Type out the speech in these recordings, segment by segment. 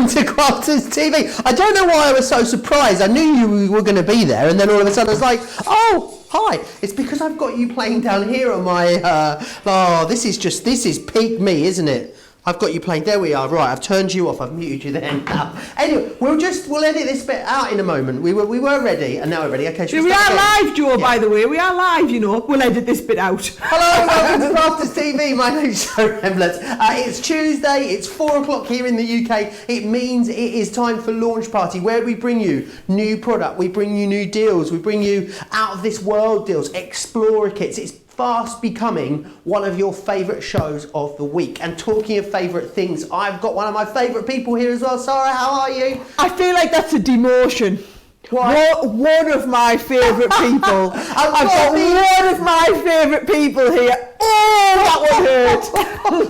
welcome to Crafters TV. I don't know why I was so surprised. I knew you were going to be there, and then all of a sudden I was like, oh, hi. It's because I've got you playing down here on my, this is peak me, isn't it? I've got you playing, there we are, right, I've turned you off, I've muted you there now. Anyway, we'll edit this bit out in a moment. We were ready, and now we're ready. Okay, we are live, Joe, by the way, we are live, you know. We'll edit this bit out. Hello, welcome to Crafters TV, my name's Remblance. It's Tuesday, it's 4 o'clock here in the UK. It means it is time for Launch Party, where we bring you new product, we bring you new deals, we bring you out of this world deals, Explorer kits. It's fast becoming one of your favourite shows of the week. And talking of favourite things, I've got one of my favourite people here as well. Sara, how are you? I feel like that's a demotion. One of my favourite people. I've got one of my favourite people here. Oh, that would hurt.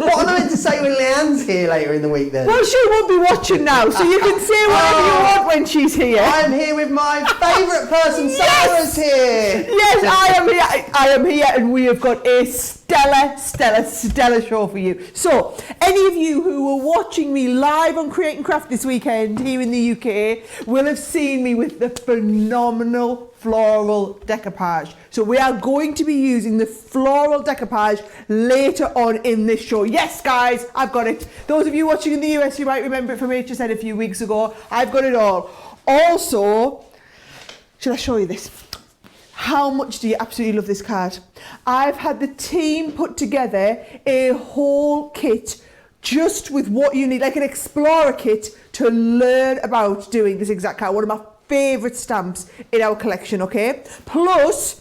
What am I meant to say when Leanne's here later in the week then? Well, she won't be watching now, so you can say whatever you want when she's here. I'm here with my favourite person. Yes! Sara's here. Yes, I am here. I am here, and we have got a stellar show for you. So, any of you who were watching me live on Create and Craft this weekend here in the UK will have seen me with the phenomenal floral decoupage. So we are going to be using the floral decoupage later on in this show. Yes, guys, I've got it. Those of you watching in the US, you might remember it from HSN a few weeks ago. I've got it all. Also, should I show you this? How much do you absolutely love this card? I've had the team put together a whole kit just with what you need, like an Explorer kit to learn about doing this exact card. One of my favourite stamps in our collection, okay? Plus,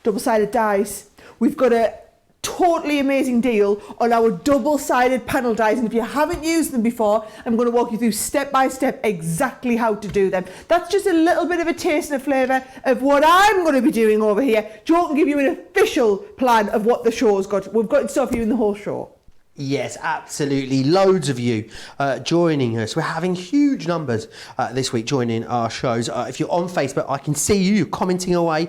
double-sided dies. We've got a totally amazing deal on our double-sided panel dies, and if you haven't used them before, I'm going to walk you through step by step exactly how to do them. That's just a little bit of a taste and a flavour of what I'm going to be doing over here. Joe can give you an official plan of what the show's got. We've got stuff for you in the whole show. Yes, absolutely. Loads of you joining us. We're having huge numbers this week joining our shows. If you're on Facebook, I can see you commenting away.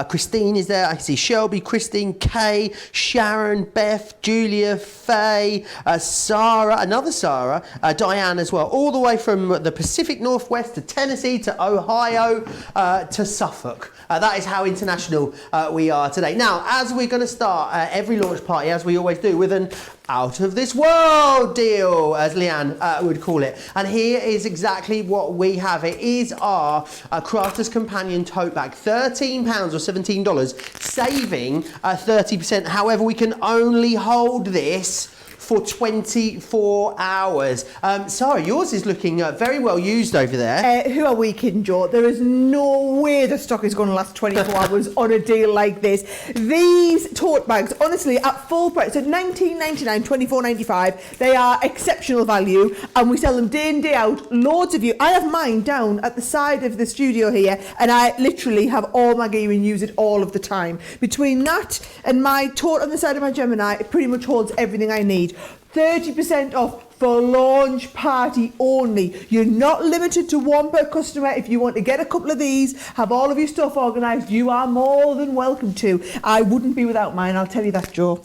Christine is there. I can see Shelby, Christine, Kay, Sharon, Beth, Julia, Faye, Sara, another Sara, Diane as well. All the way from the Pacific Northwest to Tennessee to Ohio to Suffolk. That is how international we are today. Now, as we're going to start every launch party, as we always do, with an out of this world deal, as Leanne would call it. And here is exactly what we have. It is our Crafter's Companion tote bag, £13 or $17, saving 30%. However, we can only hold this for 24 hours. Sara, yours is looking very well used over there. Who are we kidding, Joe? There is no way the stock is going to last 24 hours on a deal like this. These tote bags, honestly, at full price, at $19.99, $24.95, they are exceptional value, and we sell them day in, day out. Loads of you. I have mine down at the side of the studio here, and I literally have all my gear and use it all of the time. Between that and my tote on the side of my Gemini, it pretty much holds everything I need. 30% off for launch party only. You're not limited to one per customer. If you want to get a couple of these, have all of your stuff organised, you are more than welcome to. I wouldn't be without mine, I'll tell you that, Joe.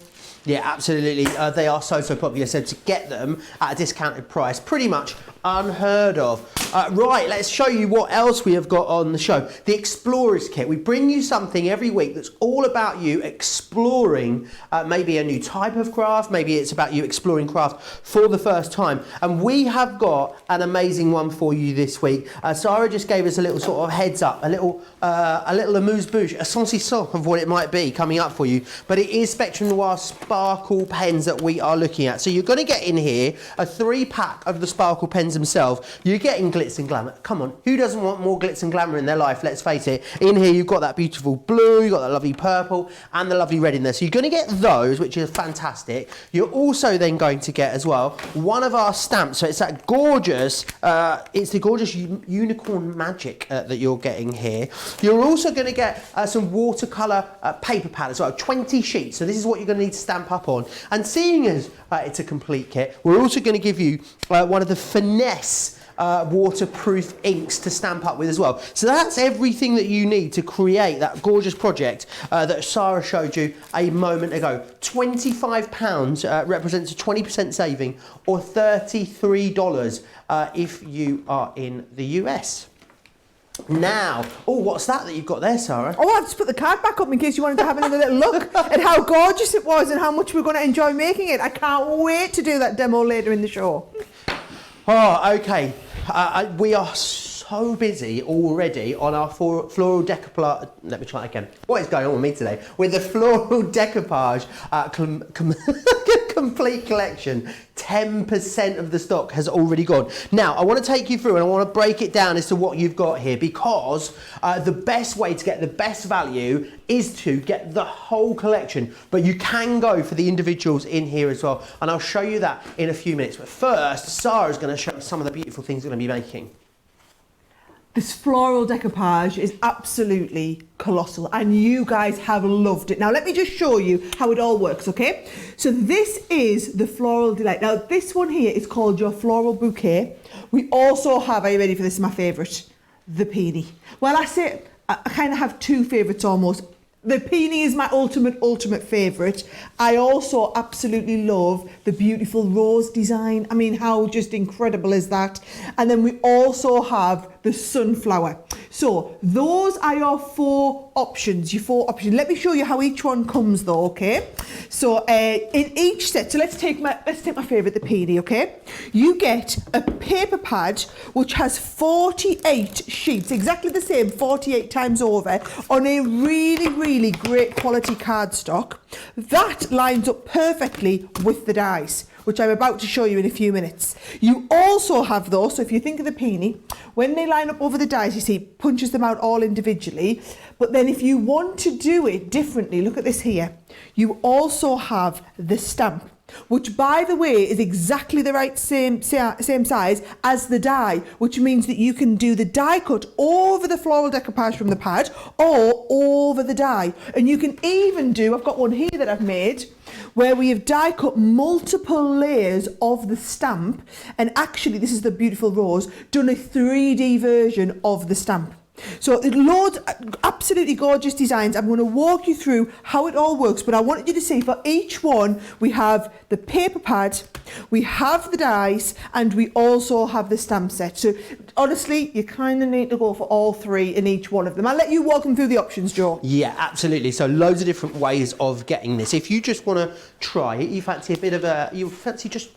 Yeah, absolutely. They are so popular. So to get them at a discounted price, pretty much unheard of. Right, let's show you what else we have got on the show. The Explorers Kit. We bring you something every week that's all about you exploring maybe a new type of craft. Maybe it's about you exploring craft for the first time. And we have got an amazing one for you this week. Sara just gave us a little sort of heads up, a little amuse-bouche, a saucisson of what it might be coming up for you. But it is Spectrum Noir sparkle pens that we are looking at. So you're going to get in here a 3-pack of the sparkle pens themselves. You're getting glitz and glamour. Come on, who doesn't want more glitz and glamour in their life? Let's face it. In here you've got that beautiful blue, you've got that lovely purple and the lovely red in there. So you're going to get those, which is fantastic. You're also then going to get as well one of our stamps. So it's that gorgeous, it's the gorgeous unicorn magic that you're getting here. You're also going to get some watercolor paper pad as well, 20 sheets. So this is what you're going to need to stamp up on. And seeing as it's a complete kit, we're also going to give you one of the finesse waterproof inks to stamp up with as well. So that's everything that you need to create that gorgeous project that Sara showed you a moment ago. £25 represents a 20% saving, or $33 if you are in the US. Now, oh, what's that you've got there, Sara? Oh, I just put the card back up in case you wanted to have another little look at how gorgeous it was and how much we're going to enjoy making it. I can't wait to do that demo later in the show. Oh, okay. We are so busy already on our floral decoupage. Let me try it again. What is going on with me today? With the floral decoupage complete collection. 10% of the stock has already gone. Now, I want to take you through and I want to break it down as to what you've got here, because the best way to get the best value is to get the whole collection, but you can go for the individuals in here as well, and I'll show you that in a few minutes. But first, Sara's going to show us some of the beautiful things we're going to be making. This floral decoupage is absolutely colossal and you guys have loved it. Now let me just show you how it all works, okay? So this is the Floral Delight. Now this one here is called your Floral Bouquet. We also have, are you ready for this, my favourite? The Peony. Well, I kind of have two favourites almost. The Peony is my ultimate favourite. I also absolutely love the beautiful rose design. I mean, how just incredible is that? And then we also have the Sunflower. So those are your four options, Let me show you how each one comes though, okay? So in each set, so let's take my favourite, the Peony, okay? You get a paper pad which has 48 sheets, exactly the same, 48 times over, on a really great quality cardstock. That lines up perfectly with the dies, which I'm about to show you in a few minutes. You also have those, so if you think of the Peony, when they line up over the dies, you see, it punches them out all individually. But then if you want to do it differently, look at this here. You also have the stamp, which by the way is exactly the right same size as the die, which means that you can do the die cut over the floral decoupage from the pad or over the die. And you can even do, I've got one here that I've made, where we have die cut multiple layers of the stamp, and actually this is the beautiful rose, done a 3D version of the stamp. So loads, absolutely gorgeous designs. I'm going to walk you through how it all works, but I wanted you to see for each one we have the paper pad, we have the dies, and we also have the stamp set. So honestly, you kind of need to go for all three in each one of them. I'll let you walk them through the options, Joe. Yeah, absolutely. So loads of different ways of getting this. If you just want to try it, you fancy just,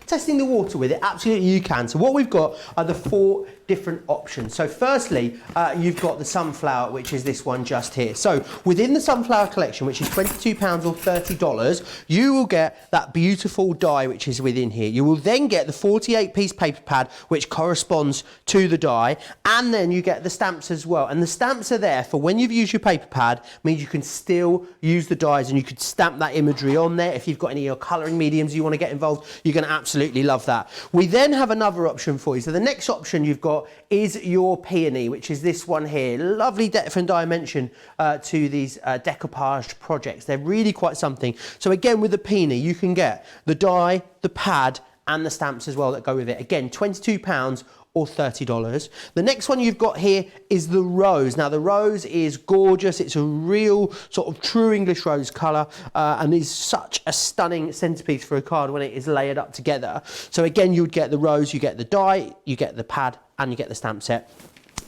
testing the water with it, absolutely you can. So what we've got are the four different options. So firstly, you've got the Sunflower, which is this one just here. So within the Sunflower collection, which is £22 or $30, you will get that beautiful die, which is within here. You will then get the 48-piece paper pad, which corresponds to the die, and then you get the stamps as well. And the stamps are there for when you've used your paper pad, means you can still use the dies and you could stamp that imagery on there. If you've got any of your colouring mediums you want to get involved, you're going to absolutely love that. We then have another option for you. So the next option you've got is your Peony, which is this one here. Lovely depth and dimension to these decoupaged projects. They're really quite something. So again, with the Peony, you can get the die, the pad, and the stamps as well that go with it. Again, £22 or $30. The next one you've got here is the rose. Now the rose is gorgeous. It's a real sort of true English rose colour and is such a stunning centerpiece for a card when it is layered up together. So again, you would get the rose, you get the die, you get the pad, and you get the stamp set.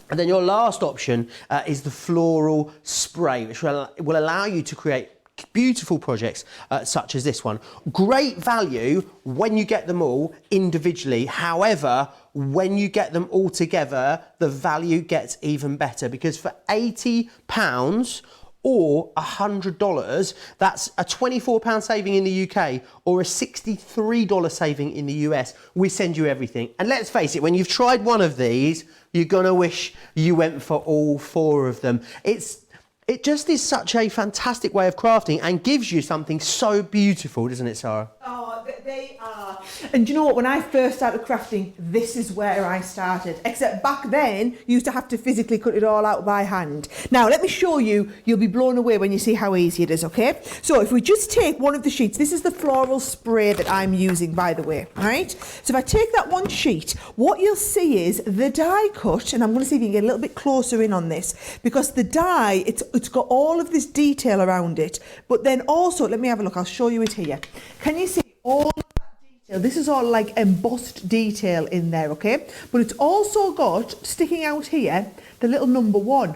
And then your last option is the floral spray, which will allow you to create beautiful projects such as this one. Great value when you get them all individually. However, when you get them all together, the value gets even better, because for £80 or $100, that's a £24 saving in the UK or a $63 saving in the US. We send you everything. And let's face it, when you've tried one of these, you're gonna wish you went for all four of them. It just is such a fantastic way of crafting and gives you something so beautiful, doesn't it, Sara? Oh, They are. And do you know what? When I first started crafting, this is where I started. Except back then, you used to have to physically cut it all out by hand. Now, let me show you. You'll be blown away when you see how easy it is, okay? So if we just take one of the sheets, this is the floral spray that I'm using, by the way, all right? So if I take that one sheet, what you'll see is the die cut, and I'm going to see if you can get a little bit closer in on this, because the die, it's got all of this detail around it, but then also, let me have a look, I'll show you it here. Can you see all of that detail? This is all like embossed detail in there, okay? But it's also got, sticking out here, the little number 1.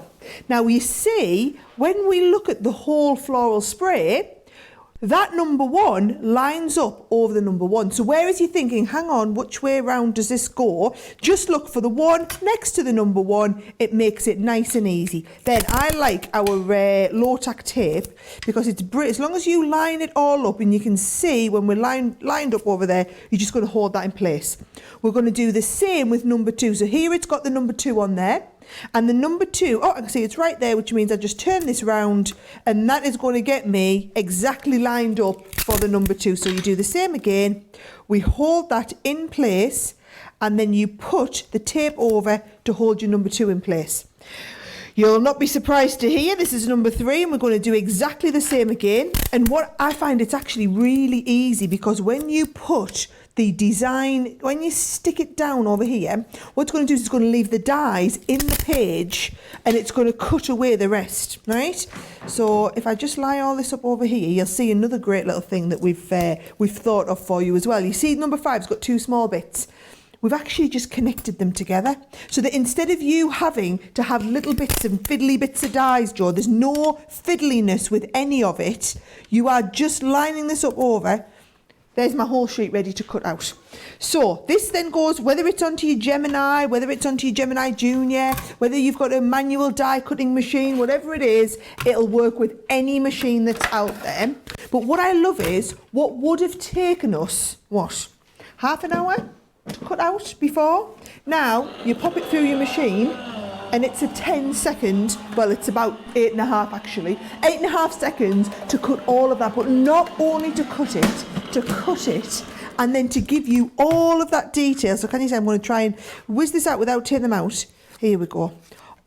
Now you see, when we look at the whole floral spray, that number 1 lines up over the number 1. So whereas you're thinking, hang on, which way around does this go? Just look for the 1 next to the number 1. It makes it nice and easy. Then I like our low-tack tape because it's as long as you line it all up and you can see when we're lined up over there, you're just going to hold that in place. We're going to do the same with number 2. So here it's got the number 2 on there. And the number 2, I can see it's right there, which means I just turn this round and that is going to get me exactly lined up for the number 2. So you do the same again. We hold that in place and then you put the tape over to hold your number 2 in place. You'll not be surprised to hear this is number 3 and we're going to do exactly the same again. And what I find, it's actually really easy because when you put the design, when you stick it down over here, what it's going to do is it's going to leave the dies in the page and it's going to cut away the rest, right? So if I just lie all this up over here, you'll see another great little thing that we've thought of for you as well. You see number 5's got 2 small bits. We've actually just connected them together so that instead of you having to have little bits and fiddly bits of dies, Joe, there's no fiddliness with any of it. You are just lining this up over. There's my whole sheet ready to cut out. So this then goes, whether it's onto your Gemini, whether it's onto your Gemini Junior, whether you've got a manual die cutting machine, whatever it is, it'll work with any machine that's out there. But what I love is, what would have taken us, what, half an hour to cut out before? Now you pop it through your machine and it's a 10-second, well, it's about 8.5 actually, 8.5 seconds to cut all of that, but not only to cut it and then to give you all of that detail. So can you see, I'm going to try and whiz this out without tearing them out. Here we go.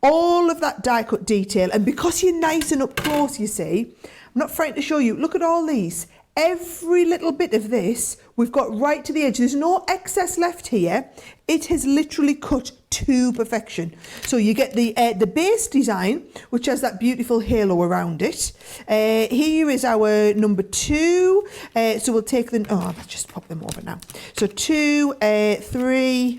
All of that die cut detail, and because you're nice and up close, you see, I'm not frightened to show you, look at all these. Every little bit of this, we've got right to the edge. There's no excess left here. It has literally cut to perfection. So you get the base design, which has that beautiful halo around it. Here is our number 2. So we'll take the, let's just pop them over now. So 2, 3,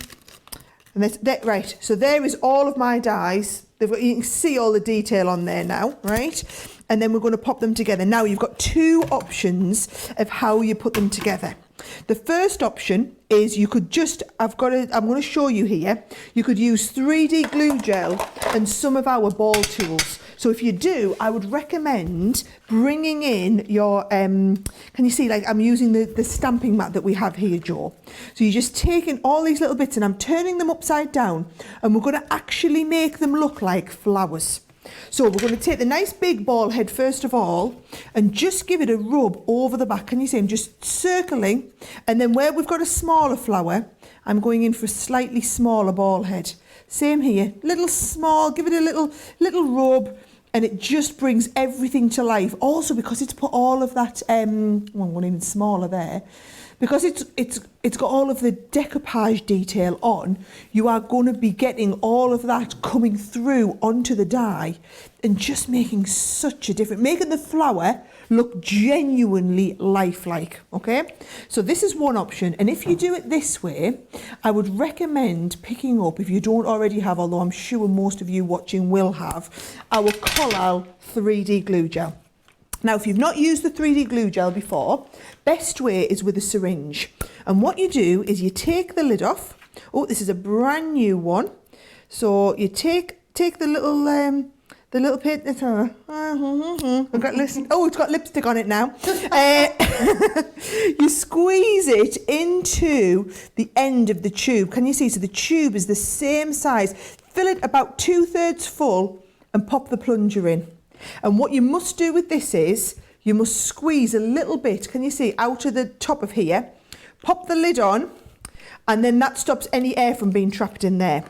and that's right. So there is all of my dies. You can see all the detail on there now, right? And then we're going to pop them together. Now you've got 2 options of how you put them together. The first option is you could just, I'm going to show you here, you could use 3D glue gel and some of our ball tools. So if you do, I would recommend bringing in your, can you see, like I'm using the stamping mat that we have here, Joe. So you're just taking all these little bits and I'm turning them upside down and we're going to actually make them look like flowers. So we're going to take the nice big ball head first of all and just give it a rub over the back. Can you see I'm just circling, and then where we've got a smaller flower, I'm going in for a slightly smaller ball head. Same here, little small, give it a little rub, and it just brings everything to life. Also because it's put all of that, one even smaller there, because it's got all of the decoupage detail on, you are going to be getting all of that coming through onto the die and just making such a difference, making the flower look genuinely lifelike, okay? So this is one option, and if you do it this way, I would recommend picking up, if you don't already have, although I'm sure most of you watching will have, our Floral 3D glue gel. Now, if you've not used the 3D glue gel before, best way is with a syringe. And what you do is you take the lid off. Oh, this is a brand new one. So you take the little pin. I've got listen. Oh, it's got lipstick on it now. You squeeze it into the end of the tube. Can you see? So the tube is the same size. Fill it about 2/3 full and pop the plunger in. And what you must do with this is you must squeeze a little bit, can you see, out of the top of here, pop the lid on, and then that stops any air from being trapped in there.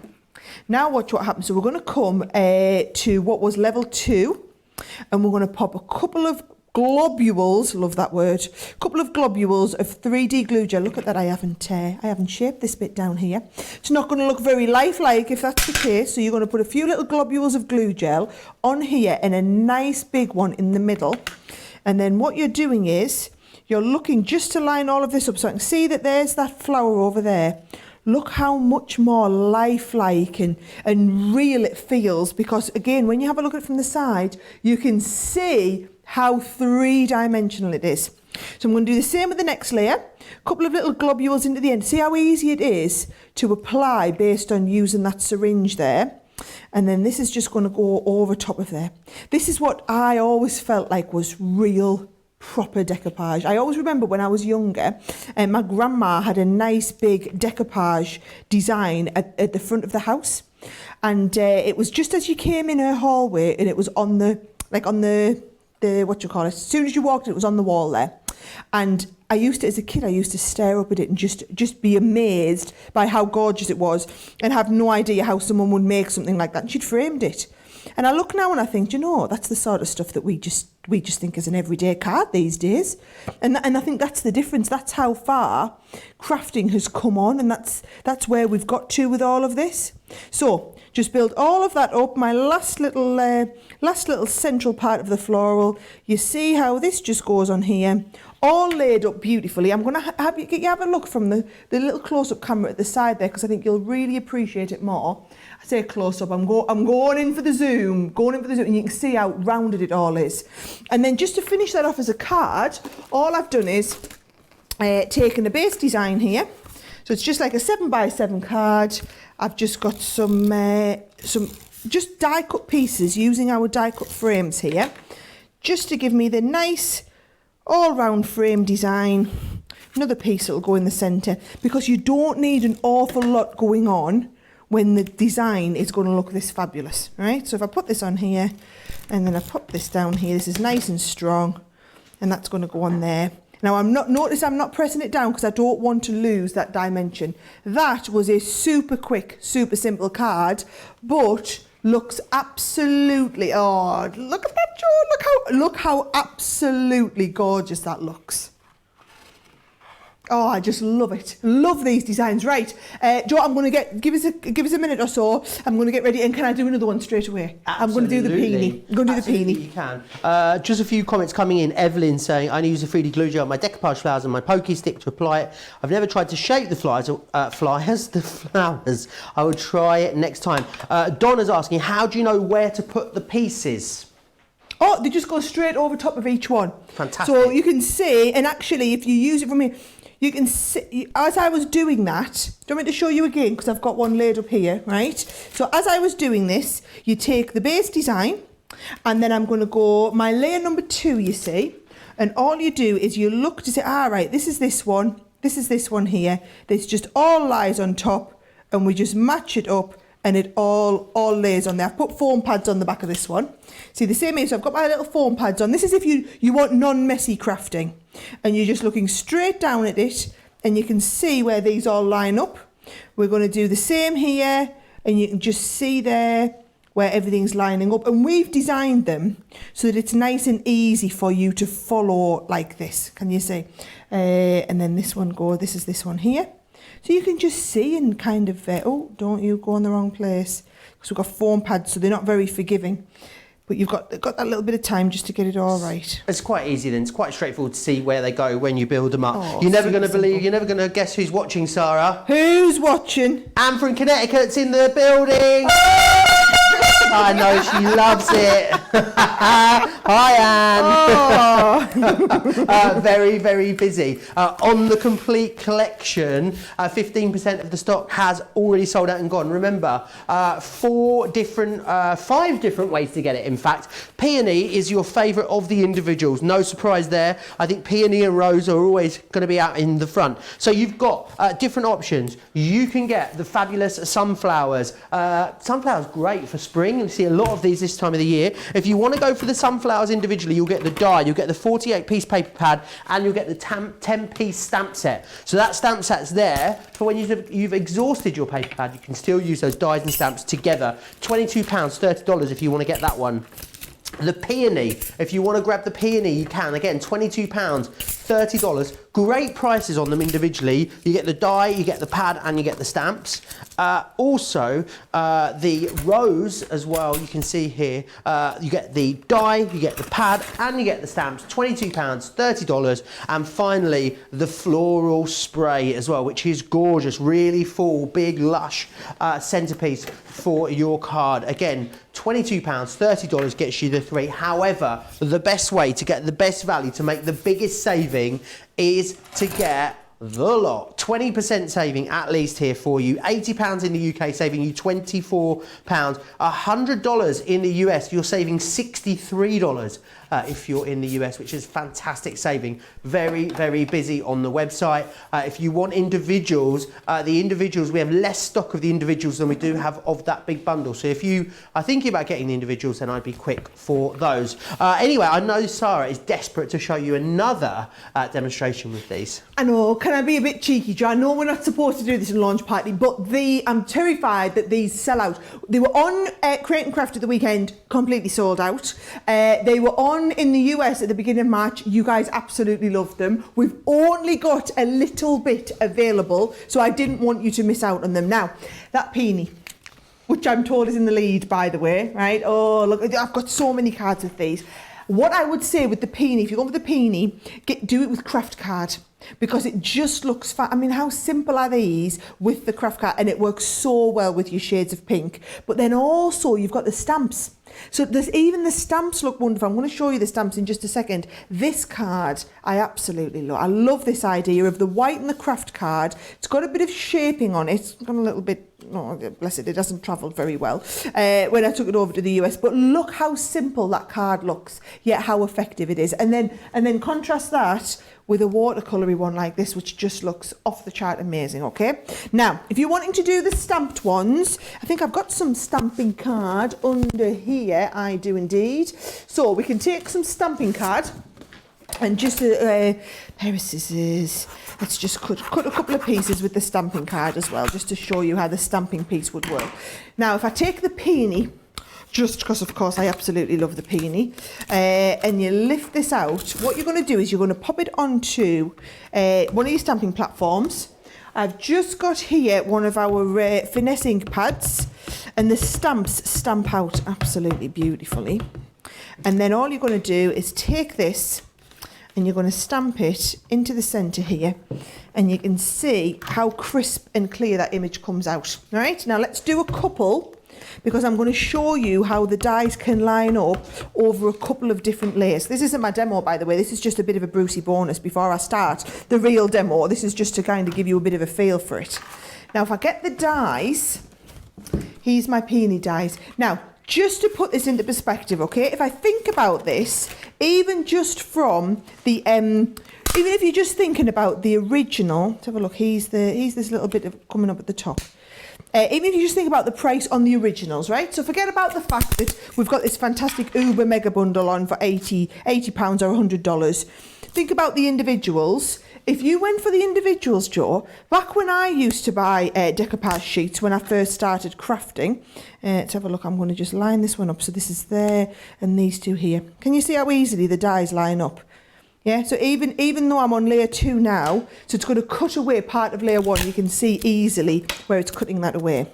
Now watch what happens. So we're going to come to what was level 2, and we're going to pop a couple of globules, love that word, a couple of globules of 3D glue gel. Look at that, I haven't shaped this bit down here. It's not going to look very lifelike if that's the case, so you're going to put a few little globules of glue gel on here and a nice big one in the middle. And then what you're doing is, you're looking just to line all of this up so I can see that there's that flower over there. Look how much more lifelike and real it feels, because again, when you have a look at it from the side, you can see how 3-dimensional it is. So I'm going to do the same with the next layer. A couple of little globules into the end. See how easy it is to apply based on using that syringe there. And then this is just going to go over top of there. This is what I always felt like was real proper decoupage. I always remember when I was younger, and my grandma had a nice big decoupage design at the front of the house, and it was just as you came in her hallway, and it was on the what you call it, as soon as you walked it was on the wall there. And I used to, as a kid, I used to stare up at it and just be amazed by how gorgeous it was, and have no idea how someone would make something like that. And she'd framed it. And I look now and I think, you know, that's the sort of stuff that we just think is an everyday card these days. And I think that's the difference. That's how far crafting has come on, and that's where we've got to with all of this. So just build all of that up. My last little central part of the floral. You see how this just goes on here, all laid up beautifully. I'm going to have you have a look from the little close-up camera at the side there, because I think you'll really appreciate it more. I say close-up, I'm going in for the zoom, and you can see how rounded it all is. And then just to finish that off as a card, all I've done is taken a base design here. So it's just like a 7x7 card. I've just got some just die-cut pieces using our die-cut frames here, just to give me the nice all-round frame design. Another piece that will go in the centre, because you don't need an awful lot going on when the design is going to look this fabulous, right? So if I put this on here, and then I put this down here, this is nice and strong, and that's going to go on there. Now notice I'm not pressing it down because I don't want to lose that dimension. That was a super quick, super simple card, but looks absolutely, oh, look at that, Joe, look how absolutely gorgeous that looks. Oh, I just love it. Love these designs. Right, Joe, I'm going to give us a minute or so. I'm going to get ready, and can I do another one straight away? Absolutely. I'm going to do the peony. I'm going to do the peony. You can. Just a few comments coming in. Evelyn saying, I use a 3D glue gel on my decoupage flowers and my pokey stick to apply it. I've never tried to shape the flowers. I will try it next time. Donna's asking, how do you know where to put the pieces? Oh, they just go straight over top of each one. Fantastic. So you can see, and actually, if you use it from here, you can see, as I was doing that, do you want me to show you again? Because I've got one laid up here, right? So as I was doing this, you take the base design, and then I'm going to go, my layer number 2, you see, and all you do is you look to say, right, this is this one here. This just all lies on top, and we just match it up, and it all lays on there. I've put foam pads on the back of this one. See, the same is, so I've got my little foam pads on. This is if you want non-messy crafting. And you're just looking straight down at it, and you can see where these all line up. We're going to do the same here, and you can just see there where everything's lining up. And we've designed them so that it's nice and easy for you to follow like this. Can you see? And then this is this one here. So you can just see and kind of, oh, don't you go in the wrong place. Because we've got foam pads, so they're not very forgiving. But you've got that little bit of time just to get it all right. It's quite easy then. It's quite straightforward to see where they go when you build them up. Oh, you're never going to guess who's watching, Sara. Who's watching? Anne from Connecticut's in the building. I know, she loves it. Hi, Anne. Oh. Very, very busy. On the complete collection, 15% of the stock has already sold out and gone. Remember, 5 different ways to get it, in fact. Peony is your favourite of the individuals. No surprise there. I think Peony and Rose are always going to be out in the front. So you've got different options. You can get the fabulous sunflowers. Sunflowers, great for spring You see a lot of these this time of the year. If you want to go for the sunflowers individually, you'll get the die, you'll get the 48-piece paper pad, and you'll get the 10-piece stamp set. So that stamp set's there for when you've exhausted your paper pad. You can still use those dies and stamps together. £22, $30 if you want to get that one. The Peony, if you want to grab the Peony, you can. Again, £22, $30. Great prices on them individually. You get the die, you get the pad, and you get the stamps. Also, the Rose as well, you can see here, you get the die, you get the pad, and you get the stamps. £22, $30. And finally, the Floral Spray as well, which is gorgeous. Really full, big, lush centerpiece for your card. Again, £22, $30 gets you the 3. However, the best way to get the best value, to make the biggest saving, is to get the lot. 20% saving at least here for you. £80 in the UK, saving you £24. $100 in the US, you're saving $63 if you're in the US, which is fantastic saving. Very, very busy on the website. If you want individuals, we have less stock of the individuals than we do have of that big bundle. So if you are thinking about getting the individuals, then I'd be quick for those. Anyway, I know Sara is desperate to show you another demonstration with these. I know, can I be a bit cheeky, Joe? I know we're not supposed to do this in launch party, but I'm terrified that these sell out. They were on Create and Craft at the weekend, completely sold out. They were on in the US at the beginning of March. You guys absolutely loved them. We've only got a little bit available, so I didn't want you to miss out on them. Now, that Peony, which I'm told is in the lead, by the way, right? Oh, look, I've got so many cards with these. What I would say with the Peony, if you're going for the Peony, do it with craft card, because it just looks fun. I mean, how simple are these with the craft card? And it works so well with your shades of pink. But then also you've got the stamps. So even the stamps look wonderful. I'm going to show you the stamps in just a second. This card, I absolutely love. I love this idea of the white and the craft card. It's got a bit of shaping on it. It's got a little bit, oh, bless it, it doesn't travel very well when I took it over to the US. But look how simple that card looks, yet how effective it is. And then contrast that with a watercolory one like this, which just looks off the chart amazing, okay? Now, if you're wanting to do the stamped ones, I think I've got some stamping card under here. I do indeed. So we can take some stamping card and just a pair of scissors. Let's just cut a couple of pieces with the stamping card as well, just to show you how the stamping piece would work. Now, if I take the Peony, just because, of course, I absolutely love the Peony, and you lift this out, what you're going to do is you're going to pop it onto one of your stamping platforms. I've just got here one of our finesse ink pads, and the stamps stamp out absolutely beautifully. And then all you're going to do is take this and you're going to stamp it into the centre here, and you can see how crisp and clear that image comes out. All right, now let's do a couple, because I'm going to show you how the dies can line up over a couple of different layers. This isn't my demo, by the way. This is just a bit of a Brucey bonus before I start the real demo. This is just to kind of give you a bit of a feel for it. Now, if I get the dies, here's my Peony dies. Now, just to put this into perspective, okay, if I think about this, even just from the, even if you're just thinking about the original, let's have a look, here's this little bit of coming up at the top. Even if you just think about the price on the originals, right? So forget about the fact that we've got this fantastic Uber mega bundle on for £80 or $100. Think about the individuals. If you went for the individuals, Joe, back when I used to buy decoupage sheets when I first started crafting, let's have a look, I'm going to just line this one up. So this is there and these two here. Can you see how easily the dies line up? Yeah, so even though I'm on layer 2 now, so it's going to cut away part of layer 1, you can see easily where it's cutting that away.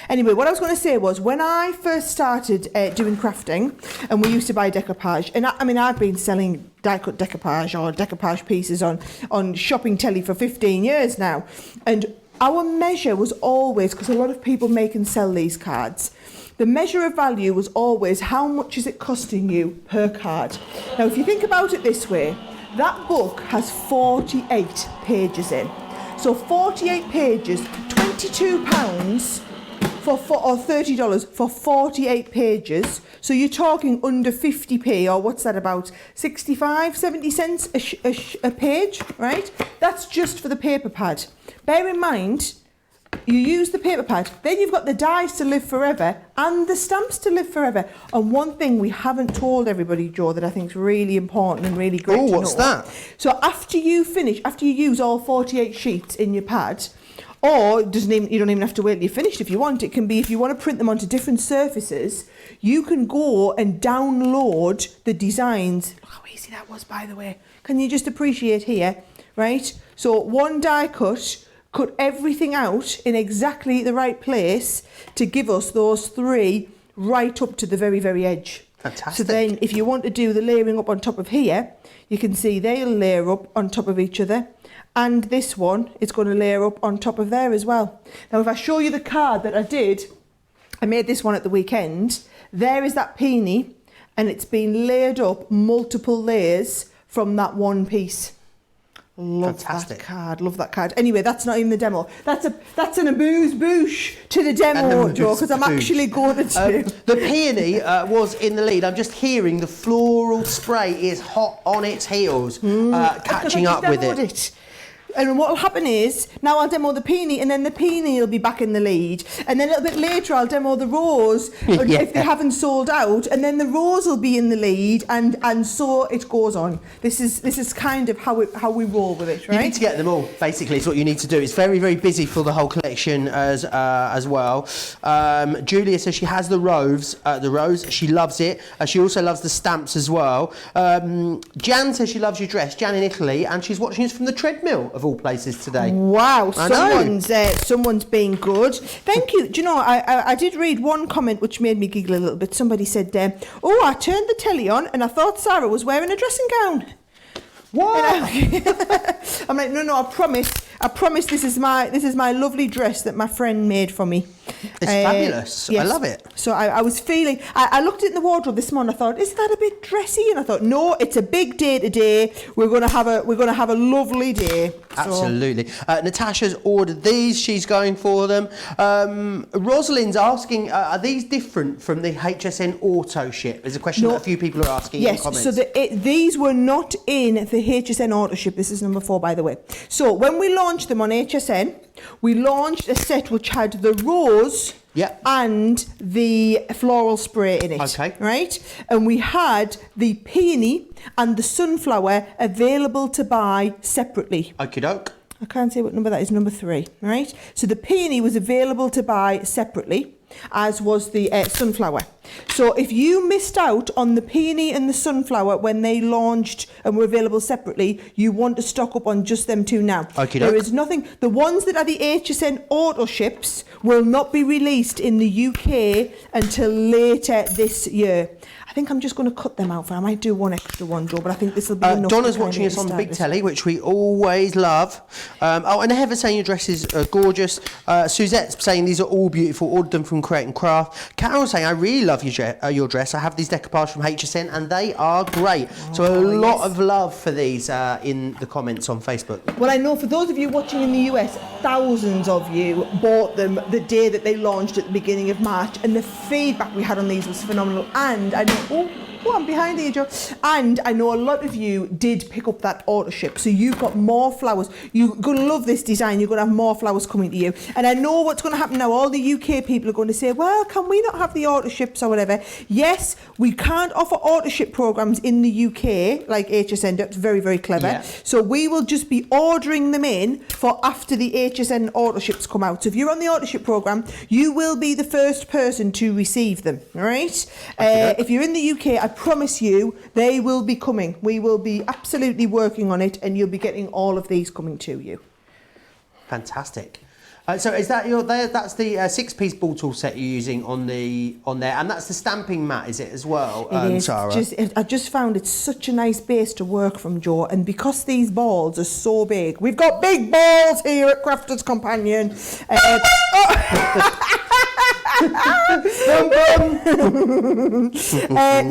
Anyway, what I was going to say was, when I first started doing crafting, and we used to buy decoupage, and I mean, I've been selling die-cut decoupage or decoupage pieces on shopping telly for 15 years now, and our measure was always, because a lot of people make and sell these cards, the measure of value was always how much is it costing you per card. Now, if you think about it this way, that book has 48 pages in. So 48 pages, £22 or $30 for 48 pages. So you're talking under 50p, or what's that, about 65, 70 cents a page, right? That's just for the paper pad. Bear in mind, you use the paper pad, then you've got the dies to live forever and the stamps to live forever. And one thing we haven't told everybody, Joe, that I think is really important and really great to know. What's that? So after you use all 48 sheets in your pad, or you don't even have to wait till you're finished if you want. It can be, if you want to print them onto different surfaces, you can go and download the designs. Look how easy that was, by the way. Can you just appreciate here, right? So one die cut everything out in exactly the right place to give us those 3 right up to the very, very edge. Fantastic. So then if you want to do the layering up on top of here, you can see they'll layer up on top of each other. And this one is going to layer up on top of there as well. Now, if I show you the card that I made this one at the weekend. There is that peony, and it's been layered up multiple layers from that one piece. Love that card, love that card. Anyway, that's not even the demo. That's an amuse-bouche to the demo, Joe, because I'm actually going to do. The peony was in the lead. I'm just hearing the floral spray is hot on its heels, catching up with it. And what will happen is, now I'll demo the peony, and then the peony will be back in the lead. And then a little bit later, I'll demo the rose, if they haven't sold out. And then the rose will be in the lead, and so it goes on. This is kind of how we roll with it, right? You need to get them all, basically, is what you need to do. It's very, very busy for the whole collection as well. Julia says she has the rose. She loves it. She also loves the stamps as well. Jan says she loves your dress. Jan in Italy, and she's watching us from the treadmill, of all places today. Wow, someone's being good. Thank you. Do you know, I did read one comment which made me giggle a little bit. Somebody said, I turned the telly on and I thought Sara was wearing a dressing gown. What? I'm like, no, I promise this is my lovely dress that my friend made for me. It's fabulous. Yes. I love it. So I was feeling, I looked in the wardrobe this morning, I thought, is that a bit dressy? And I thought, no, it's a big day today. We're gonna have a lovely day. Absolutely. Natasha's ordered these, she's going for them. Rosalind's asking, are these different from the HSN auto ship? There's a question that a few people are asking in the comments. So these were not in the HSN auto ship. This is number 4, by the way. So when we launched them on HSN, we launched a set which had the rose and the floral spray in it. Okay. Right? And we had the peony and the sunflower available to buy separately. Okie doke. I can't say what number that is, number 3, right? So the peony was available to buy separately, as was the sunflower. So if you missed out on the peony and the sunflower when they launched and were available separately, you want to stock up on just them 2 now. Okay, there is nothing. The ones that are the HSN auto ships will not be released in the UK until later this year. I think I'm just going to cut them out. I might do one extra one, Joe, but I think this will be enough. Donna's watching us on the big telly, which we always love. And Heather saying your dress is gorgeous. Suzette's saying these are all beautiful. Ordered them from Create and Craft. Carol saying I really love your dress. I have these decoupage from HSN and they are great. So a lot of love for these in the comments on Facebook. Well, I know for those of you watching in the US, thousands of you bought them the day that they launched at the beginning of March, and the feedback we had on these was phenomenal. And I know, oh, I'm behind you, Joe. And I know a lot of you did pick up that auto ship, so you've got more flowers. You're going to love this design. You're going to have more flowers coming to you. And I know what's going to happen now. All the UK people are going to say, well, can we not have the auto ships or whatever? Yes, we can't offer auto ship programs in the UK like HSN. That's very, very clever. Yeah. So we will just be ordering them in for after the HSN auto ships come out. So if you're on the auto ship program, you will be the first person to receive them. All right? If you're in the UK, I promise you they will be coming. We will be absolutely working on it, and you'll be getting all of these coming to you. Fantastic. So is that that's the 6-piece ball tool set you're using on there, and that's the stamping mat, is it as well, it is. Sara? I just found it's such a nice base to work from, Joe, and because these balls are so big, we've got big balls here at Crafters Companion.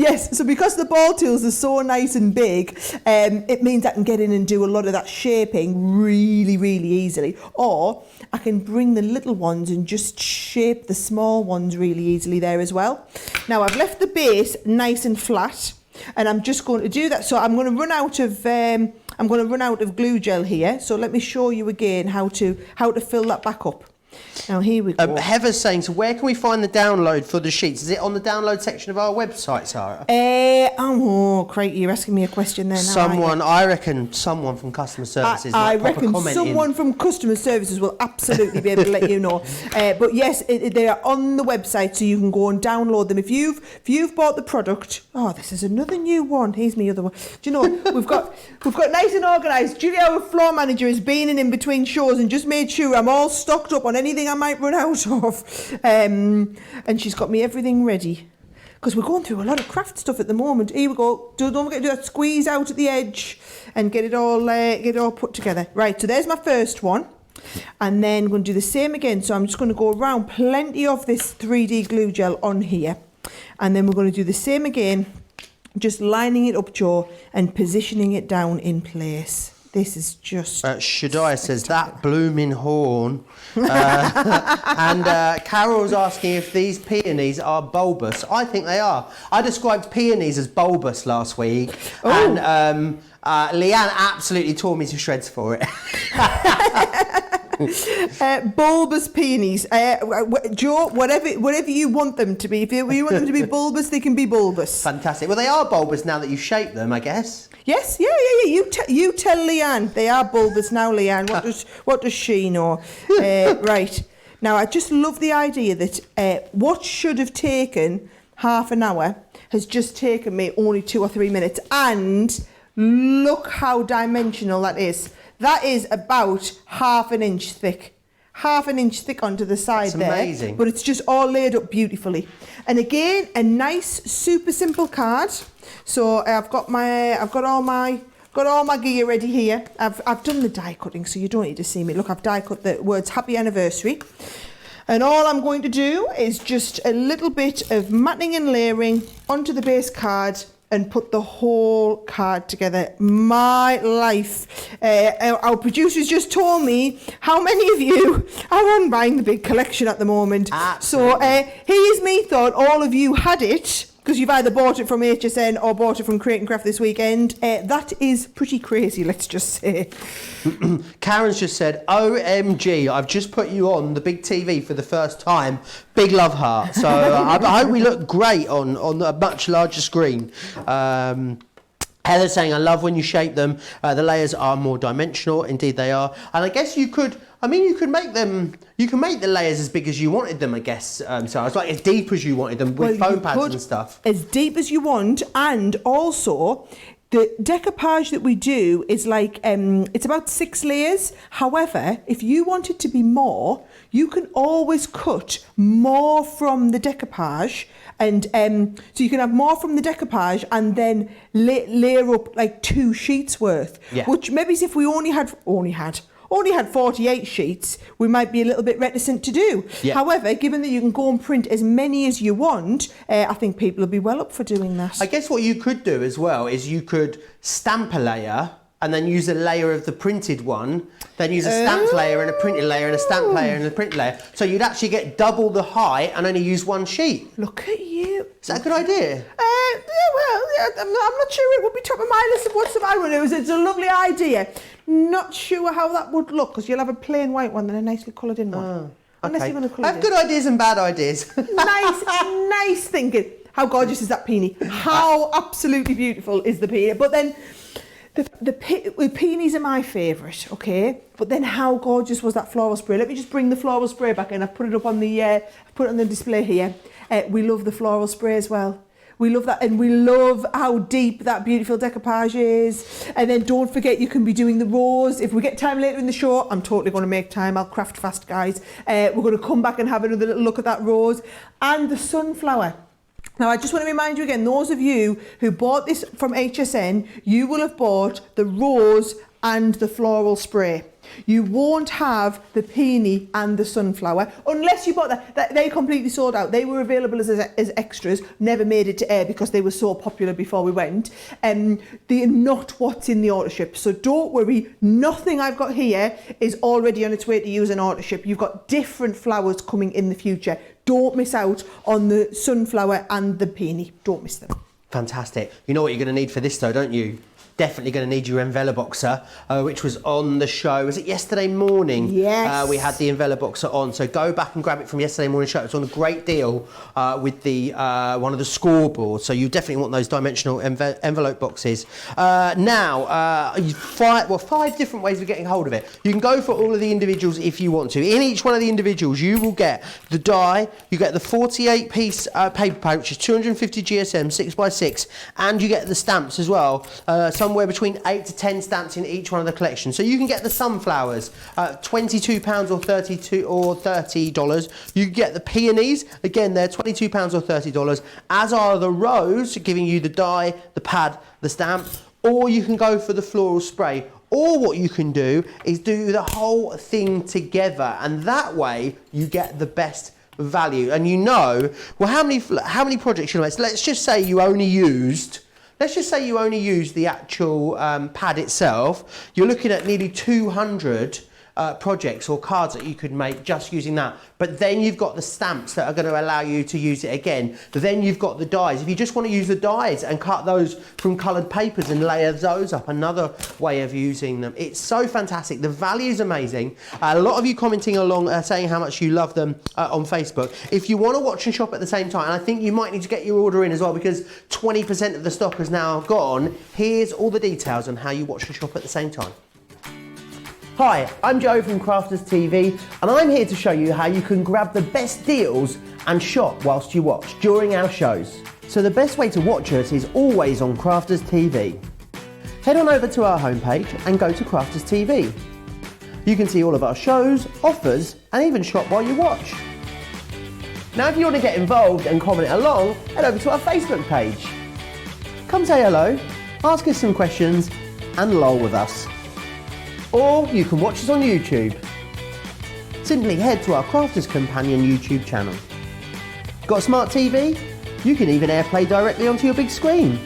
Yes, so because the ball tools are so nice and big, it means I can get in and do a lot of that shaping really, really easily. Or I can bring the little ones and just shape the small ones really easily there as well. Now I've left the base nice and flat, and I'm just going to do that. So I'm going to run out of glue gel here. So let me show you again how to fill that back up. Now here we go. Heather's saying, so where can we find the download for the sheets? Is it on the download section of our website, Sara? Oh, crikey, you're asking me a question then. I reckon someone from customer services I might pop a reckon comment someone from customer services will absolutely be able to let you know. But yes, they are on the website, so you can go and download them. If you've bought the product, this is another new one. Here's me other one. Do you know we've got nice and organised. Julia, our floor manager, has been in between shows and just made sure I'm all stocked up on anything I might run out of. And she's got me everything ready. Because we're going through a lot of craft stuff at the moment. Here we go. Don't forget to do that squeeze out at the edge and get it all put together. Right, so there's my first one. And then I'm going to do the same again. So I'm just going to go around plenty of this 3D glue gel on here. And then we're going to do the same again, just lining it up, Joe, and positioning it down in place. This is just... Shaddai says, that blooming horn. And Carol's asking if these peonies are bulbous. I think they are. I described peonies as bulbous last week. Ooh. And Leanne absolutely tore me to shreds for it. Bulbous peonies. Joe, whatever you want them to be. If you want them to be bulbous, they can be bulbous. Fantastic. Well, they are bulbous now that you've shaped them, I guess. Yes, yeah. You tell Leanne they are bulbous now, Leanne. What does she know? Right. Now, I just love the idea that what should have taken half an hour has just taken me only 2 or 3 minutes. And look how dimensional that is. That is about ½ an inch thick. ½ an inch thick onto the side. That's amazing. There, but it's just all laid up beautifully. And again, a nice, super simple card. So I've got all my gear ready here. I've done the die cutting, so you don't need to see me. Look, I've die cut the words "Happy Anniversary," and all I'm going to do is just a little bit of matting and layering onto the base card and put the whole card together. My life. Our producers just told me how many of you are on buying the big collection at the moment. Absolutely. So here's me thought all of you had it, because you've either bought it from HSN or bought it from Create and Craft this weekend. That is pretty crazy, let's just say. Karen's just said, OMG, I've just put you on the big TV for the first time. Big love heart. So I hope we look great on a much larger screen. Heather's saying, I love when you shape them. The layers are more dimensional. Indeed, they are. And I guess you could make the layers as big as you wanted them, I guess. So it's like as deep as you wanted them with foam pads and stuff. As deep as you want, and also the decoupage that we do is like, it's about 6 layers. However, if you want it to be more, you can always cut more from the decoupage. And so you can have more from the decoupage and then layer up like 2 sheets worth. Yeah. Which maybe if we only had 48 sheets, we might be a little bit reticent to do. Yeah. However, given that you can go and print as many as you want, I think people will be well up for doing that. I guess what you could do as well is you could stamp a layer and then use a layer of the printed one, then use a stamped layer and a printed layer and a stamped layer and a printed layer. So you'd actually get double the height and only use 1 sheet. Look at you. Is that a good idea? I'm not sure it would be top of my list of what's the matter with it. It's a lovely idea. Not sure how that would look, because you'll have a plain white one and a nicely coloured in one. Okay. Unless you're going to colour I have good ideas and bad ideas. Nice thinking. How gorgeous is that peony? How absolutely beautiful is the peony? But then the peonies are my favourite, okay? But then how gorgeous was that floral spray? Let me just bring the floral spray back in. I've put it up on the display here. We love the floral spray as well. We love that, and we love how deep that beautiful decoupage is. And then don't forget, you can be doing the rose. If we get time later in the show, I'm totally going to make time. I'll craft fast, guys. We're going to come back and have another little look at that rose and the sunflower. Now, I just want to remind you again, those of you who bought this from HSN, you will have bought the rose and the floral spray. You won't have the peony and the sunflower unless you bought that. They completely sold out. They were available as extras, never made it to air because they were so popular before we went. They're not what's in the auto ship. So don't worry, nothing I've got here is already on its way to use an auto ship. You've got different flowers coming in the future. Don't miss out on the sunflower and the peony. Don't miss them. Fantastic. You know what you're going to need for this though, don't you? definitely going to need your Enveloboxer, which was on the show. Was it yesterday morning? Yes. We had the Enveloboxer on, so go back and grab it from yesterday morning show. It's on a great deal with the one of the scoreboards, so you definitely want those dimensional envelope boxes. Now, 5 different ways of getting hold of it. You can go for all of the individuals if you want to. In each one of the individuals, you will get the die, you get the 48 piece paper pack, which is 250 GSM 6x6, and you get the stamps as well, somewhere between 8 to 10 stamps in each one of the collections. So you can get the sunflowers, £22 or $30. You can get the peonies, again they're £22 or $30, as are the rose, giving you the die, the pad, the stamp, or you can go for the floral spray. Or what you can do is do the whole thing together, and that way you get the best value. And you know, well, how many projects you know? Let's just say you only used the actual pad itself. You're looking at nearly 200 projects or cards that you could make just using that. But then you've got the stamps that are going to allow you to use it again. Then you've got the dies. If you just want to use the dies and cut those from coloured papers and layer those up, another way of using them. It's so fantastic. The value is amazing. A lot of you commenting along saying how much you love them on Facebook. If you want to watch and shop at the same time, and I think you might need to get your order in as well because 20% of the stock has now gone, here's all the details on how you watch and shop at the same time. Hi, I'm Joe from Crafters TV, and I'm here to show you how you can grab the best deals and shop whilst you watch during our shows. So the best way to watch us is always on Crafters TV. Head on over to our homepage and go to Crafters TV. You can see all of our shows, offers, and even shop while you watch. Now if you want to get involved and comment along, head over to our Facebook page. Come say hello, ask us some questions, and lol with us. Or you can watch us on YouTube. Simply head to our Crafters Companion YouTube channel. Got a smart TV? You can even AirPlay directly onto your big screen.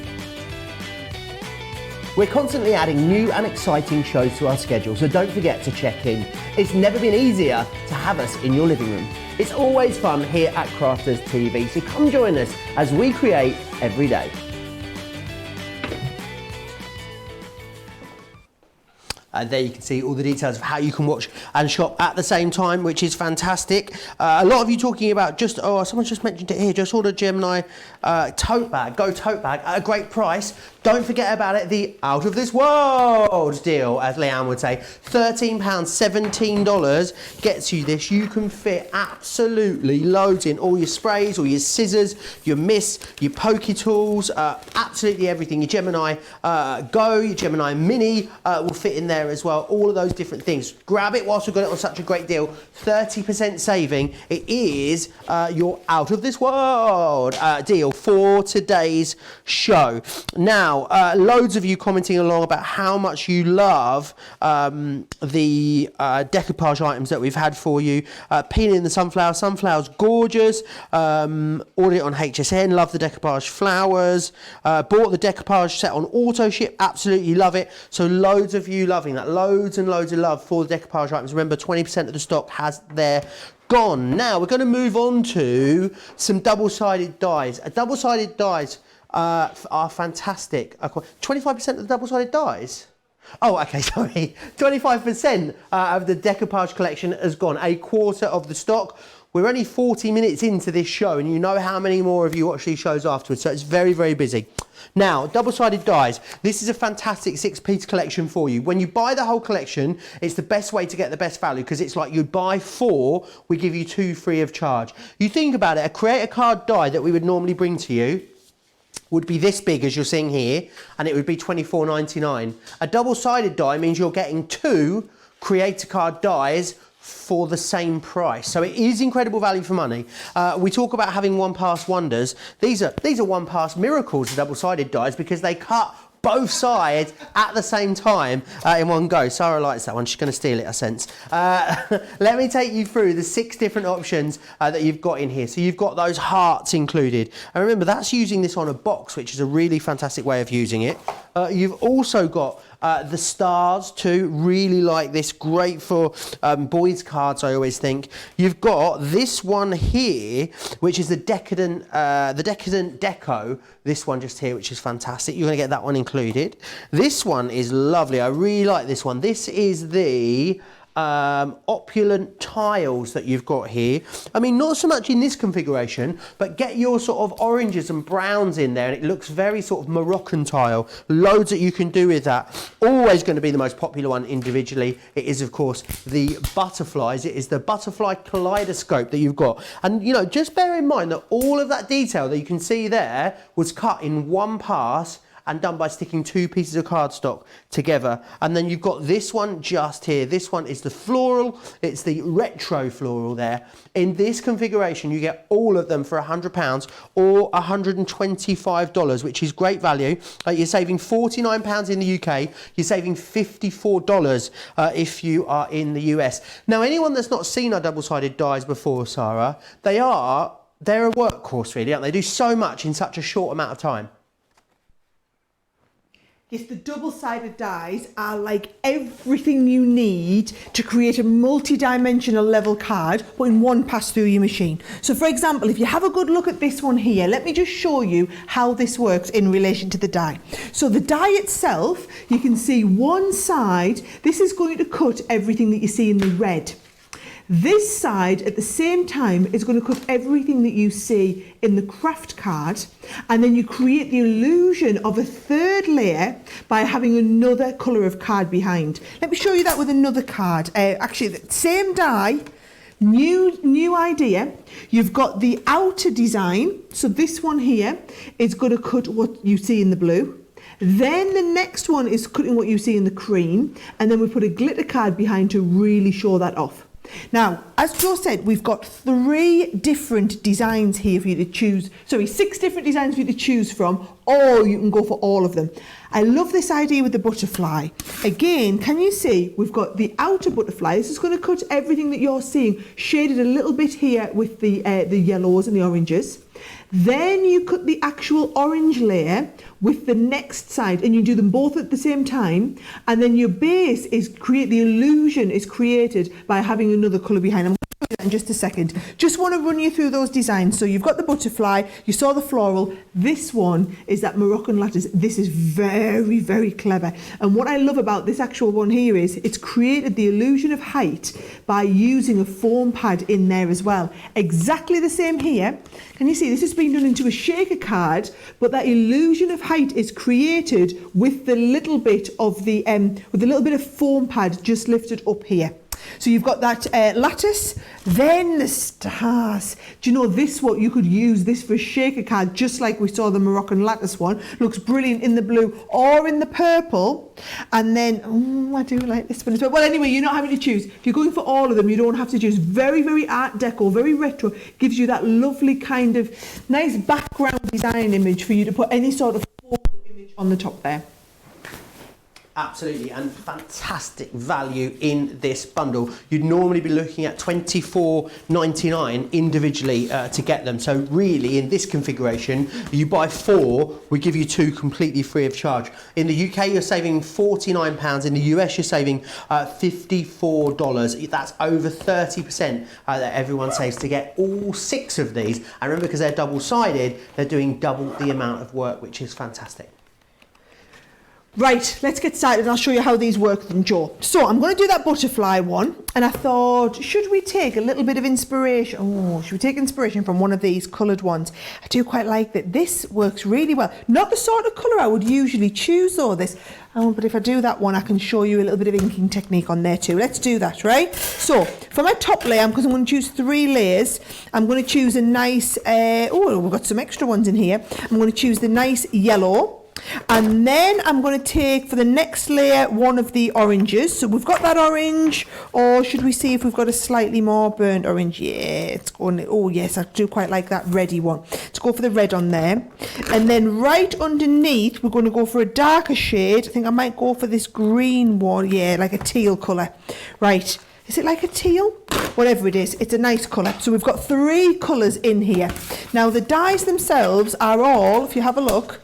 We're constantly adding new and exciting shows to our schedule, so don't forget to check in. It's never been easier to have us in your living room. It's always fun here at Crafters TV, so come join us as we create every day. And there you can see all the details of how you can watch and shop at the same time, which is fantastic. A lot of you talking about someone just mentioned it here, just ordered Gemini tote bag, tote bag at a great price. Don't forget about it, the out of this world deal, as Leanne would say. £13, $17 gets you this. You can fit absolutely loads in, all your sprays, all your scissors, your mist, your pokey tools, absolutely everything. Your Gemini Go, your Gemini Mini will fit in there as well. All of those different things. Grab it whilst we've got it on such a great deal. 30% saving. It is your out of this world deal for today's show. Now, loads of you commenting along about how much you love the decoupage items that we've had for you. Peony and the sunflower. Sunflower's gorgeous. Ordered it on HSN. Love the decoupage flowers. Bought the decoupage set on auto ship. Absolutely love it. So loads of you loving that. Loads and loads of love for the decoupage items. Remember, 20% of the stock has their gone. Now we're going to move on to some double-sided dies. Double-sided dies are fantastic. 25% of the double-sided dies? Oh, okay, sorry. 25% of the decoupage collection has gone. A quarter of the stock. We're only 40 minutes into this show, and you know how many more of you watch these shows afterwards, so it's very, very busy. Now, double-sided dies. This is a fantastic 6-piece collection for you. When you buy the whole collection, it's the best way to get the best value because it's like you buy 4, we give you 2 free of charge. You think about it, a creator card die that we would normally bring to you would be this big as you're seeing here, and it would be $24.99. A double-sided die means you're getting 2 creator card dies for the same price. So it is incredible value for money. We talk about having one-pass wonders. These are one-pass miracles, the double-sided dies, because they cut both sides at the same time in one go. Sara likes that one. She's going to steal it, I sense. Let me take you through the 6 different options that you've got in here. So you've got those hearts included. And remember, that's using this on a box, which is a really fantastic way of using it. You've also got the stars too, really like this, great for boys cards, I always think. You've got this one here, which is the Decadent Deco, this one just here, which is fantastic. You're going to get that one included. This one is lovely, I really like this one. This is the opulent tiles that you've got here. I mean, not so much in this configuration, but get your sort of oranges and browns in there and it looks very sort of Moroccan tile. Loads that you can do with that. Always going to be the most popular one individually. It is, of course, the butterflies. It is the butterfly kaleidoscope that you've got. And, you know, just bear in mind that all of that detail that you can see there was cut in one pass and done by sticking 2 pieces of cardstock together. And then you've got this one just here. This one is the floral. It's the retro floral there. In this configuration, you get all of them for £100 or $125, which is great value. You're saving £49 in the UK. You're saving $54 if you are in the US. Now, anyone that's not seen our double-sided dies before, Sara, they're a workhorse, really, aren't they? They do so much in such a short amount of time. Yes, the double-sided dies are like everything you need to create a multi-dimensional level card, but in one pass through your machine. So for example, if you have a good look at this one here, let me just show you how this works in relation to the die. So the die itself, you can see one side, this is going to cut everything that you see in the red. This side at the same time is going to cut everything that you see in the craft card, and then you create the illusion of a third layer by having another colour of card behind. Let me show you that with another card. Actually, the same die, new idea. You've got the outer design, so this one here is going to cut what you see in the blue. Then the next one is cutting what you see in the cream, and then we put a glitter card behind to really show that off. Now, as Joe said, we've got 3 different designs here for you to choose. Sorry, 6 different designs for you to choose from, or you can go for all of them. I love this idea with the butterfly. Again, can you see we've got the outer butterfly. This is going to cut everything that you're seeing, shaded a little bit here with the yellows and the oranges. Then you cut the actual orange layer with the next side, and you do them both at the same time, and then your base is the illusion is created by having another colour behind. I'm going to show you that in just a second. Just want to run you through those designs. So you've got the butterfly, you saw the floral, this one is that Moroccan lattice. This is very, very clever. And what I love about this actual one here is it's created the illusion of height by using a foam pad in there as well. Exactly the same here. Can you see this has been done into a shaker card, but that illusion of height is created with the little bit of foam pad just lifted up here. So you've got that lattice, then the stars. Do you know this one? You could use this for a shaker card, just like we saw the Moroccan lattice one. Looks brilliant in the blue or in the purple. And then, I do like this one as well. Well, anyway, you're not having to choose. If you're going for all of them, you don't have to choose. Very, very art deco, very retro. Gives you that lovely kind of nice background design image for you to put any sort of focal image on the top there. Absolutely, and fantastic value in this bundle. You'd normally be looking at $24.99 individually to get them. So really, in this configuration, you buy 4, we give you 2 completely free of charge. In the UK, you're saving £49. In the US, you're saving $54. That's over 30% that everyone saves to get all 6 of these. And remember, because they're double-sided, they're doing double the amount of work, which is fantastic. Right, let's get started and I'll show you how these work then, Joe. So I'm going to do that butterfly one, and I thought, should we take a little bit of inspiration? Oh, should we take inspiration from one of these coloured ones? I do quite like that. This works really well. Not the sort of colour I would usually choose though, this. Oh, but if I do that one, I can show you a little bit of inking technique on there too. Let's do that, right? So for my top layer, because I'm going to choose 3 layers, I'm going to choose a nice, we've got some extra ones in here. I'm going to choose the nice yellow. And then I'm going to take, for the next layer, one of the oranges. So we've got that orange, or should we see if we've got a slightly more burnt orange? Yeah, it's going, oh yes, I do quite like that reddy one. Let's go for the red on there. And then right underneath, we're going to go for a darker shade. I think I might go for this green one, yeah, like a teal colour. Right, is it like a teal? Whatever it is, it's a nice colour. So we've got 3 colours in here. Now the dies themselves are all, if you have a look,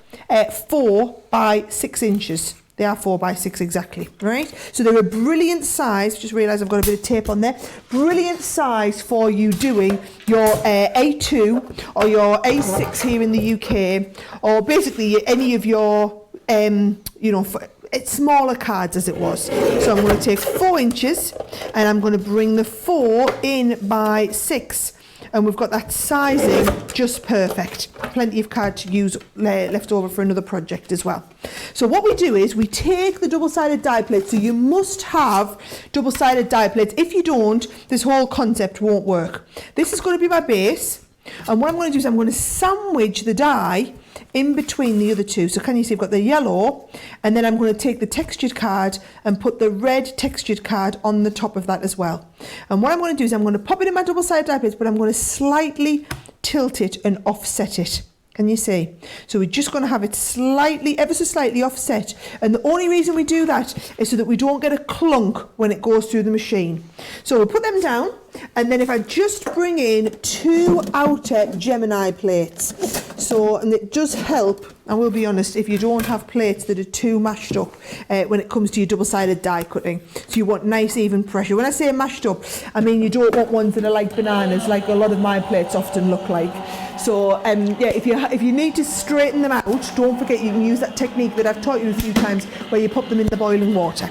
4 by 6 inches. They are 4 by 6 exactly, right? So they're a brilliant size. Just realised I've got a bit of tape on there. Brilliant size for you doing your A2 or your A6 here in the UK, or basically any of your, you know, it's smaller cards as it was. So I'm going to take 4 inches and I'm going to bring the 4 in by 6. And we've got that sizing just perfect. Plenty of card to use left over for another project as well. So what we do is we take the double-sided die plates. So you must have double-sided die plates. If you don't, this whole concept won't work. This is going to be my base. And what I'm going to do is I'm going to sandwich the die in between the other two. So can you see I've got the yellow, and then I'm going to take the textured card and put the red textured card on the top of that as well. And what I'm going to do is I'm going to pop it in my double-sided die plates, but I'm going to slightly tilt it and offset it. Can you see? So we're just going to have it slightly, ever so slightly offset. And the only reason we do that is so that we don't get a clunk when it goes through the machine. So we'll put them down. And then if I just bring in 2 outer Gemini plates. So, and it does help, I will be honest, if you don't have plates that are too mashed up when it comes to your double-sided die cutting. So you want nice even pressure. When I say mashed up, I mean you don't want ones that are like bananas, like a lot of my plates often look like. So yeah, if you need to straighten them out, don't forget you can use that technique that I've taught you a few times where you pop them in the boiling water.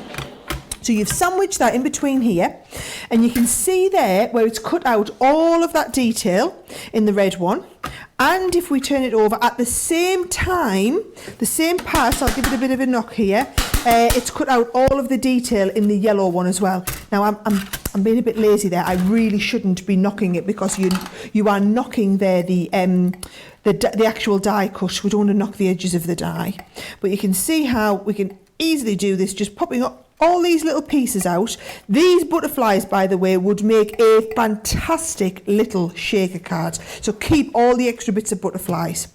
So you've sandwiched that in between here, and you can see there where it's cut out all of that detail in the red one. And if we turn it over at the same time, the same pass, I'll give it a bit of a knock here, it's cut out all of the detail in the yellow one as well. Now I'm being a bit lazy there. I really shouldn't be knocking it, because you are knocking there the actual die cut. We don't want to knock the edges of the die. But you can see how we can easily do this, just popping up all these little pieces out. These butterflies, by the way, would make a fantastic little shaker card. So keep all the extra bits of butterflies.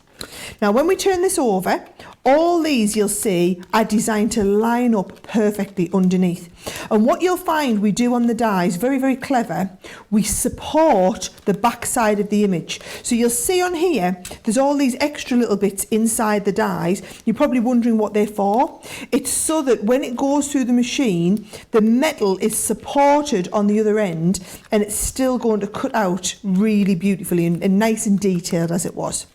Now when we turn this over, all these you'll see are designed to line up perfectly underneath. And what you'll find we do on the dies, very, very clever, we support the back side of the image. So you'll see on here, there's all these extra little bits inside the dies. You're probably wondering what they're for. It's so that when it goes through the machine, the metal is supported on the other end, and it's still going to cut out really beautifully and nice and detailed as it was.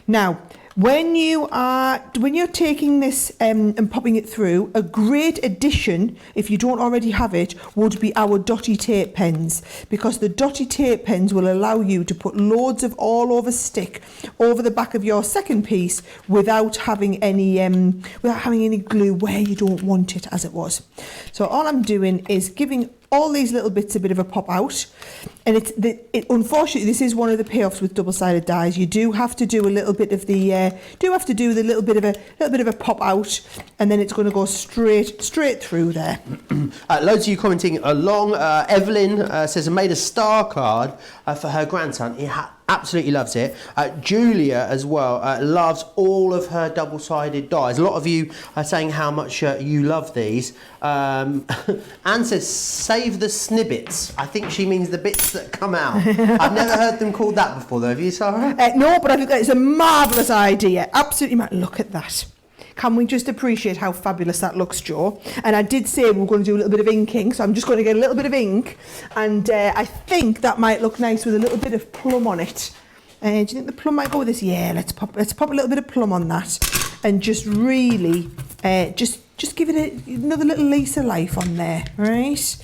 Now, when you're taking this and popping it through, a great addition, if you don't already have it, would be our dotty tape pens, because the dotty tape pens will allow you to put loads of all over stick over the back of your second piece without having any glue where you don't want it, as it was. So all I'm doing is giving all these little bits a bit of a pop out, and unfortunately this is one of the payoffs with double-sided dies. You do have to do a little bit of the little bit of a pop out, and then it's going to go straight through there. Loads of you commenting along. Evelyn says I made a star card for her grandson. He absolutely loves it. Julia as well loves all of her double-sided dies. A lot of you are saying how much you love these. Anne says save the snippets. I think she means the bits that come out. I've never heard them called that before though. Have you, Sara? No, but I think that is a marvellous idea. Absolutely, look at that. Can we just appreciate how fabulous that looks, Jo? And I did say we were going to do a little bit of inking, so I'm just going to get a little bit of ink, and I think that might look nice with a little bit of plum on it. Do you think the plum might go with this? Yeah, let's pop a little bit of plum on that, and just really just give it another little lease of life on there, right?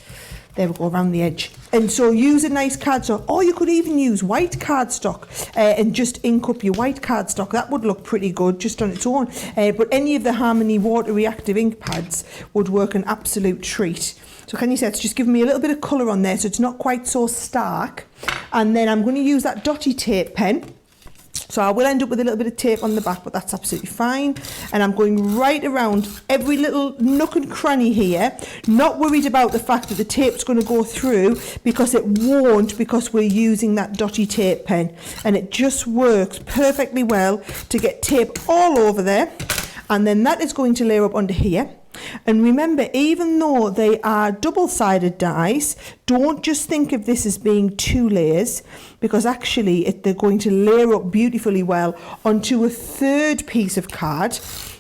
There we go, around the edge. And so use a nice cardstock, or you could even use white cardstock and just ink up your white cardstock. That would look pretty good just on its own. But any of the Harmony water reactive ink pads would work an absolute treat. So can you see, it's just giving me a little bit of colour on there so it's not quite so stark. And then I'm going to use that dotty tape pen. So I will end up with a little bit of tape on the back, but that's absolutely fine. And I'm going right around every little nook and cranny here, not worried about the fact that the tape's going to go through, because it won't, because we're using that dotty tape pen. And it just works perfectly well to get tape all over there. And then that is going to layer up onto here. And remember, even though they are double-sided dies, don't just think of this as being 2 layers, because actually they're going to layer up beautifully well onto a 3rd piece of card.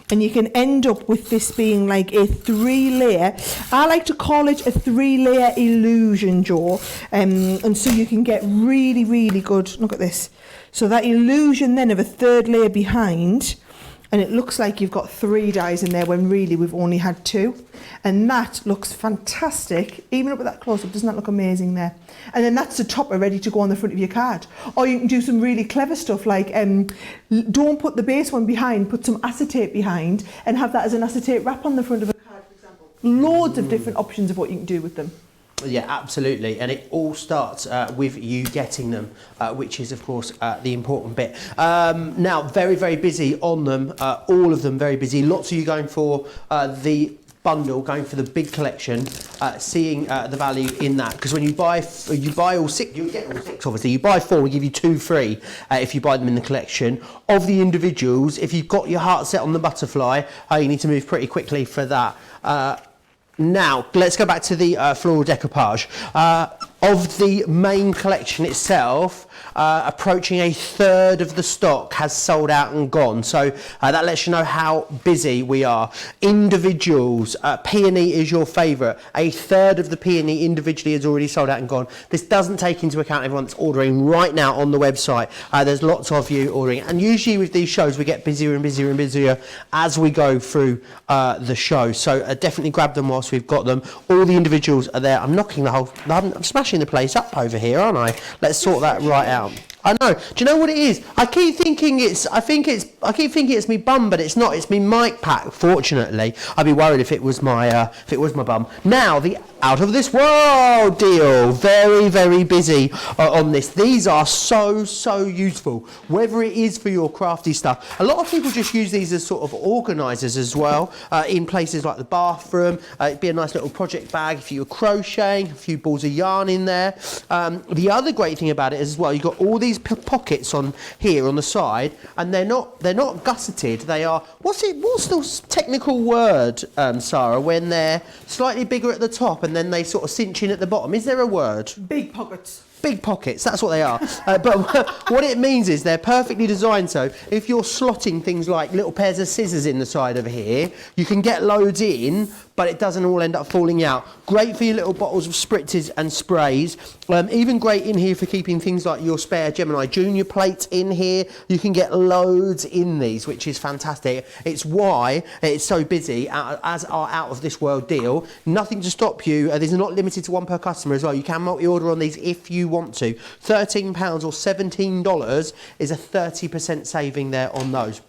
And you can end up with this being like a 3-layer. I like to call it a 3-layer illusion, Joe. And so you can get really, really good. Look at this. So that illusion then of a 3rd layer behind, and it looks like you've got 3 dies in there when really we've only had 2. And that looks fantastic. Even up at that close-up, doesn't that look amazing there? And then that's the topper ready to go on the front of your card. Or you can do some really clever stuff like don't put the base one behind, put some acetate behind and have that as an acetate wrap on the front of a card, for example. Loads of different options of what you can do with them. Yeah, absolutely. And it all starts with you getting them, which is, of course, the important bit. Now, very, very busy on them, all of them very busy. Lots of you going for the bundle, going for the big collection, seeing the value in that. Because when you buy all 6, you get all 6, obviously. You buy 4, we give you 2 free if you buy them in the collection. Of the individuals, if you've got your heart set on the butterfly, you need to move pretty quickly for that. Now, let's go back to the floral decoupage. Of the main collection itself, approaching a 1/3 of the stock has sold out and gone. So that lets you know how busy we are. Individuals, Peony is your favourite. A 1/3 of the Peony individually is already sold out and gone. This doesn't take into account everyone that's ordering right now on the website. There's lots of you ordering. And usually with these shows, we get busier and busier and busier as we go through the show. So definitely grab them whilst we've got them. All the individuals are there. I'm smashing the place up over here, aren't I? Let's sort that right out. I know. Do you know what it is? I keep thinking it's me bum, but it's not. It's me mic pack. Fortunately, I'd be worried if it was my bum. Now the out of this world deal. Very, very busy on this. These are so useful. Whether it is for your crafty stuff, a lot of people just use these as sort of organisers as well in places like the bathroom. It'd be a nice little project bag if you were crocheting, a few balls of yarn in there. The other great thing about it is as well, you've got all these pockets on here on the side, and they're not gusseted. They are what's the technical word, Sara, when they're slightly bigger at the top and then they sort of cinch in at the bottom? Is there a word? Big pockets. Big pockets, that's what they are. But what it means is they're perfectly designed so if you're slotting things like little pairs of scissors in the side of here, you can get loads in, but it doesn't all end up falling out. Great for your little bottles of spritzes and sprays. Even great in here for keeping things like your spare Gemini Junior plates in here. You can get loads in these, which is fantastic. It's why it's so busy as our out of this world deal. Nothing to stop you. These are not limited to 1 per customer as well. You can multi-order on these if you want to. £13 or $17 is a 30% saving there on those.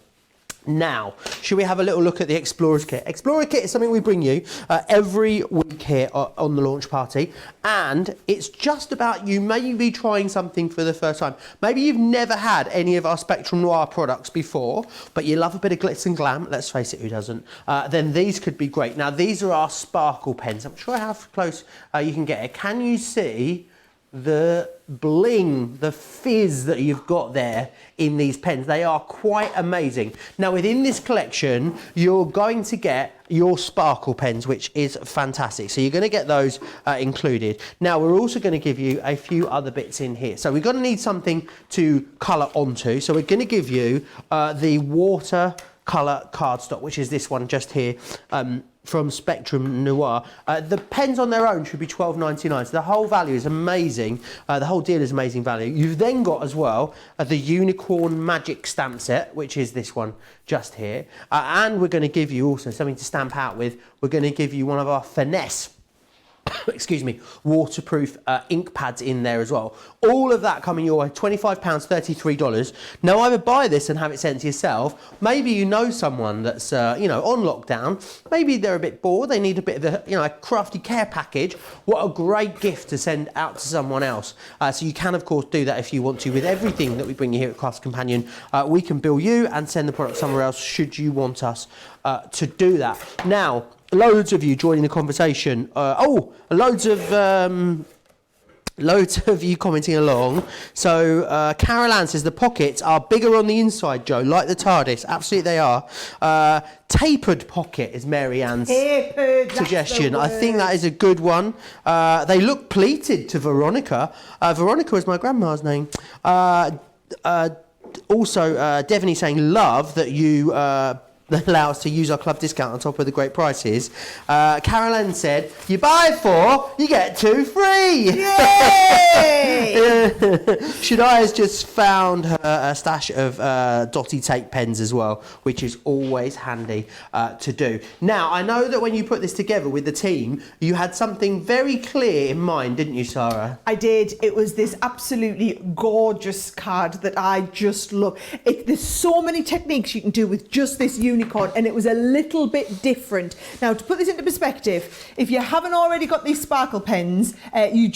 Now, should we have a little look at the Explorers Kit? Explorer Kit is something we bring you every week here on the launch party, and it's just about you maybe trying something for the first time. Maybe you've never had any of our Spectrum Noir products before, but you love a bit of glitz and glam. Let's face it, who doesn't? Then these could be great. Now, these are our sparkle pens. I'm not sure how close you can get it. Can you see the bling, the fizz that you've got there in these pens? They are quite amazing. Now within this collection you're going to get your sparkle pens, which is fantastic, so you're going to get those included. Now we're also going to give you a few other bits in here, so we're going to need something to colour onto, so we're going to give you the watercolor cardstock, which is this one just here, from Spectrum Noir. The pens on their own should be $12.99, so the whole value is amazing. The whole deal is amazing value. You've then got as well the Unicorn Magic stamp set, which is this one just here. And we're going to give you also something to stamp out with. We're going to give you one of our Finesse excuse me, waterproof ink pads in there as well. All of that coming your way, £25, $33. Now either buy this and have it sent to yourself. Maybe you know someone that's on lockdown. Maybe they're a bit bored. They need a bit of a crafty care package. What a great gift to send out to someone else. So you can of course do that if you want to. With everything that we bring you here at Crafts Companion, we can bill you and send the product somewhere else should you want us to do that. Now, loads of you joining the conversation. Loads of Loads of you commenting along. So Carol Ann says the pockets are bigger on the inside, Joe, like the TARDIS. Absolutely they are. Tapered pocket is Mary Ann's suggestion. I think that is a good one. They look pleated to Veronica. Veronica is my grandma's name. Also, Devaney saying love that you allow us to use our club discount on top of the great prices. Carol Ann said, you buy 4, you get 2 free. Yay! Shadai has just found her a stash of dotty tape pens as well, which is always handy to do. Now, I know that when you put this together with the team, you had something very clear in mind, didn't you, Sara? I did. It was this absolutely gorgeous card that I just love. There's so many techniques you can do with just this unicorn, and it was a little bit different. Now, to put this into perspective, if you haven't already got these sparkle pens, you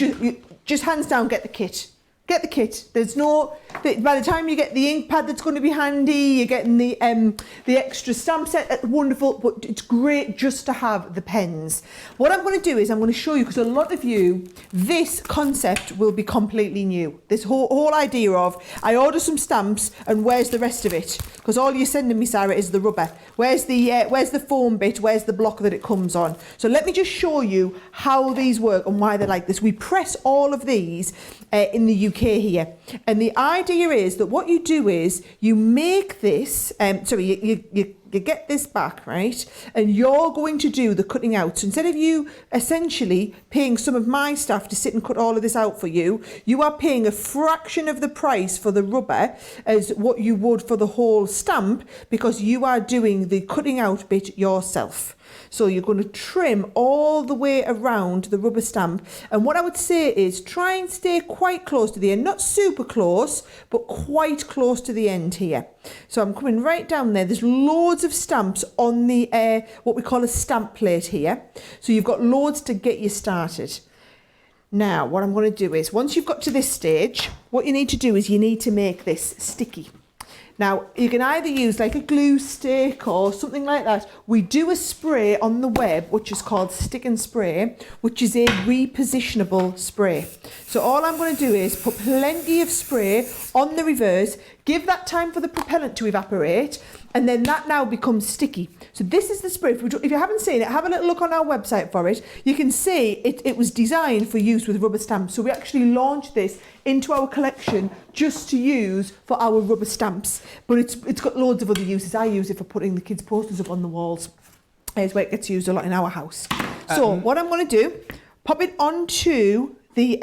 just hands down get the kit. Get the kit. There's no. By the time you get the ink pad, that's going to be handy. You're getting the extra stamp set. Wonderful, but it's great just to have the pens. What I'm going to do is I'm going to show you, because a lot of you, this concept will be completely new. This whole idea of I order some stamps and where's the rest of it? Because all you're sending me, Sarah, is the rubber. Where's the foam bit? Where's the block that it comes on? So let me just show you how these work and why they're like this. We press all of these in the UK here, and the idea is that what you do is you make this. You get this back, right? And you're going to do the cutting out. So instead of you essentially paying some of my staff to sit and cut all of this out for you, you are paying a fraction of the price for the rubber as what you would for the whole stamp, because you are doing the cutting out bit yourself. So you're going to trim all the way around the rubber stamp. And what I would say is try and stay quite close to the end, not super close, but quite close to the end here. So I'm coming right down there. There's loads of stamps on the what we call a stamp plate here. So you've got loads to get you started. Now, what I'm going to do is, once you've got to this stage, what you need to do is you need to make this sticky. Now, you can either use like a glue stick or something like that. We do a spray on the web, which is called Stick and Spray, which is a repositionable spray. So all I'm going to do is put plenty of spray on the reverse, give that time for the propellant to evaporate, and then that now becomes sticky. So this is the spray. If you haven't seen it, have a little look on our website for it. You can see it was designed for use with rubber stamps. So we actually launched this into our collection just to use for our rubber stamps. But it's got loads of other uses. I use it for putting the kids' posters up on the walls. It's where it gets used a lot in our house. So what I'm going to do, pop it onto the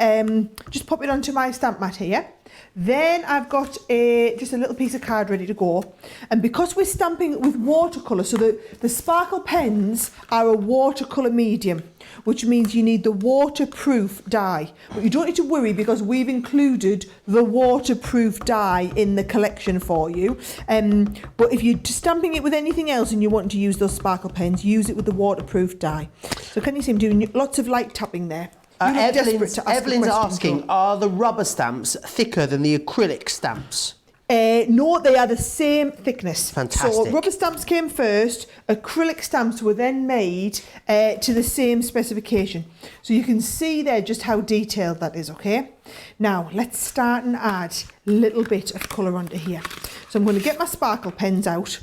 just pop it onto my stamp mat here. Then I've got just a little piece of card ready to go. And because we're stamping with watercolour, so the sparkle pens are a watercolour medium, which means you need the waterproof dye. But you don't need to worry, because we've included the waterproof dye in the collection for you. But if you're stamping it with anything else and you want to use those sparkle pens, use it with the waterproof dye. So can you see I'm doing lots of light tapping there? Evelyn's asking, are the rubber stamps thicker than the acrylic stamps? No, they are the same thickness. Fantastic. So rubber stamps came first, acrylic stamps were then made to the same specification. So you can see there just how detailed that is, okay? Now, let's start and add a little bit of colour onto here. So I'm going to get my sparkle pens out.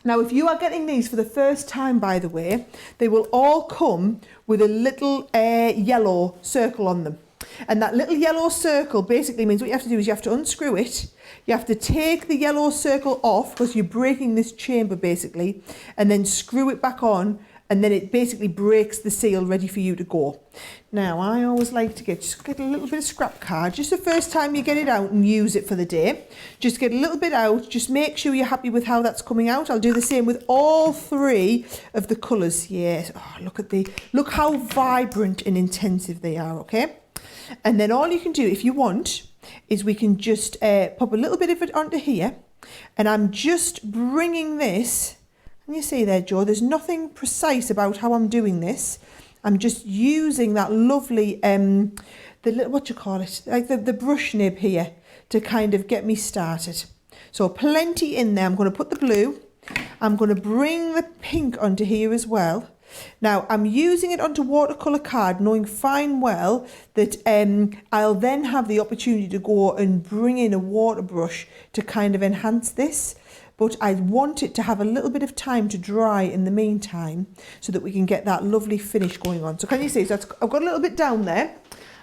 Now, if you are getting these for the first time, by the way, they will all come with a little yellow circle on them. And that little yellow circle basically means what you have to do is you have to unscrew it. You have to take the yellow circle off, because you're breaking this chamber basically, and then screw it back on, and then it basically breaks the seal ready for you to go. Now, I always like to get a little bit of scrap card, just the first time you get it out and use it for the day. Just get a little bit out, just make sure you're happy with how that's coming out. I'll do the same with all 3 of the colours. Yes, oh, look how vibrant and intensive they are, okay? And then all you can do, if you want, is we can just pop a little bit of it onto here, and I'm just bringing this. And you see there, Joe, there's nothing precise about how I'm doing this. I'm just using that lovely, what you call it, like the brush nib here to kind of get me started. So plenty in there. I'm going to put the blue. I'm going to bring the pink onto here as well. Now, I'm using it onto watercolour card, knowing fine well that I'll then have the opportunity to go and bring in a water brush to kind of enhance this. But I want it to have a little bit of time to dry in the meantime so that we can get that lovely finish going on. So can you see? So I've got a little bit down there.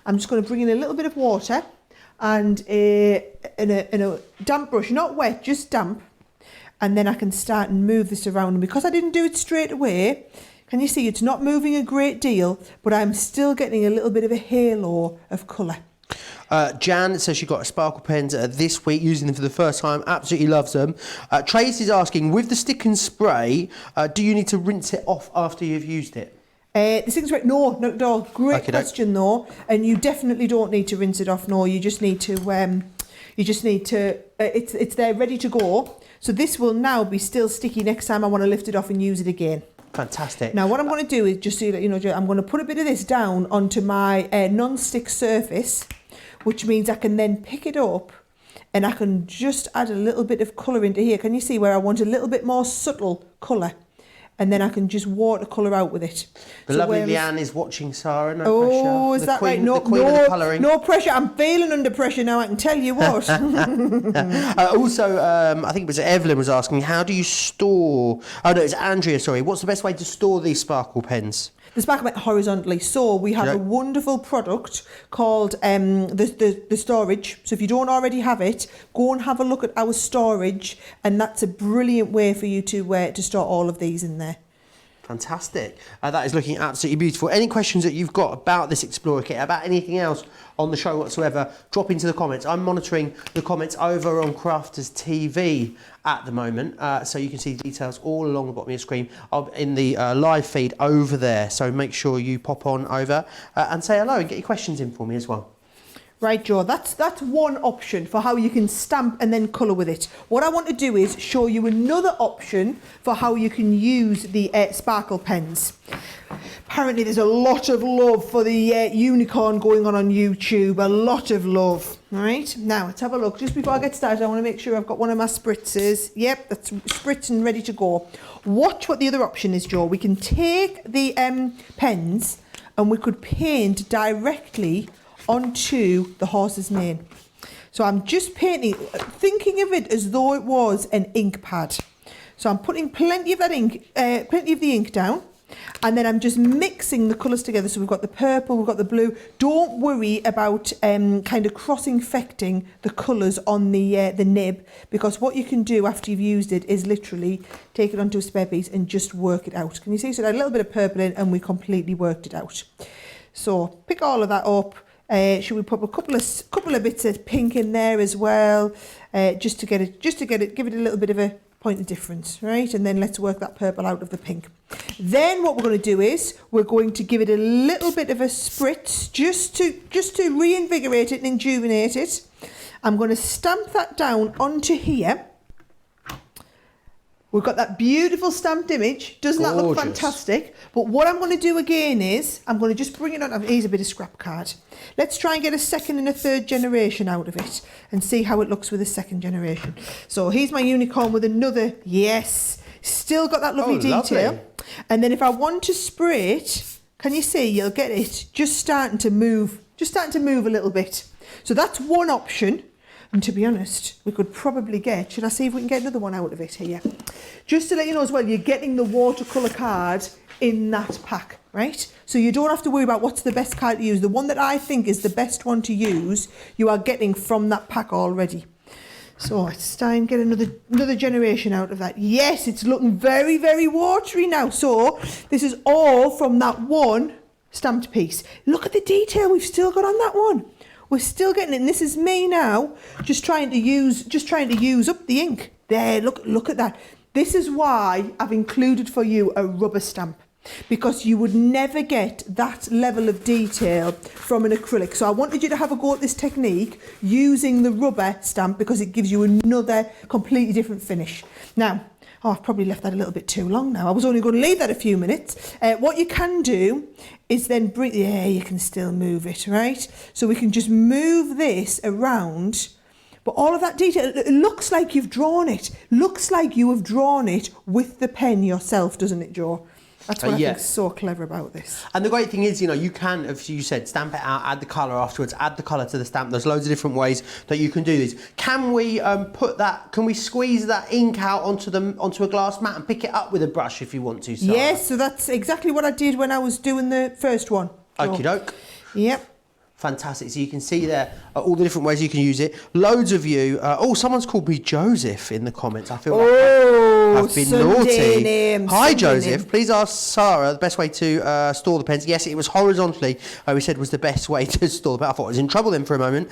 I'm just going to bring in a little bit of water and in a damp brush, not wet, just damp. And then I can start and move this around. And because I didn't do it straight away, can you see it's not moving a great deal, but I'm still getting a little bit of a halo of colour. Jan says she got sparkle pens this week, using them for the first time, absolutely loves them. Tracy's asking, with the stick and spray, do you need to rinse it off after you've used it? The stick and spray, no, not at all. Great question though, and you definitely don't need to rinse it off. No, you just need to. It's there ready to go. So this will now be still sticky next time I want to lift it off and use it again. Fantastic. Now what I'm going to do is, just so that you know, I'm going to put a bit of this down onto my non-stick surface, which means I can then pick it up and I can just add a little bit of colour into here. Can you see where I want a little bit more subtle colour? And then I can just watercolour out with it. The lovely Leanne is watching, Sara, no pressure. Oh, is that right? The queen of the colouring. No pressure. I'm feeling under pressure now, I can tell you what. Also, I think it was Evelyn was asking, how do you store... Oh, no, it's Andrea, sorry. What's the best way to store these sparkle pens? The sparkle pen horizontally. So we have a wonderful product called the storage. So if you don't already have it, go and have a look at our storage, and that's a brilliant way for you to store all of these in there. Fantastic. That is looking absolutely beautiful. Any questions that you've got about this Explorer kit, about anything else on the show whatsoever, drop into the comments. I'm monitoring the comments over on Crafters TV at the moment, so you can see details all along the bottom of your screen in the live feed over there. So make sure you pop on over and say hello and get your questions in for me as well. Right, Joe, that's one option for how you can stamp and then colour with it. What I want to do is show you another option for how you can use the sparkle pens. Apparently there's a lot of love for the unicorn going on YouTube, a lot of love. All right, now let's have a look. Just before I get started, I want to make sure I've got one of my spritzers. Yep, that's spritzed and ready to go. Watch what the other option is, Joe. We can take the pens and we could paint directly onto the horse's mane. So I'm just painting, thinking of it as though it was an ink pad. So I'm putting plenty of that ink, plenty of the ink down, and then I'm just mixing the colours together. So we've got the purple, we've got the blue. Don't worry about kind of cross-infecting the colours on the nib, because what you can do after you've used it is literally take it onto a spare piece and just work it out. Can you see? So I had a little bit of purple in and we completely worked it out. So pick all of that up. Should we put a couple of bits of pink in there as well, just to give it a little bit of a point of difference, right? And then let's work that purple out of the pink. Then what we're going to do is we're going to give it a little bit of a spritz just to reinvigorate it and injuvenate it. I'm going to stamp that down onto here. We've got that beautiful stamped image. Doesn't that look fantastic? But what I'm going to do again is I'm going to just bring it on. Here's a bit of scrap card. Let's try and get a second and a third generation out of it and see how it looks with a second generation. So here's my unicorn with another, yes, still got that lovely detail. Lovely. And then if I want to spray it, can you see, you'll get it just starting to move a little bit. So that's one option. And to be honest, we could probably get, should I see if we can get another one out of it here? Just to let you know as well, you're getting the watercolour card in that pack, right? So you don't have to worry about what's the best card to use. The one that I think is the best one to use, you are getting from that pack already. So let's try and get another generation out of that. Yes, it's looking very, very watery now. So this is all from that one stamped piece. Look at the detail we've still got on that one. We're still getting it, and this is me now, just trying to use up the ink. There, look at that. This is why I've included for you a rubber stamp, because you would never get that level of detail from an acrylic. So I wanted you to have a go at this technique using the rubber stamp, because it gives you another completely different finish. Now, I've probably left that a little bit too long now. I was only going to leave that a few minutes. What you can do is then bring, yeah, you can still move it, right? So we can just move this around, but all of that detail, it looks like you've drawn it. Looks like you have drawn it with the pen yourself, doesn't it, Joe? That's what I yeah. think is so clever about this. And the great thing is, you know, you can, as you said, stamp it out, add the colour afterwards, add the colour to the stamp. There's loads of different ways that you can do this. Can we can we squeeze that ink out onto a glass mat and pick it up with a brush if you want to, Sara? Yes, so that's exactly what I did when I was doing the first one. Okie doke. Yep. Fantastic. So you can see there all the different ways you can use it. Loads of you. Someone's called me Joseph in the comments. I feel like I've been naughty. Hi, Joseph. Please ask Sara the best way to store the pens. Yes, it was horizontally. We said was the best way to store the pen. I thought I was in trouble then for a moment.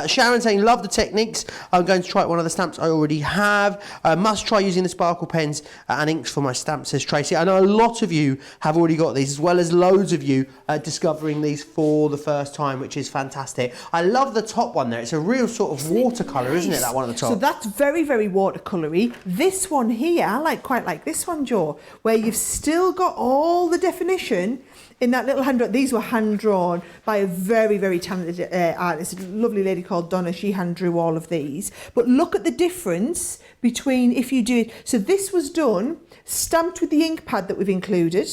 Sharon saying, love the techniques. I'm going to try one of the stamps I already have. Must try using the sparkle pens and inks for my stamps, says Tracy. I know a lot of you have already got these, as well as loads of you discovering these for the first time, which is fantastic. I love the top one there. It's a real sort of watercolour, isn't it, that one at the top? So that's very, very watercoloury. This one here, I quite like this one, Joe, where you've still got all the definition in that little hand. These were hand drawn by a very, very talented artist, a lovely lady called Donna. She hand drew all of these. But look at the difference between if you do it. So this was done, stamped with the ink pad that we've included.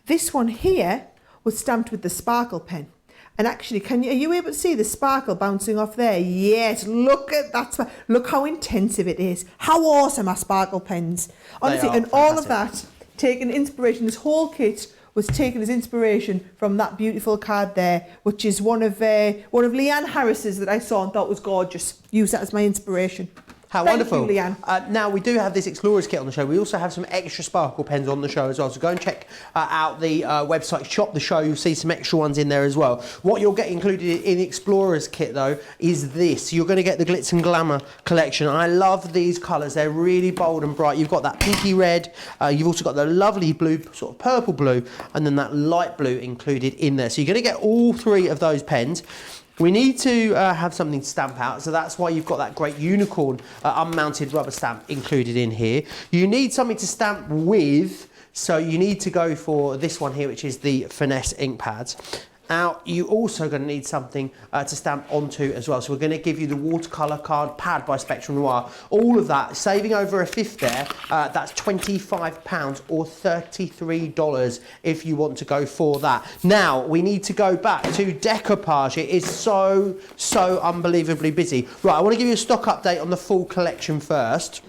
This one here was stamped with the sparkle pen. And actually, are you able to see the sparkle bouncing off there? Yes, look at that. Look how intensive it is. How awesome are sparkle pens? Honestly, and fantastic. All of that, taken inspiration, this whole kit was taken as inspiration from that beautiful card there, which is one of Leanne Harris's that I saw and thought was gorgeous. Use that as my inspiration. How wonderful. Thank you, Leanne. Now, we do have this Explorers kit on the show. We also have some extra sparkle pens on the show as well. So go and check out the website, shop the show. You'll see some extra ones in there as well. What you'll get included in the Explorers kit, though, is this. You're going to get the Glitz and Glamour collection. I love these colours. They're really bold and bright. You've got that pinky red. You've also got the lovely blue, sort of purple blue, and then that light blue included in there. So you're going to get all three of those pens. We need to have something to stamp out, so that's why you've got that great unicorn unmounted rubber stamp included in here. You need something to stamp with, so you need to go for this one here, which is the Finesse ink pads. Now, you're also going to need something to stamp onto as well. So we're going to give you the watercolour card pad by Spectrum Noir. All of that, saving over a fifth there, that's £25 or $33 if you want to go for that. Now, we need to go back to Decoupage. It is so unbelievably busy. Right, I want to give you a stock update on the full collection first.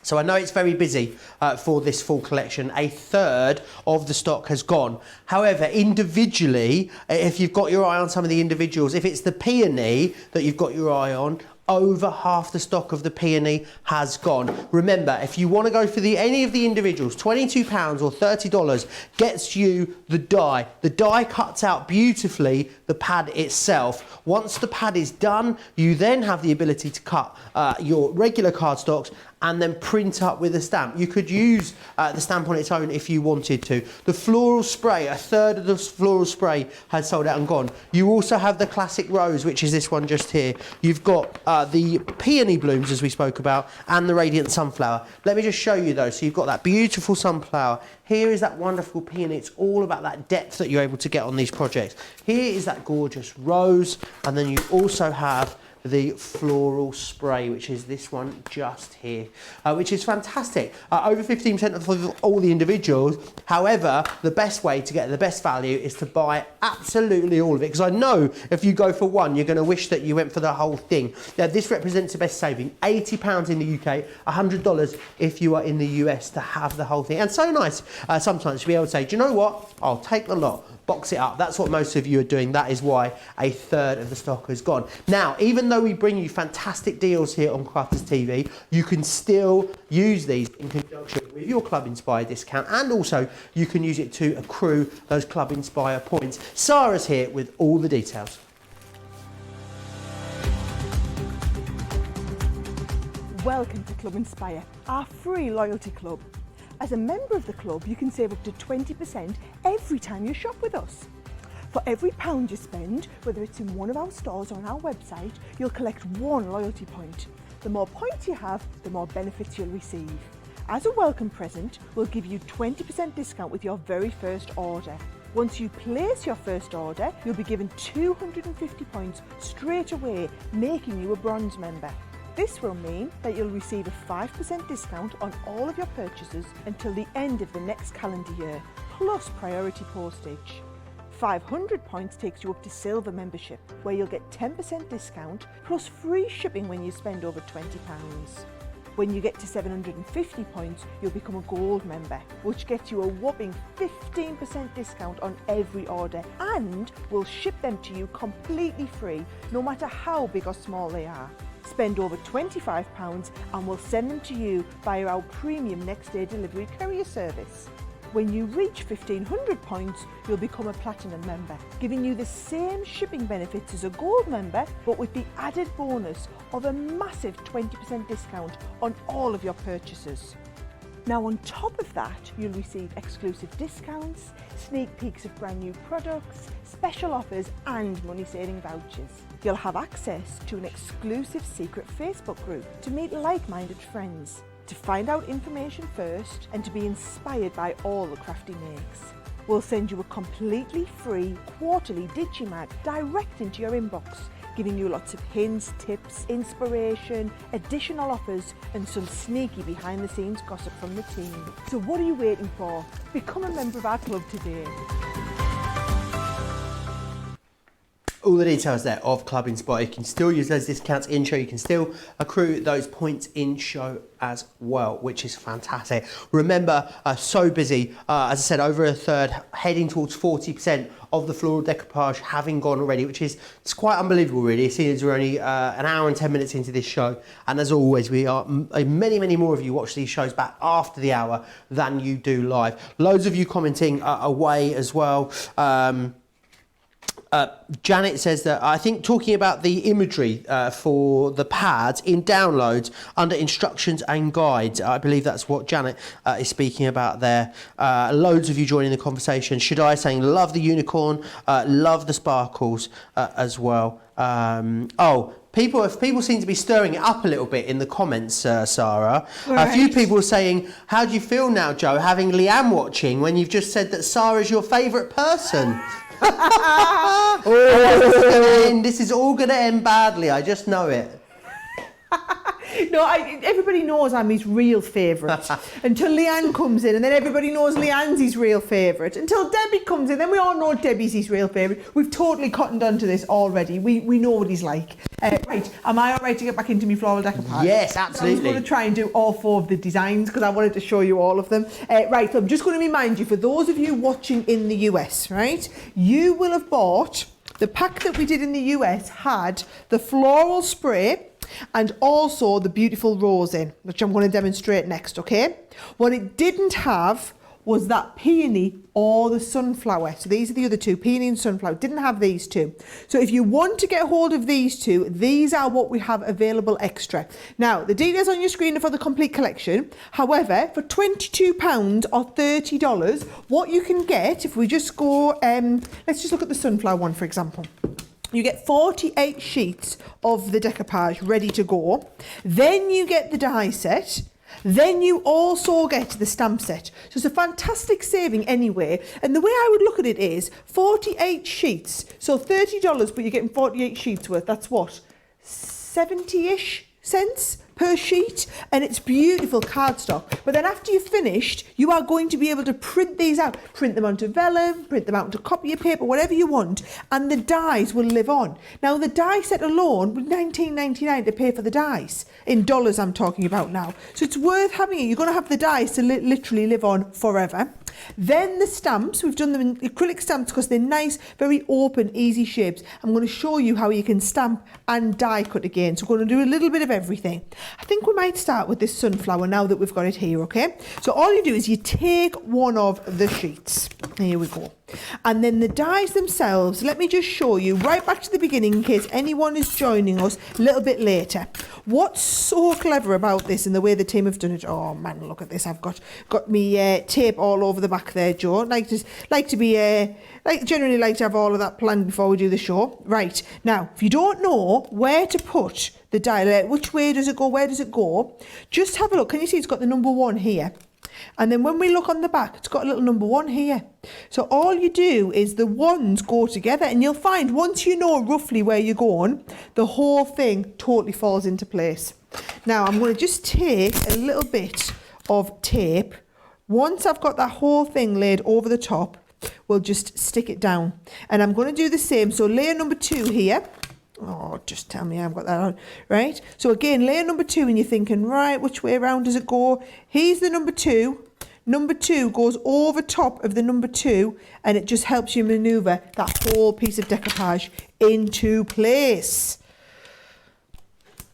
So I know it's very busy for this full collection. A third of the stock has gone. However, individually, if you've got your eye on some of the individuals, if it's the Peony that you've got your eye on, over half the stock of the Peony has gone. Remember, if you want to go for any of the individuals, £22 or $30 gets you the die. The die cuts out beautifully the pad itself. Once the pad is done, you then have the ability to cut your regular cardstocks and then print up with a stamp. You could use the stamp on its own if you wanted to. The floral spray, a third of the floral spray has sold out and gone. You also have the classic rose, which is this one just here. You've got the peony blooms, as we spoke about, and the radiant sunflower. Let me just show you those. So you've got that beautiful sunflower. Here is that wonderful peony. It's all about that depth that you're able to get on these projects. Here is that gorgeous rose, and then you also have the floral spray, which is this one just here, which is fantastic. Over 15% of all the individuals. However, the best way to get the best value is to buy absolutely all of it, because I know if you go for one, you're going to wish that you went for the whole thing. Now, this represents the best saving. £80 in the UK, $100 if you are in the US to have the whole thing. And so nice sometimes to be able to say, do you know what? I'll take the lot. Box it up. That's what most of you are doing. That is why a third of the stock has gone. Now, even though we bring you fantastic deals here on Crafters TV, you can still use these in conjunction with your Club Inspire discount, and also you can use it to accrue those Club Inspire points. Sara's here with all the details. Welcome to Club Inspire, our free loyalty club. As a member of the club, you can save up to 20% every time you shop with us. For every £1 you spend, whether it's in one of our stores or on our website, you'll collect one loyalty point. The more points you have, the more benefits you'll receive. As a welcome present, we'll give you 20% discount with your very first order. Once you place your first order, you'll be given 250 points straight away, making you a bronze member. This will mean that you'll receive a 5% discount on all of your purchases until the end of the next calendar year, plus priority postage. 500 points takes you up to Silver membership, where you'll get 10% discount plus free shipping when you spend over £20. When you get to 750 points, you'll become a Gold member, which gets you a whopping 15% discount on every order, and we'll ship them to you completely free, no matter how big or small they are. Spend over £25 and we'll send them to you via our premium next day delivery courier service. When you reach 1500 points, you'll become a Platinum member, giving you the same shipping benefits as a Gold member, but with the added bonus of a massive 20% discount on all of your purchases. Now on top of that, you'll receive exclusive discounts, sneak peeks of brand new products, special offers and money-saving vouchers. You'll have access to an exclusive secret Facebook group to meet like-minded friends, to find out information first and to be inspired by all the crafty makes. We'll send you a completely free quarterly Digimag direct into your inbox, giving you lots of hints, tips, inspiration, additional offers and some sneaky behind the scenes gossip from the team. So what are you waiting for? Become a member of our club today. All the details there of Club Inspire. You can still use those discounts in show. You can still accrue those points in show as well, which is fantastic. Remember, so busy. As I said, over a third, heading towards 40% of the floral decoupage having gone already, which is it's quite unbelievable, really. Seeing as we're only an hour and 10 minutes into this show, and as always, we are many more of you watch these shows back after the hour than you do live. Loads of you commenting away as well. Janet says that I think talking about the imagery for the pads in downloads under instructions and guides. I believe that's what Janet is speaking about there. Loads of you joining the conversation. Should I saying love the unicorn, love the sparkles as well. People seem to be stirring it up a little bit in the comments, Sara. Right. A few people are saying, how do you feel now, Joe, having Leanne watching when you've just said that Sara's your favourite person? This is all going to end badly. I just know it. No, everybody knows I'm his real favourite until Leanne comes in, and then everybody knows Leanne's his real favourite until Debbie comes in. Then we all know Debbie's his real favourite. We've totally cottoned onto this already. We know what he's like. Right, am I all right to get back into my floral decoupage? Yes, absolutely. I'm going to try and do all 4 of the designs because I wanted to show you all of them. Right, so I'm just going to remind you, for those of you watching in the US, right, you will have bought the pack that we did in the US had the floral spray and also the beautiful rose in, which I'm going to demonstrate next, okay? What it didn't have was that peony or the sunflower. So these are the other two, peony and sunflower. Didn't have these two. So if you want to get hold of these two, these are what we have available extra. Now, the details on your screen are for the complete collection. However, for £22 or $30, what you can get, if we just go, let's just look at the sunflower one, for example. You get 48 sheets of the decoupage ready to go. Then you get the die set. Then you also get the stamp set. So it's a fantastic saving anyway. And the way I would look at it is 48 sheets. So $30, but you're getting 48 sheets worth. That's what? 70-ish cents per sheet, and it's beautiful cardstock. But then after you've finished, you are going to be able to print these out, print them onto vellum, print them out onto copy paper, whatever you want, and the dies will live on. Now the die set alone was $19.99 to pay for the dies. In dollars I'm talking about now. So it's worth having it. You're going to have the dies to literally live on forever. Then the stamps, we've done them in acrylic stamps because they're nice, very open, easy shapes. I'm going to show you how you can stamp and die cut again. So we're going to do a little bit of everything. I think we might start with this sunflower now that we've got it here, okay? So all you do is you take one of the sheets. Here we go. And then the dies themselves, let me just show you right back to the beginning in case anyone is joining us a little bit later. What's so clever about this and the way the team have done it? Oh man, look at this. I've got me tape all over the back there, Joe. Generally like to have all of that planned before we do the show. Right, now, if you don't know where to put the die, which way does it go, where does it go, just have a look. Can you see it's got the number 1 here? And then when we look on the back, it's got a little number 1 here. So all you do is the ones go together, and you'll find once you know roughly where you're going, the whole thing totally falls into place. Now I'm going to just take a little bit of tape. Once I've got that whole thing laid over the top, we'll just stick it down. And I'm going to do the same. So layer number 2 here. Oh, just tell me I've got that on. Right. So again, layer number 2, and you're thinking, right, which way around does it go? Here's the number 2. Number 2 goes over top of the number 2, and it just helps you maneuver that whole piece of decoupage into place.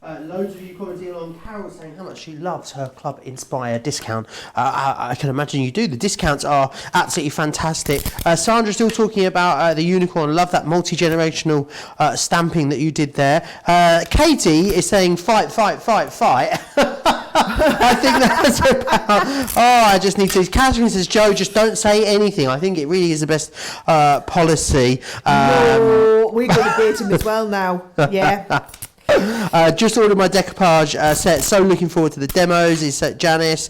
Loads of you commenting on Carol saying how much she loves her Club Inspire discount. I can imagine you do. The discounts are absolutely fantastic. Sandra's still talking about the unicorn. Love that multi-generational stamping that you did there. Katie is saying fight, fight, fight, fight. I think that's about... Oh, I just need to... Catherine says, Joe, just don't say anything. I think it really is the best policy. No, we're going to bait him as well now. Yeah. Just ordered my decoupage set, so looking forward to the demos, is Janice.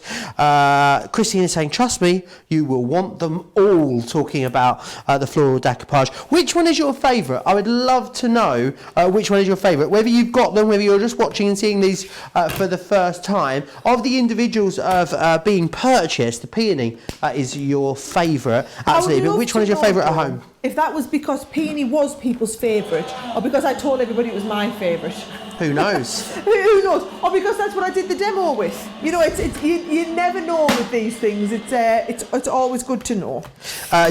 Christine is saying, trust me, you will want them all, talking about the floral decoupage. Which one is your favourite? I would love to know which one is your favourite, whether you've got them, whether you're just watching and seeing these for the first time. Of the individuals of being purchased, the Peony is your favourite, absolutely, but which one is your favourite at home? If that was because Peony was people's favourite, or because I told everybody it was my favourite. Who knows? Who knows? Or because that's what I did the demo with. You know, you never know with these things. It's always good to know.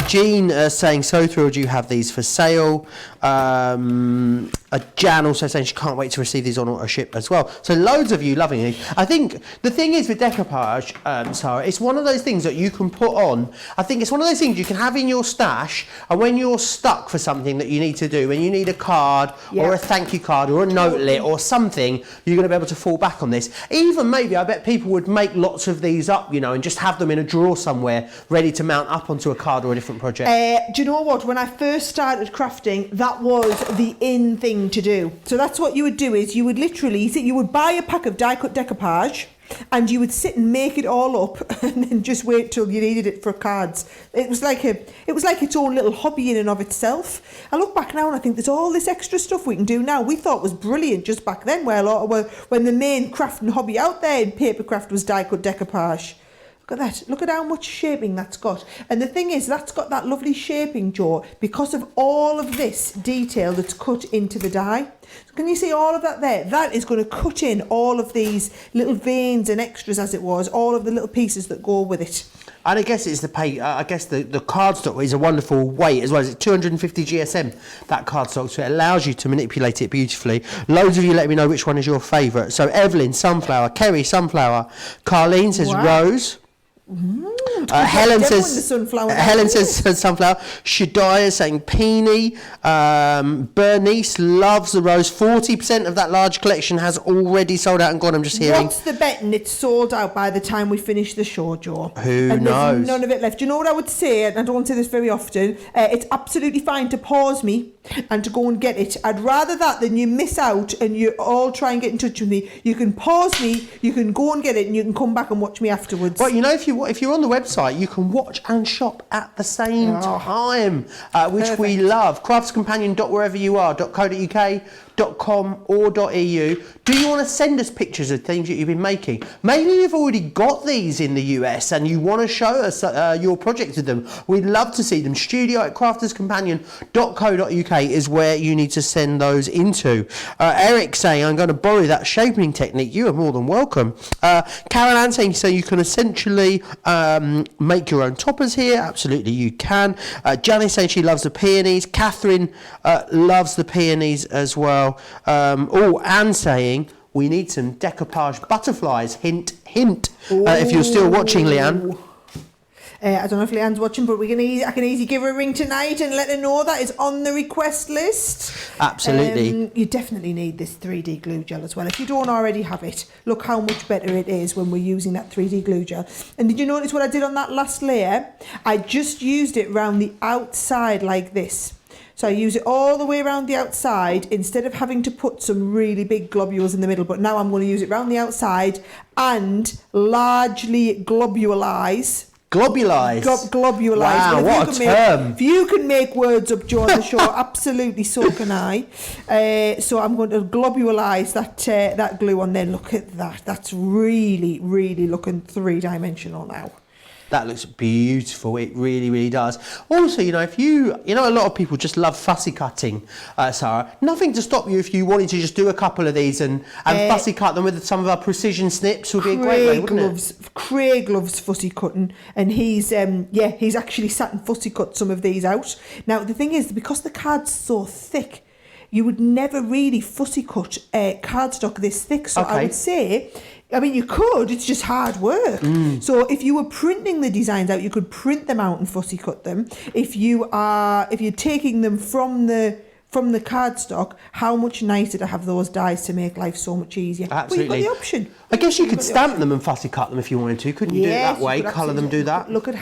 Jean saying, so thrilled you have these for sale. Jan also saying she can't wait to receive these on auto ship as well. So loads of you loving it. I think the thing is with decoupage, Sara, it's one of those things that you can put on. I think it's one of those things you can have in your stash, and when you're stuck for something that you need to do, when you need a card or a thank you card or a notelet or something, you're going to be able to fall back on this. Even maybe, I bet people would make lots of these up, you know, and just have them in a drawer somewhere ready to mount up onto a card or a different project. Do you know what? When I first started crafting, that was the in thing to do. So that's what you would do, is you would literally, you would buy a pack of die-cut decoupage, and you would sit and make it all up and then just wait till you needed it for cards. It was like its own little hobby in and of itself. I look back now and I think there's all this extra stuff we can do now. We thought was brilliant just back then, when the main crafting hobby out there in papercraft was die-cut decoupage. Look at that. Look at how much shaping that's got. And the thing is, that's got that lovely shaping, Joe, because of all of this detail that's cut into the die. So can you see all of that there? That is going to cut in all of these little veins and extras, as it was, all of the little pieces that go with it. And I guess it's the cardstock is a wonderful weight as well. It's 250 GSM, that cardstock, so it allows you to manipulate it beautifully. Loads of you let me know which one is your favourite. So Evelyn, sunflower. Kerry, sunflower. Carlene says rose. Helen says sunflower. Shadaya is saying peony. Bernice loves the rose. 40% of that large collection has already sold out and gone. I'm just hearing. What's the betting it's sold out by the time we finish the show, Joe? Who knows? There's none of it left. Do you know what I would say? And I don't say this very often. It's absolutely fine to pause me and to go and get it. I'd rather that than you miss out and you all try and get in touch with me. You can pause me, you can go and get it, and you can come back and watch me afterwards. Well, you know, if you're on the website, you can watch and shop at the same time, which Perfect. We love. Craftscompanion.wherever you are, .co.uk, .com or .eu. Do you want to send us pictures of things that you've been making? Maybe you've already got these in the US and you want to show us your projects with them. We'd love to see them. studio@crafterscompanion.co.uk is where you need to send those into. Eric saying, I'm going to borrow that shaping technique. You are more than welcome. Carol Ann saying, so you can essentially make your own toppers here. Absolutely you can. Janice saying she loves the peonies. Catherine loves the peonies as well. Anne saying we need some decoupage butterflies. Hint, hint. If you're still watching, Leanne. I don't know if Leanne's watching, but I can easily give her a ring tonight and let her know that is on the request list. Absolutely. You definitely need this 3D glue gel as well. If you don't already have it, look how much better it is when we're using that 3D glue gel. And did you notice what I did on that last layer? I just used it around the outside like this. So I use it all the way around the outside instead of having to put some really big globules in the middle. But now I'm going to use it around the outside and largely globulise Globulise. Globulise. Wow, Well, what a term. If you can make words up during the show, absolutely, so can I. So I'm going to globulise that glue on there. Look at that. That's really, really looking three-dimensional now. That looks beautiful. It really, really does. Also, you know, if you know, a lot of people just love fussy cutting, Sarah. Nothing to stop you if you wanted to just do a couple of these and fussy cut them with some of our precision snips would be a great way, wouldn't it? Craig loves fussy cutting, and he's actually sat and fussy cut some of these out. Now, the thing is, because the card's so thick, you would never really fussy cut cardstock this thick. So I would say, I mean, you could, it's just hard work. So if you were printing the designs out, you could print them out and fussy cut them. If you're taking them from the cardstock, how much nicer to have those dies to make life so much easier. Absolutely. Well, you've got the option. I guess you could stamp them and fussy cut them if you wanted to, couldn't you? Do it that way, colour them, do that. Look at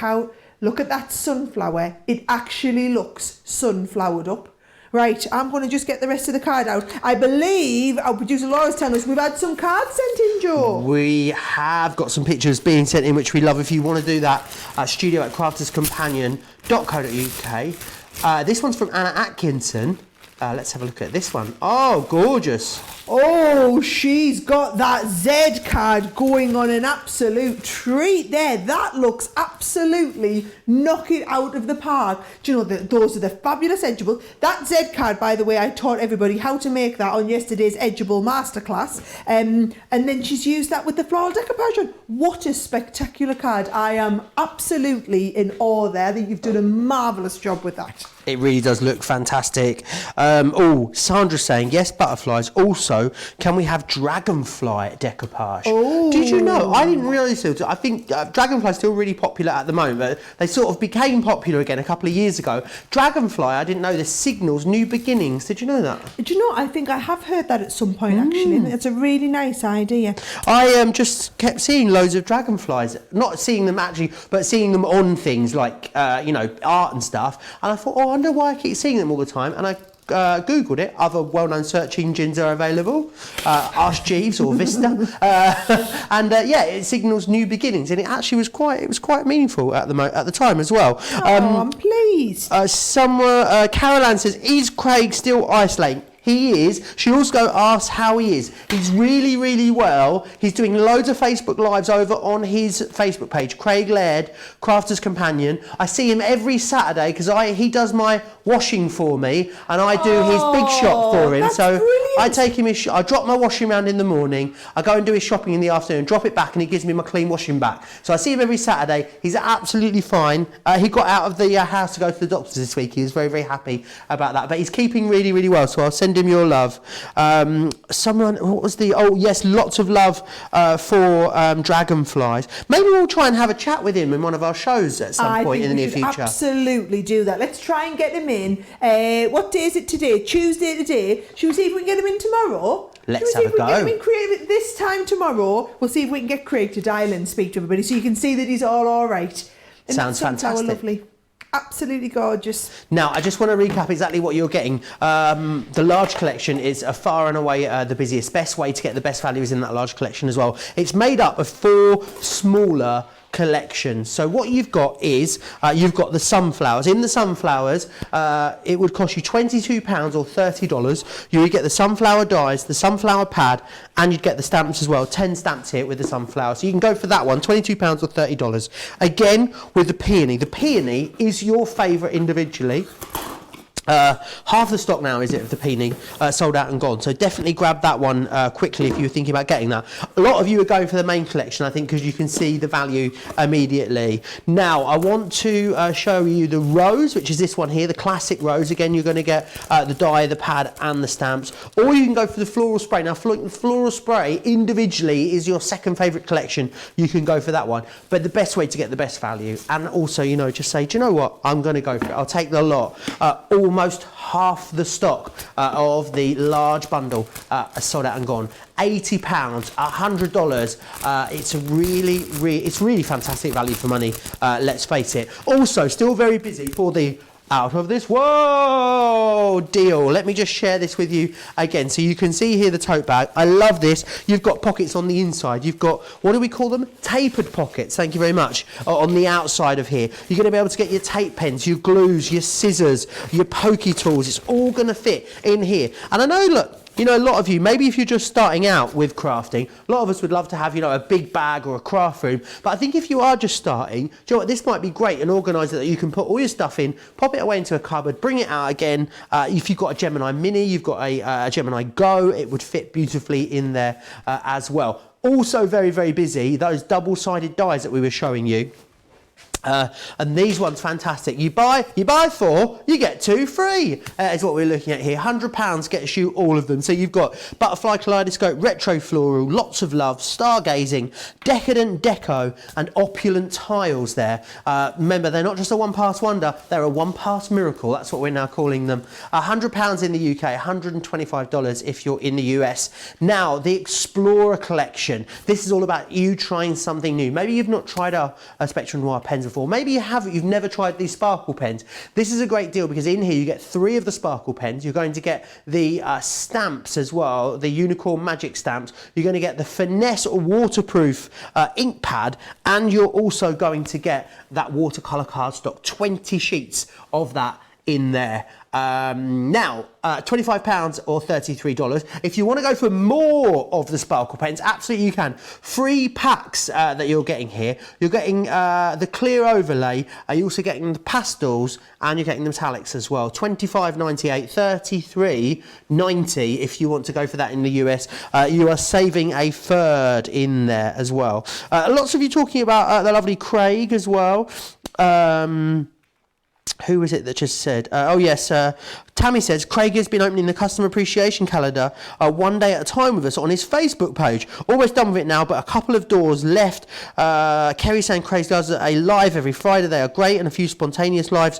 that sunflower. It actually looks sunflowered up. Right, I'm going to just get the rest of the card out. I believe our producer Laura's telling us we've had some cards sent in, Joe. We have got some pictures being sent in, which we love. If you want to do that, studio@crafterscompanion.co.uk. This one's from Anna Atkinson. Let's have a look at this one. Oh, gorgeous. Oh, she's got that Z card going on an absolute treat there. That looks absolutely knock it out of the park. Do you know, those are the fabulous edgeables. That Z card, by the way, I taught everybody how to make that on yesterday's Edgeable Masterclass. And then she's used that with the floral decoupage on. What a spectacular card. I am absolutely in awe there. I think you've done a marvellous job with that. It really does look fantastic. Sandra's saying, yes, butterflies. Also, can we have dragonfly decoupage? Oh. Did you know? I didn't realise it. I think dragonfly's still really popular at the moment, but they sort of became popular again a couple of years ago. Dragonfly, I didn't know this signals new beginnings. Did you know that? Do you know, I think I have heard that at some point, actually. I think it's a really nice idea. I just kept seeing loads of dragonflies. Not seeing them actually, but seeing them on things like, art and stuff. And I thought, I wonder why I keep seeing them all the time. And I Googled it. Other well-known search engines are available. Ask Jeeves or Vista. It signals new beginnings. And it actually was quite meaningful at the time as well. I'm pleased. Carol Ann says, is Craig still isolating? He is. She also asks how he is. He's really, really well. He's doing loads of Facebook Lives over on his Facebook page, Craig Laird, Crafter's Companion. I see him every Saturday because he does my washing for me and I do his big shop for him. So brilliant. I take him I drop my washing round in the morning, I go and do his shopping in the afternoon, drop it back and he gives me my clean washing back. So I see him every Saturday. He's absolutely fine. He got out of the house to go to the doctors this week. He was very, very happy about that. But he's keeping really, really well. So I'll send him your love. Lots of love for dragonflies. Maybe we'll try and have a chat with him in one of our shows at some point in the near future. Absolutely do that. Let's try and get him in. What day is it today? Tuesday today. Should we see if we can get him in tomorrow? Let's have a go. Get him in Craig this time tomorrow. We'll see if we can get Craig to dial in and speak to everybody so you can see that he's all right. And sounds fantastic. Lovely. Absolutely gorgeous. Now, I just want to recap exactly what you're getting. The large collection is far and away the busiest. Best way to get the best value is in that large collection as well. It's made up of 4 smaller collections. So what you've got is you've got the sunflowers. In the sunflowers, it would cost you £22 or $30. You would get the sunflower dies, the sunflower pad, and you'd get the stamps as well. 10 stamps here with the sunflower. So you can go for that one, £22 or $30. Again, with the peony. The peony is your favourite individually. Half the stock now is it of the peony sold out and gone, so definitely grab that one quickly if you were thinking about getting that. A lot of you are going for the main collection, I think, because you can see the value immediately. Now I want to show you the rose, which is this one here, the classic rose. Again, you're going to get the die, the pad and the stamps, or you can go for the floral spray. Now floral spray individually is your second favourite collection. You can go for that one, but the best way to get the best value, and also, you know, just say, do you know what, I'm going to go for it, I'll take the lot. Almost half the stock of the large bundle sold out and gone. £80, $100. It's really fantastic value for money. Let's face it. Also, still very busy for the out of this world deal. Let me just share this with you again. So you can see here the tote bag. I love this. You've got pockets on the inside. You've got, what do we call them? Tapered pockets. Thank you very much. On the outside of here. You're going to be able to get your tape pens, your glues, your scissors, your pokey tools. It's all going to fit in here. And I know, look, you know, a lot of you, maybe if you're just starting out with crafting, a lot of us would love to have, you know, a big bag or a craft room. But I think if you are just starting, do you know what, this might be great, an organiser that you can put all your stuff in, pop it away into a cupboard, bring it out again. If you've got a Gemini Mini, you've got a Gemini Go, it would fit beautifully in there as well. Also very, very busy, those double-sided dies that we were showing you. And these ones fantastic. You buy 4, you get 2 free. Is what we're looking at here. £100 gets you all of them. So you've got butterfly kaleidoscope, retro floral, lots of love, stargazing, decadent deco, and opulent tiles there. Remember, they're not just a one-pass wonder; they're a one-pass miracle. That's what we're now calling them. £100 in the UK, $125 if you're in the US. Now, the Explorer collection. This is all about you trying something new. Maybe you've not tried a Spectrum Noir pens before. Maybe you haven't, you've never tried these sparkle pens. This is a great deal because in here you get 3 of the sparkle pens. You're going to get the stamps as well, the Unicorn Magic stamps. You're going to get the Finesse waterproof ink pad, and you're also going to get that watercolor cardstock, 20 sheets of that in there. Now, £25 or $33. If you want to go for more of the sparkle pens, absolutely you can. 3 packs that you're getting here. You're getting the clear overlay, you're also getting the pastels, and you're getting the metallics as well. $25.98, $33.90 if you want to go for that in the US. You are saving a third in there as well. Lots of you talking about the lovely Craig as well. Who was it that just said? Oh yes, Tammy says, Craig has been opening the customer appreciation calendar one day at a time with us on his Facebook page. Almost done with it now, but a couple of doors left. Kerry saying Craig does a live every Friday. They are great, and a few spontaneous lives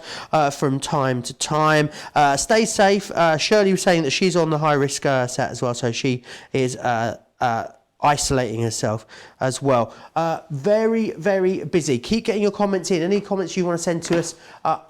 from time to time. Stay safe. Shirley was saying that she's on the high risk set as well, so she is isolating herself as well. Very, very busy. Keep getting your comments in. Any comments you want to send to us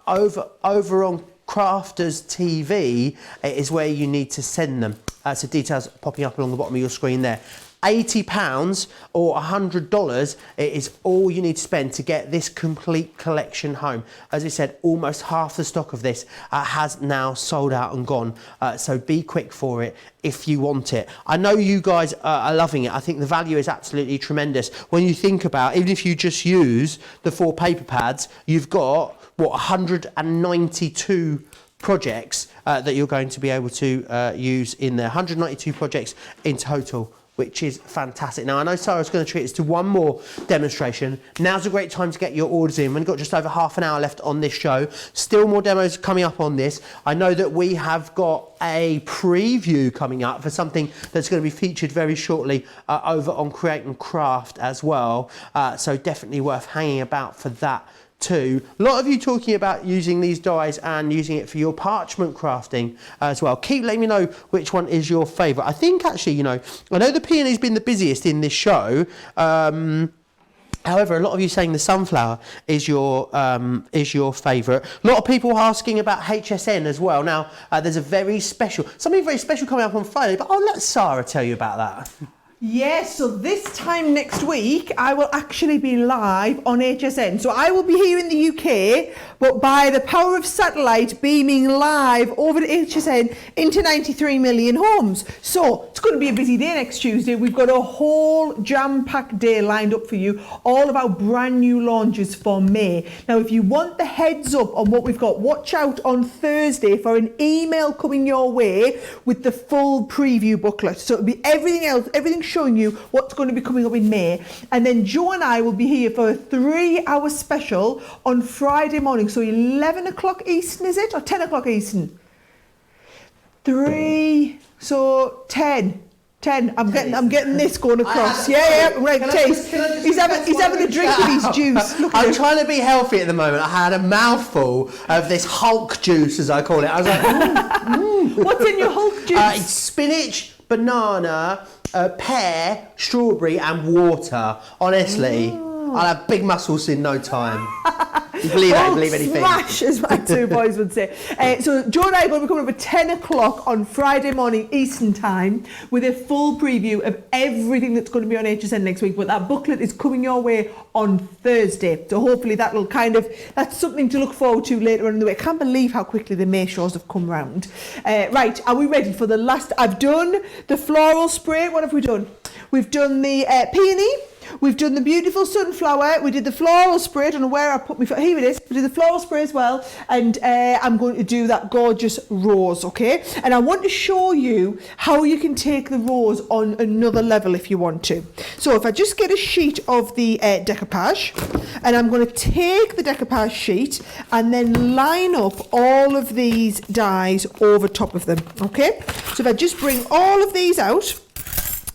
over on Crafters TV is where you need to send them. So details popping up along the bottom of your screen there. £80 or $100 is all you need to spend to get this complete collection home. As we said, almost half the stock of this has now sold out and gone. So be quick for it if you want it. I know you guys are loving it. I think the value is absolutely tremendous. When you think about, even if you just use the 4 paper pads, you've got, what, 192 projects that you're going to be able to use in there. 192 projects in total, which is fantastic. Now, I know Sara's going to treat us to one more demonstration. Now's a great time to get your orders in. We've got just over half an hour left on this show. Still more demos coming up on this. I know that we have got a preview coming up for something that's going to be featured very shortly over on Create and Craft as well. So definitely worth hanging about for that too. A lot of you talking about using these dies and using it for your parchment crafting as well. Keep letting me know which one is your favourite. I think actually, you know, I know the Peony's been the busiest in this show. However, a lot of you saying the sunflower is your favourite. A lot of people asking about HSN as well. Now, there's a something very special coming up on Friday, but I'll let Sara tell you about that. Yes, so this time next week, I will actually be live on HSN. So I will be here in the UK, but by the power of satellite, beaming live over to HSN into 93 million homes. So it's going to be a busy day next Tuesday. We've got a whole jam-packed day lined up for you, all of our brand new launches for May. Now, if you want the heads up on what we've got, watch out on Thursday for an email coming your way with the full preview booklet. So it'll be everything else, everything showing you what's going to be coming up in May. And then Joe and I will be here for a 3-hour special on Friday morning. So 11 o'clock Eastern, is it? Or 10 o'clock Eastern? 3, so 10. I'm getting this going across. Yeah, right. Taste. He's having a drink with his juice. I'm trying to be healthy at the moment. I had a mouthful of this Hulk juice, as I call it. I was like, What's in your Hulk juice? It's spinach, banana, pear, strawberry, and water. Honestly, I'll have big muscles in no time. Believe that, believe anything. Smash, as my two boys would say. So Joe and I are going to be coming up at 10 o'clock on Friday morning Eastern time with a full preview of everything that's going to be on HSN next week. But that booklet is coming your way on Thursday. So hopefully that'll that's something to look forward to later on in the week. I can't believe how quickly the May shows have come round. Right, are we ready for the last? I've done the floral spray. What have we done? We've done the peony. We've done the beautiful sunflower. We did the floral spray. I don't know where I put my foot. Here it is. We did the floral spray as well. And I'm going to do that gorgeous rose, okay? And I want to show you how you can take the rose on another level if you want to. So if I just get a sheet of the decoupage, and I'm going to take the decoupage sheet and then line up all of these dies over top of them, okay? So if I just bring all of these out,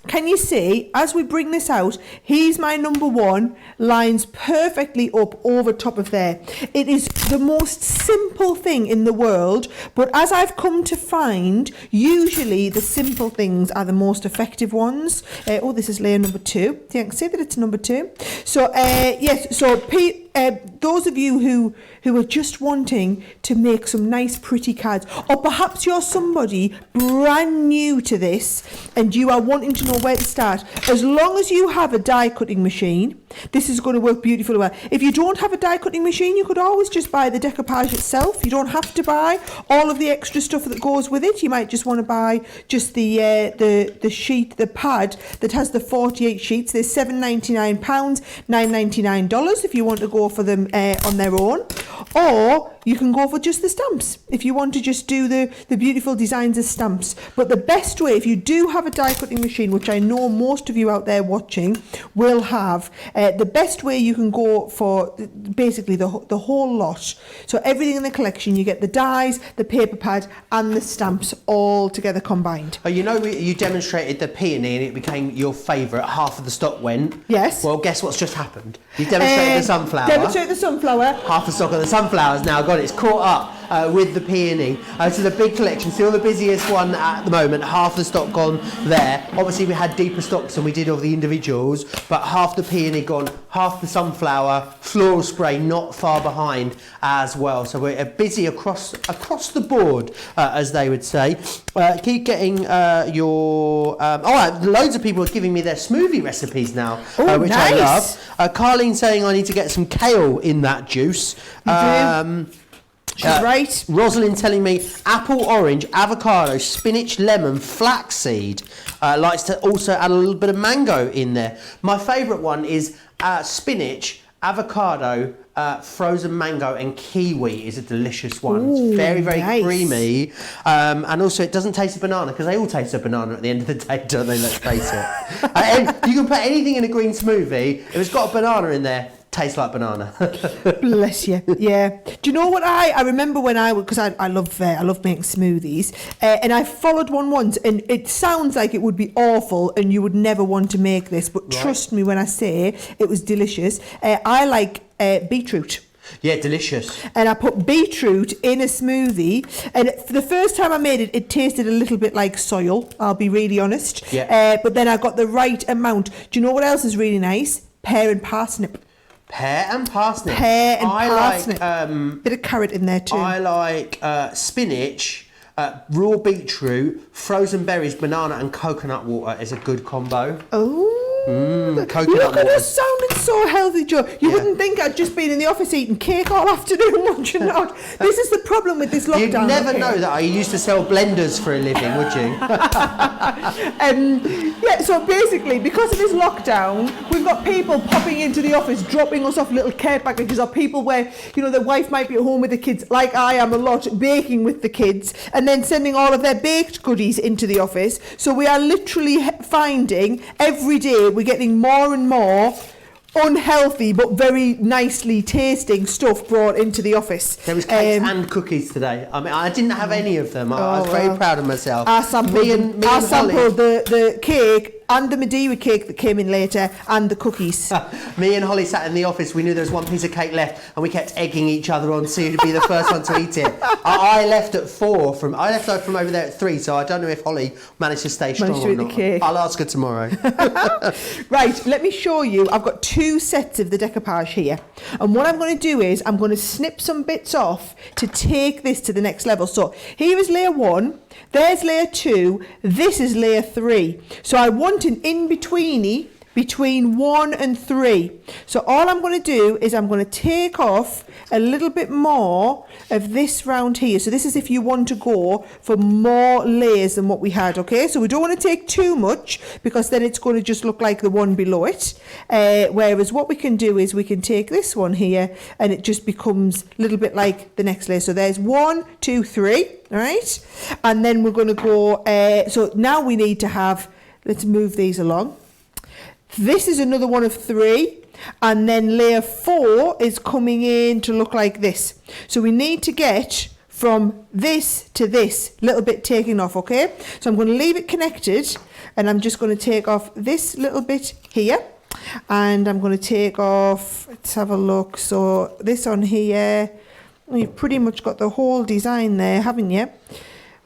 can you see, as we bring this out, here's my number one, lines perfectly up over top of there. It is the most simple thing in the world, but as I've come to find, usually the simple things are the most effective ones. This is layer number 2. Yeah, I can see that it's number 2. So, yes, so those of you who are just wanting to make some nice pretty cards, or perhaps you're somebody brand new to this and you are wanting to know where to start, as long as you have a die cutting machine, this is going to work beautifully well. If you don't have a die cutting machine, you could always just buy the decoupage itself. You don't have to buy all of the extra stuff that goes with it. You might just want to buy just the sheet, the pad that has the 48 sheets. There's £7.99, $9.99 if you want to go for them on their own, or you can go for just the stamps if you want to just do the beautiful designs as stamps. But the best way, if you do have a die cutting machine, which I know most of you out there watching will have, the best way you can go for basically the whole lot. So everything in the collection, you get the dies, the paper pad and the stamps all together combined. Oh, you demonstrated the peony and it became your favourite. Half of the stock went. Yes. Well, guess what's just happened? You demonstrated the sunflower. Demonstrate the sunflower. Half the stock of the sunflower's now gone. It's caught up with the peony. So the big collection, still the busiest one at the moment. Half the stock gone there. Obviously, we had deeper stocks than we did of the individuals, but half the peony gone, half the sunflower, floral spray not far behind as well. So we're busy across the board, as they would say. Keep getting your... loads of people are giving me their smoothie recipes now, which nice. I love. Carleen saying I need to get some kale in that juice. She's right. Rosalind telling me apple, orange, avocado, spinach, lemon, flaxseed. Likes to also add a little bit of mango in there. My favourite one is spinach, avocado, frozen mango and kiwi is a delicious one. Ooh, it's very, very nice. creamy. And also it doesn't taste of banana, because they all taste of banana at the end of the day, don't they? Let's face it. And you can put anything in a green smoothie. If it's got a banana in there, tastes like banana. Bless you. Yeah. Do you know what I remember when because I love making smoothies, and I followed one once, and it sounds like it would be awful and you would never want to make this, but right. Trust me when I say it was delicious. I like beetroot. Yeah, delicious. And I put beetroot in a smoothie, and for the first time I made it, it tasted a little bit like soil, I'll be really honest. Yeah. But then I got the right amount. Do you know what else is really nice? Pear and parsnip. Pear and parsnip. Pear and parsnip. Like, bit of carrot in there too. I like spinach, raw beetroot, frozen berries, banana and coconut water is a good combo. Oh. Coconut Look at water. us sounding so healthy, Joe. You wouldn't think I'd just been in the office eating cake all afternoon, would you not? This is the problem with this lockdown. You'd never know that I used to sell blenders for a living, would you? Yeah, so basically, because of this lockdown, we've got people popping into the office, dropping us off little care packages, or people where, their wife might be at home with the kids, like I am a lot, baking with the kids, and then sending all of their baked goodies into the office. So we are literally finding every day we're getting more and more unhealthy but very nicely tasting stuff brought into the office. There was cakes and cookies today. I mean, I didn't have any of them. I was very proud of myself. I sampled the cake and the Madeira cake that came in later, and the cookies. Me and Holly sat in the office. We knew there was one piece of cake left, and we kept egging each other on to be the first one to eat it. I left at 4. I left from over there at 3. So I don't know if Holly managed to stay strong or not. I'll ask her tomorrow. Right, let me show you. I've got 2 sets of the decoupage here, and what I'm going to do is I'm going to snip some bits off to take this to the next level. So here is layer 1. There's layer 2, this is layer 3. So I want an in-betweeny between 1 and 3. So all I'm going to do is I'm going to take off a little bit more of this round here. So this is if you want to go for more layers than what we had, okay? So we don't want to take too much because then it's going to just look like the one below it. Whereas what we can do is we can take this one here and it just becomes a little bit like the next layer. So there's 1, 2, 3, all right? And then we're going to go, so now we need to have, let's move these along. This is another one of 3, and then layer 4 is coming in to look like this. So we need to get from this to this, little bit taken off, okay? So I'm going to leave it connected, and I'm just going to take off this little bit here, and I'm going to take off, let's have a look, so this on here, you've pretty much got the whole design there, haven't you?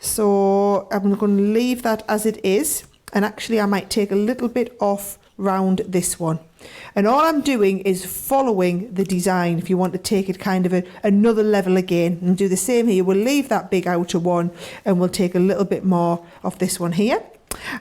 So I'm going to leave that as it is, and actually I might take a little bit off round this one, and all I'm doing is following the design. If you want to take it kind of another level again and do the same here, we'll leave that big outer one and we'll take a little bit more of this one here,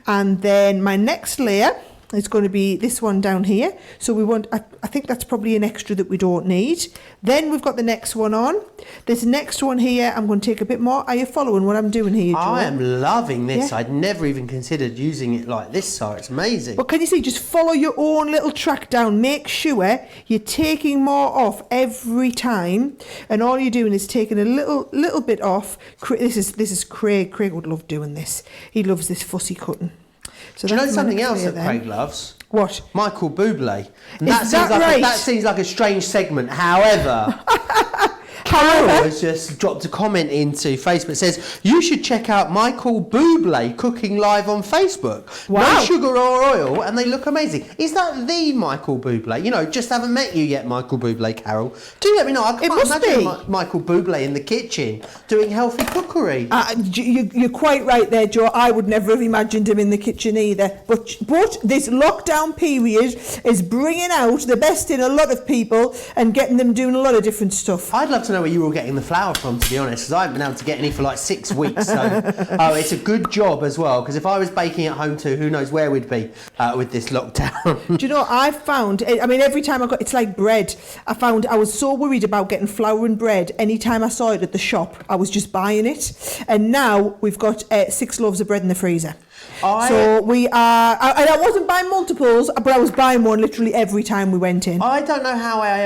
and then my next layer is going to be this one down here. So we want, I think that's probably an extra that we don't need. Then we've got the next one on. This next one here, I'm going to take a bit more. Are you following what I'm doing here, Joe? I am loving this. Yeah. I'd never even considered using it like this, Sara. It's amazing. But can you see, just follow your own little track down. Make sure you're taking more off every time. And all you're doing is taking a little bit off. This is Craig. Craig would love doing this. He loves this fussy cutting. So do you know something else that Craig loves? What? Michael Bublé. And Is that right? That seems like a strange segment. However, Carol has just dropped a comment into Facebook. It says, you should check out Michael Bublé cooking live on Facebook. Wow. No sugar or oil, and they look amazing. Is that the Michael Bublé? You know, just haven't met you yet, Michael Bublé, Carol. Do let me know. I can't imagine Michael Bublé in the kitchen doing healthy cookery. You're quite right there, Joe. I would never have imagined him in the kitchen either. But this lockdown period is bringing out the best in a lot of people and getting them doing a lot of different stuff. I'd love to know where you were getting the flour from, to be honest, because I haven't been able to get any for like 6 weeks. So, it's a good job as well, because if I was baking at home too, who knows where we'd be with this lockdown. Do you know, I've found, I mean, every time it's like bread. I found I was so worried about getting flour and bread. Anytime I saw it at the shop, I was just buying it. And now we've got 6 loaves of bread in the freezer. So we are, and I wasn't buying multiples, but I was buying one literally every time we went in. I don't know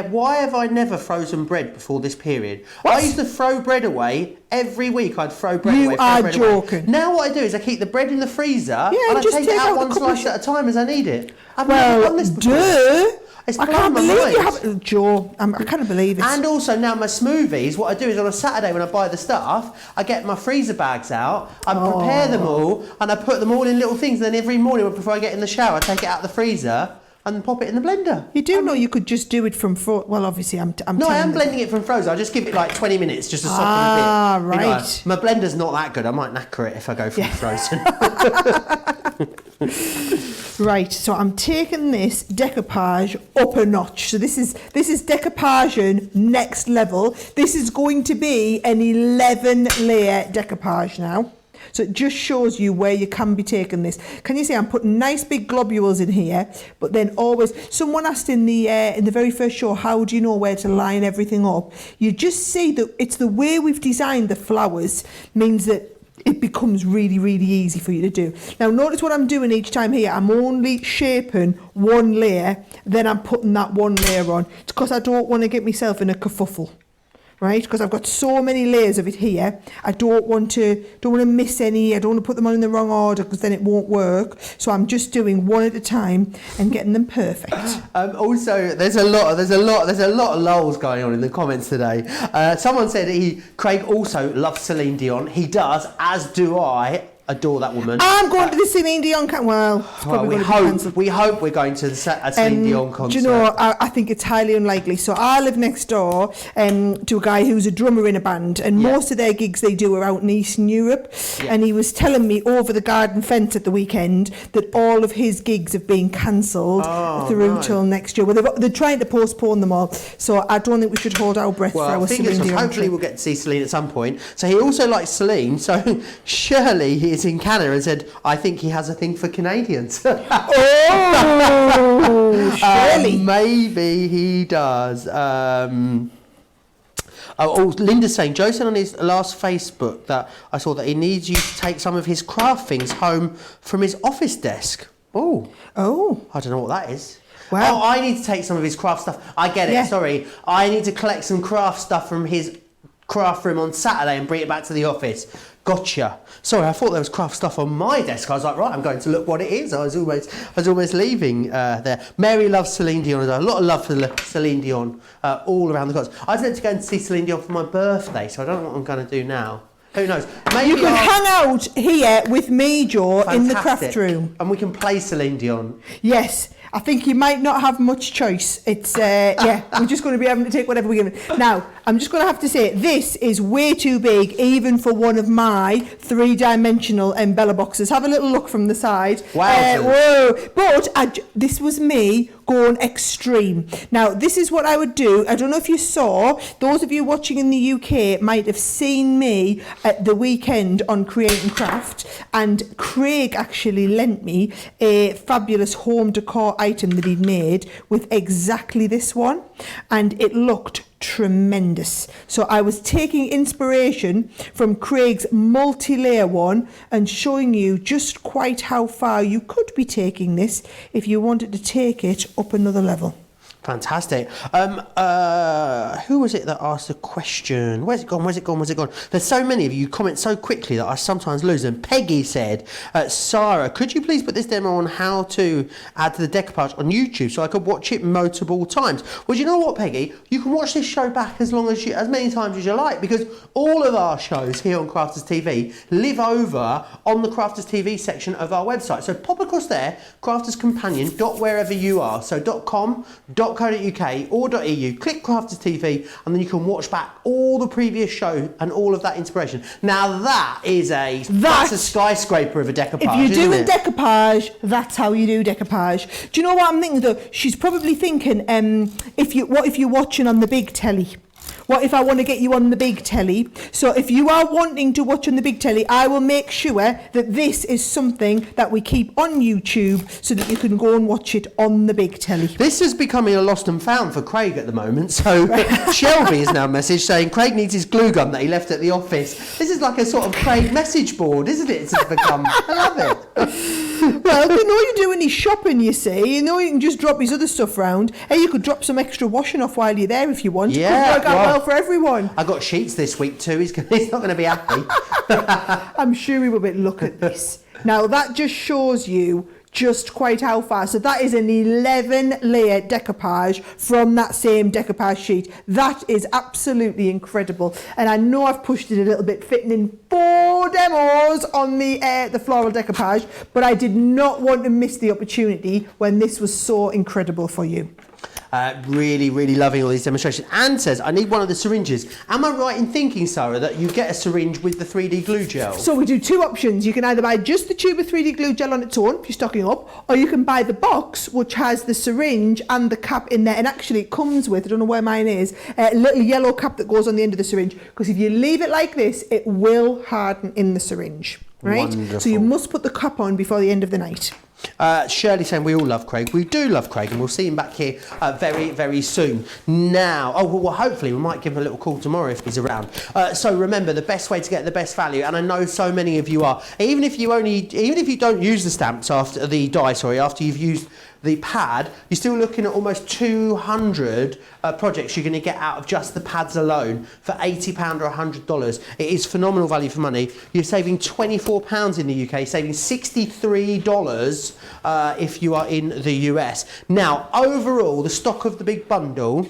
why have I never frozen bread before this period? What? I used to throw bread away every week. I'd throw bread away. You are joking. Now what I do is I keep the bread in the freezer and I just take it out one slice at a time as I need it. I've never done this before. I can't believe you haven't, Joe. I can't believe it. And also now my smoothies, what I do is on a Saturday when I buy the stuff, I get my freezer bags out, I prepare them all, and I put them all in little things. And then every morning before I get in the shower, I take it out of the freezer and pop it in the blender. You do know you could just do it from well, obviously I'm no, I am blending it from frozen. I just give it like 20 minutes just to soften a bit. Ah, right. You know, my blender's not that good. I might knacker it if I go from frozen. Right, so I'm taking this decoupage up a notch. So this is decoupage next level. This is going to be an 11 layer decoupage now. So it just shows you where you can be taking this. Can you see I'm putting nice big globules in here, but then always, someone asked in the very first show, how do you know where to line everything up? You just see that it's the way we've designed the flowers means that it becomes really, really easy for you to do. Now notice what I'm doing each time here. I'm only shaping one layer, then I'm putting that one layer on. It's because I don't want to get myself in a kerfuffle. Right, because I've got so many layers of it here. I don't want to miss any. I don't want to put them on in the wrong order because then it won't work. So I'm just doing one at a time and getting them perfect. Also, there's a lot of lols going on in the comments today. Someone said Craig also loves Celine Dion. He does, as do I. adore that woman. I'm going to the Celine Dion concert. Well, it's probably going to be cancelled. We hope we're going to a Celine Dion concert. Do you know, I think it's highly unlikely. So I live next door to a guy who's a drummer in a band, and most of their gigs they do are out in Eastern Europe. Yeah. And he was telling me over the garden fence at the weekend that all of his gigs have been cancelled through till next year. Well, they're trying to postpone them all. So I don't think we should hold our breath for our Celine Dion. Hopefully we'll get to see Celine at some point. So he also likes Celine. So surely he is in Canada and said, I think he has a thing for Canadians. Surely. Maybe he does. Linda's saying, Joe said on his last Facebook that I saw that he needs you to take some of his craft things home from his office desk. Oh. I don't know what that is. Wow. Oh, I need to take some of his craft stuff. I get it, sorry. I need to collect some craft stuff from his craft room on Saturday and bring it back to the office. Gotcha. Sorry, I thought there was craft stuff on my desk. I was like, right, I'm going to look what it is. I was almost leaving there. Mary loves Celine Dion. A lot of love for Celine Dion all around the concert. I was meant to go and see Celine Dion for my birthday, so I don't know what I'm going to do now. Who knows? Maybe you can hang out here with me, Joe, in the craft room. And we can play Celine Dion. Yes. I think you might not have much choice. It's, we're just going to be having to take whatever we give. Now, I'm just going to have to say, this is way too big, even for one of my three-dimensional Embella boxes. Have a little look from the side. Wow. Whoa. But this was me going extreme. Now, this is what I would do. I don't know if you saw, those of you watching in the UK might have seen me at the weekend on Create and Craft, and Craig actually lent me a fabulous home decor item that he'd made with exactly this one, and it looked tremendous. So I was taking inspiration from Craig's multi-layer one and showing you just quite how far you could be taking this if you wanted to take it up another level. Fantastic. Who was it that asked the question? Where's it gone? There's so many of you comment so quickly that I sometimes lose them. Peggy said, Sara, could you please put this demo on how to add to the decoupage on YouTube so I could watch it multiple times? Well, do you know what, Peggy? You can watch this show back as many times as you like, because all of our shows here on Crafters TV live over on the Crafters TV section of our website. So pop across there, crafterscompanion.wherever you are. So .com, .co.uk or .eu, click Crafters TV, and then you can watch back all the previous show and all of that inspiration. Now that's a skyscraper of a decoupage. If you're doing decoupage, that's how you do decoupage. Do you know what I'm thinking though? She's probably thinking, what if you're watching on the big telly? What if I want to get you on the big telly? So if you are wanting to watch on the big telly, I will make sure that this is something that we keep on YouTube so that you can go and watch it on the big telly. This is becoming a lost and found for Craig at the moment. So Shelby is now messaged saying Craig needs his glue gun that he left at the office. This is like a sort of Craig message board, isn't it? It's become. I love it. Well, you know you're doing his shopping, you see. You know you can just drop his other stuff round. Hey, you could drop some extra washing off while you're there if you want. Yeah, it could work out well for everyone. I got sheets this week too. He's not going to be happy. I'm sure he will be. Look at this. Now that just shows you just quite how far. So that is an 11-layer decoupage from that same decoupage sheet. That is absolutely incredible. And I know I've pushed it a little bit, fitting in 4 demos on the floral decoupage, but I did not want to miss the opportunity when this was so incredible for you. Really, really loving all these demonstrations. Anne says, I need one of the syringes. Am I right in thinking, Sara, that you get a syringe with the 3D glue gel? So we do 2 options. You can either buy just the tube of 3D glue gel on its own, if you're stocking up, or you can buy the box, which has the syringe and the cap in there. And actually it comes with, I don't know where mine is, a little yellow cap that goes on the end of the syringe. Because if you leave it like this, it will harden in the syringe. Right? Wonderful. So you must put the cap on before the end of the night. Shirley saying we all love Craig. We do love Craig, and we'll see him back here very, very soon. Now, well, hopefully we might give him a little call tomorrow if he's around. So remember, the best way to get the best value, and I know so many of you are, even if you don't use the stamps after the die, after you've used the pad, you're still looking at almost 200 projects you're going to get out of just the pads alone for £80 or $100. It is phenomenal value for money. You're saving £24 in the UK, saving $63 if you are in the US. Now, overall, the stock of the big bundle,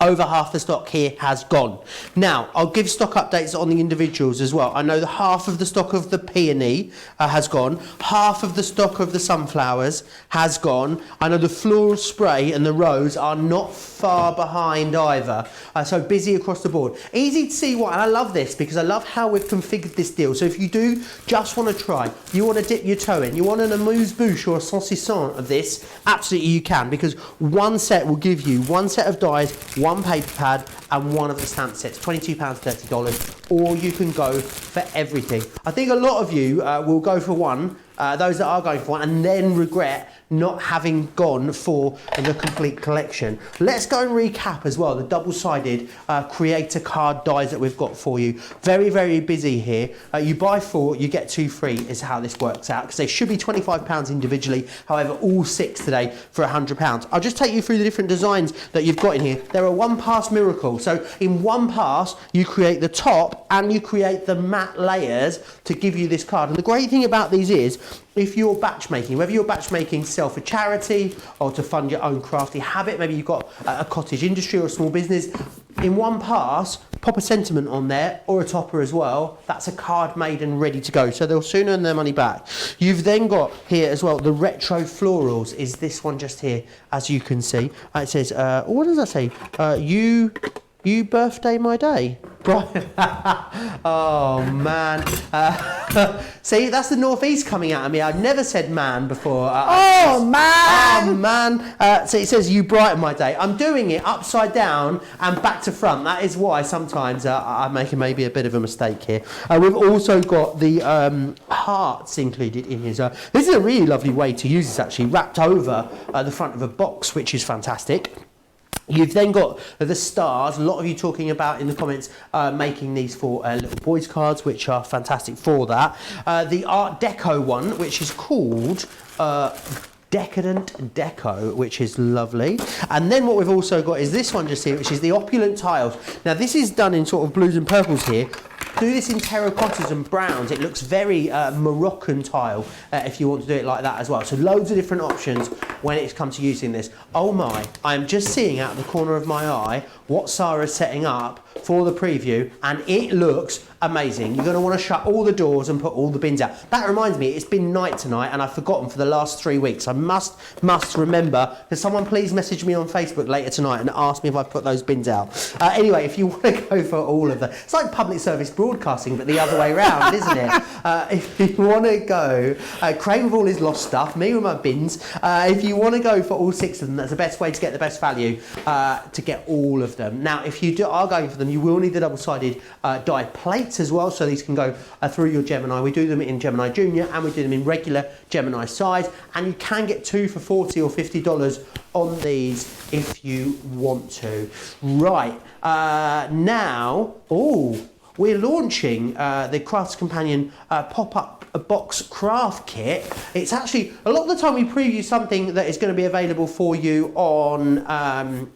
over half the stock here has gone. Now, I'll give stock updates on the individuals as well. I know that half of the stock of the Peony has gone. Half of the stock of the sunflowers has gone. I know the floral spray and the rose are not far behind either. So busy across the board. Easy to see what, and I love this because I love how we've configured this deal. So if you do just want to try, you want to dip your toe in, you want an amuse-bouche or a saucisson of this, absolutely you can, because one set will give you one set of dies, one paper pad and one of the stamp sets, £22, $30, or you can go for everything. I think a lot of you will go for one, those that are going for one, and then regret not having gone for the complete collection. Let's go and recap as well the double-sided creator card dies that we've got for you. Very, very busy here. You buy 4, you get 2 free is how this works out, because they should be £25 individually. However, all 6 today for £100. I'll just take you through the different designs that you've got in here. They're a one-pass miracle. So in one pass, you create the top and you create the matte layers to give you this card. And the great thing about these is, if you're batch making, whether you're batch making sell for charity or to fund your own crafty habit, maybe you've got a cottage industry or a small business, in one pass, pop a sentiment on there or a topper as well. That's a card made and ready to go. So they'll soon earn their money back. You've then got here as well, the retro florals is this one just here, as you can see. It says, what does that say? You birthday my day. Right. Oh man. See, that's the northeast coming out of me. I've never said man before. Oh man. Oh man. So it says you brighten my day. I'm doing it upside down and back to front. That is why sometimes I'm making maybe a bit of a mistake here. We've also got the hearts included in here. So this is a really lovely way to use this, actually, wrapped over the front of a box, which is fantastic. You've then got the stars, a lot of you talking about in the comments making these for little boys cards, which are fantastic for that. The Art Deco one, which is called Decadent Deco, which is lovely. And then what we've also got is this one just here, which is the Opulent Tiles. Now this is done in sort of blues and purples here. Do this in terracottas and browns. It looks very Moroccan tile if you want to do it like that as well. So loads of different options when it's come to using this. Oh my, I'm just seeing out of the corner of my eye what Sara's setting up for the preview, and it looks amazing. You're going to want to shut all the doors and put all the bins out. That reminds me, it's been night tonight and I've forgotten for the last 3 weeks. I must remember. Can someone please message me on Facebook later tonight and ask me if I put those bins out? Anyway, if you want to go for all of them, it's like public service broadcasting, but the other way around, isn't it? If you want to go, Craig with all his lost stuff, me with my bins. If you want to go for all 6 of them, that's the best way to get the best value, to get all of them. Now, if you are going for them, you will need the double-sided die plates as well, so these can go through your Gemini. We do them in Gemini Junior and we do them in regular Gemini size, and you can get 2 for $40 or $50 on these if you want to. Right, now, we're launching the Crafts Companion pop-up box craft kit. It's actually, a lot of the time we preview something that is going to be available for you on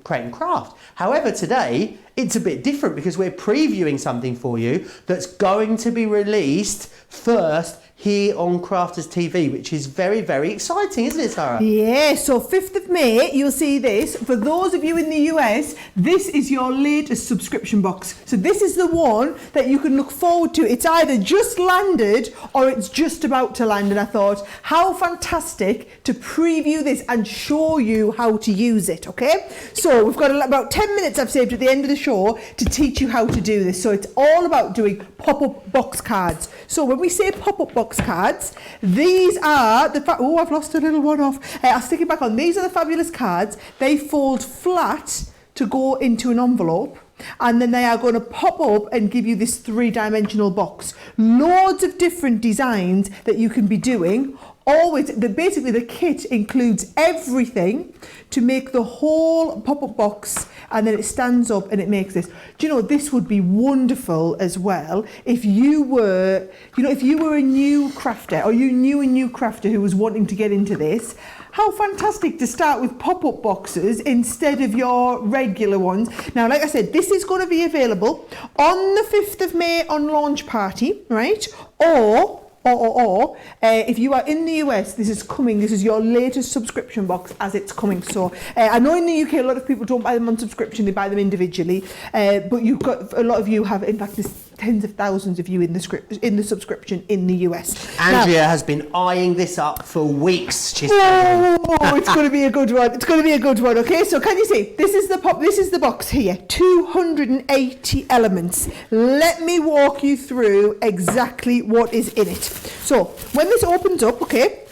Create and Craft. However, today it's a bit different because we're previewing something for you that's going to be released first here on Crafters TV, which is very, very exciting, isn't it, Sara? Yeah, so 5th of May, you'll see this. For those of you in the US, this is your latest subscription box. So this is the one that you can look forward to. It's either just landed or it's just about to land. And I thought, how fantastic to preview this and show you how to use it, okay? So we've got about 10 minutes I've saved at the end of the show to teach you how to do this. So it's all about doing pop-up box cards. So when we say pop-up box cards, these are the I've lost a little one off. I'll stick it back on. These are the fabulous cards. They fold flat to go into an envelope, and then they are going to pop up and give you this 3-dimensional box. Loads of different designs that you can be doing. Always, basically the kit includes everything to make the whole pop-up box, and then it stands up and it makes this. Do you know, this would be wonderful as well if you were, if you were a new crafter, or you knew a new crafter who was wanting to get into this. How fantastic to start with pop-up boxes instead of your regular ones. Now, like I said, this is going to be available on the 5th of May on launch party, right? Or if you are in the US, this is coming. This is your latest subscription box as it's coming. So I know in the UK a lot of people don't buy them on subscription; they buy them individually. But you've got a lot of you have, in fact, there's tens of thousands of you in the subscription in the US. Andrea has been eyeing this up for weeks. She's It's going to be a good one. It's going to be a good one. Okay, so can you see? This is the box here. 280 elements. Let me walk you through exactly what is in it. So when this opens up, okay,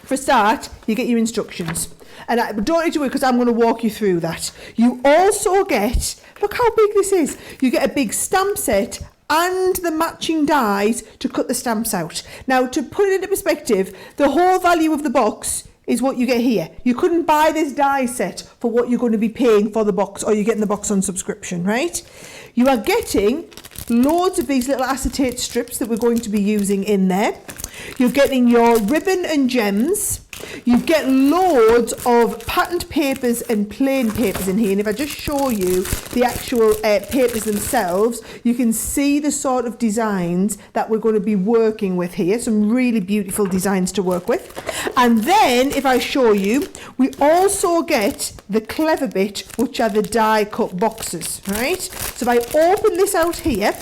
for a start, you get your instructions. And I don't need to worry because I'm going to walk you through that. You also get, look how big this is. You get a big stamp set and the matching dies to cut the stamps out. Now, to put it into perspective, the whole value of the box is what you get here. You couldn't buy this die set for what you're going to be paying for the box, or you're getting the box on subscription, right? You are getting loads of these little acetate strips that we're going to be using in there. You're getting your ribbon and gems. You get loads of patterned papers and plain papers in here. And if I just show you the actual papers themselves, you can see the sort of designs that we're going to be working with here. Some really beautiful designs to work with. And then if I show you, we also get the clever bit, which are the die cut boxes, right? So if I open this out here,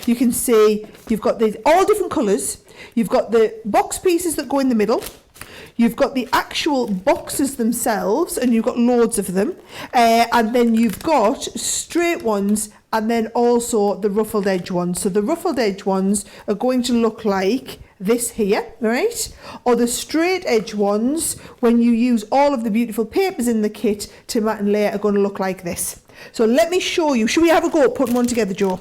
you can see you've got these all different colours. You've got the box pieces that go in the middle. You've got the actual boxes themselves, and you've got loads of them. And then you've got straight ones, and then also the ruffled edge ones. So the ruffled edge ones are going to look like this here, right? Or the straight edge ones, when you use all of the beautiful papers in the kit to mat and layer, are going to look like this. So let me show you. Should we have a go at putting one together, Joe?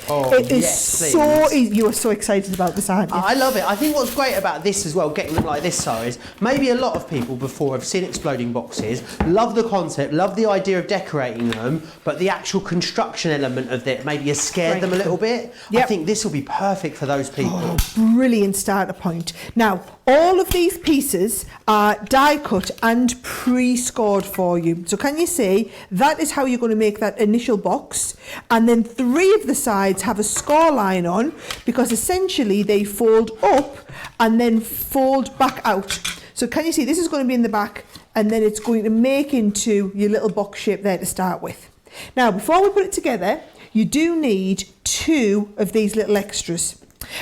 Oh, it is yes, so easy. You are so excited about this, aren't you? I love it. I think what's great about this as well, getting them like this, Sara, is maybe a lot of people before have seen exploding boxes, love the concept, love the idea of decorating them, but the actual construction element of it maybe has scared them a little bit. Yep. I think this will be perfect for those people. Oh, brilliant starter point. Now, all of these pieces are die cut and pre-scored for you. So can you see, that is how you're going to make that initial box. And then 3 of the sides have a score line on, because essentially they fold up and then fold back out. So can you see, this is going to be in the back, and then it's going to make into your little box shape there to start with. Now, before we put it together, you do need 2 of these little extras.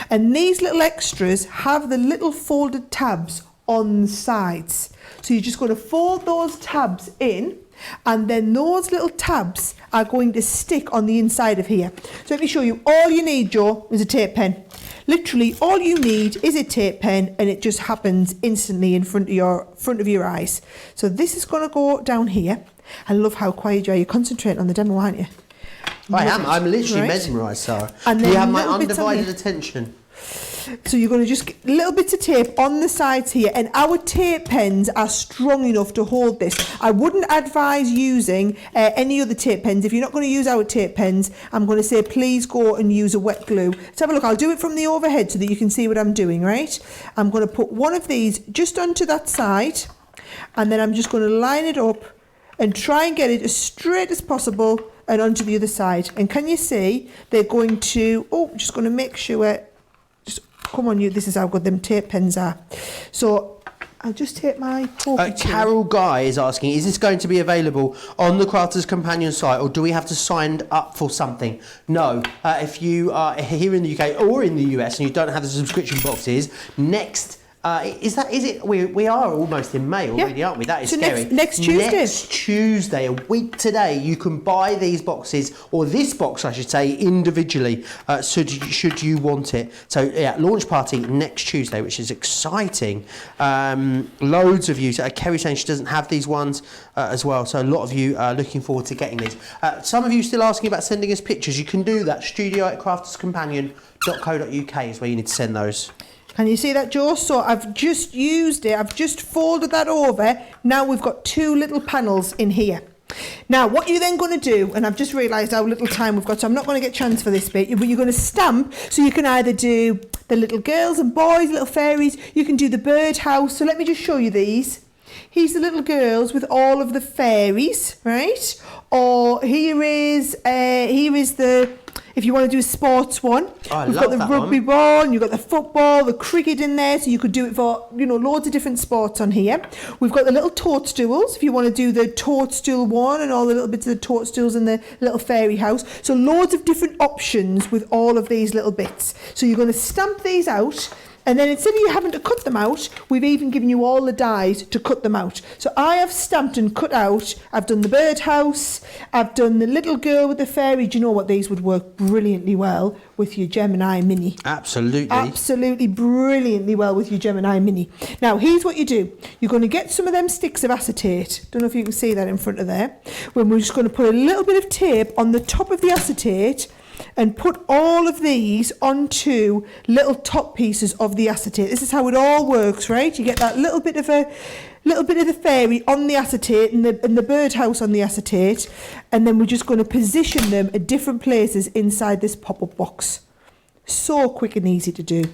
And these little extras have the little folded tabs on the sides. So you're just going to fold those tabs in, and then those little tabs are going to stick on the inside of here. So let me show you. All you need, Joe, is a tape pen. Literally all you need is a tape pen, and it just happens instantly in front of your eyes. So this is going to go down here. I love how quiet you are. You're concentrating on the demo, aren't you? I am. I'm literally mesmerised, Sara. And you have my little bits on undivided here. attention. So you're going to just get little bits of tape on the sides here, and our tape pens are strong enough to hold this. I wouldn't advise using any other tape pens. If you're not going to use our tape pens, I'm going to say please go and use a wet glue. Let's have a look. I'll do it from the overhead so that you can see what I'm doing, right? I'm going to put one of these just onto that side, and then I'm just going to line it up and try and get it as straight as possible and onto the other side. And can you see they're going to, just going to make sure, come on you, this is how good them tape pens are. So I'll just take my Carol Guy is asking, is this going to be available on the Crafters Companion site, or do we have to sign up for something? No. If you are here in the UK or in the US and you don't have the subscription boxes, next... we are almost in May already, aren't we? That is scary. Next Tuesday. Next Tuesday, a week today, you can buy these boxes, or this box, I should say, individually, should you want it. So, yeah, launch party next Tuesday, which is exciting. Loads of you. Kerry saying she doesn't have these ones as well. So, a lot of you are looking forward to getting these. Some of you still asking about sending us pictures. You can do that. studio@crafterscompanion.co.uk is where you need to send those. Can you see that, Joe? So I've just used it. I've just folded that over. Now we've got 2 little panels in here. Now, what you're then going to do, and I've just realised how little time we've got, so I'm not going to get a chance for this bit, but you're going to stamp, so you can either do the little girls and boys, little fairies, you can do the birdhouse. So let me just show you these. Here's the little girls with all of the fairies, right? Or here is the... if you want to do a sports one. I We've love got the that rugby one. ball, and you've got the football, the cricket in there, so you could do it for, you know, loads of different sports on here. We've got the little toadstools, if you want to do the toadstool one and all the little bits of the toadstools in the little fairy house. So loads of different options with all of these little bits. So you're going to stamp these out, and then instead of you having to cut them out, we've even given you all the dies to cut them out. So I have stamped and cut out, I've done the birdhouse, I've done the little girl with the fairy. Do you know what? These would work brilliantly well with your Gemini Mini. Absolutely. Absolutely brilliantly well with your Gemini Mini. Now, here's what you do. You're going to get some of them sticks of acetate. Don't know if you can see that in front of there. When we're just going to put a little bit of tape on the top of the acetate and put all of these onto little top pieces of the acetate. This is how it all works, right? You get that little bit of the fairy on the acetate and the birdhouse on the acetate, and then we're just going to position them at different places inside this pop-up box. So quick and easy to do.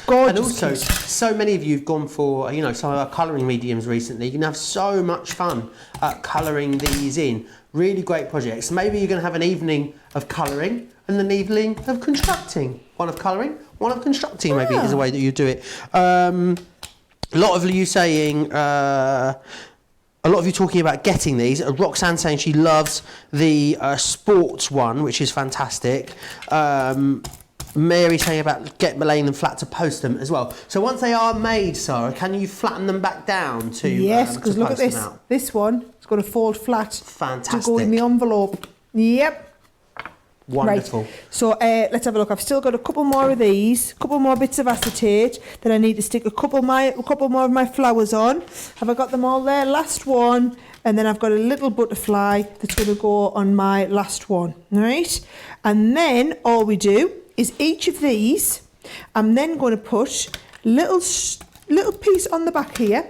Gorgeous. And also, kit. so many of you have gone for, you know, some of our colouring mediums recently. You can have so much fun colouring these in. Really great projects. Maybe you're going to have an evening of colouring and an evening of constructing. One of colouring, one of constructing, maybe is the way that you do it. A lot of you saying, a lot of you talking about getting these. Roxanne saying she loves the sports one, which is fantastic. Mary saying about laying them flat to post them as well. So once they are made, Sarah, can you flatten them back down to yes, because look at this. Out? This one is going to fold flat. Fantastic. To go in the envelope. Yep. Wonderful. Right. So let's have a look. I've still got a couple more of these, a couple more bits of acetate that I need to stick a couple more of my flowers on. Have I got them all there? Last one. And then I've got a little butterfly that's going to go on my last one. All right. And then all we do is each of these, I'm then going to put little piece on the back here,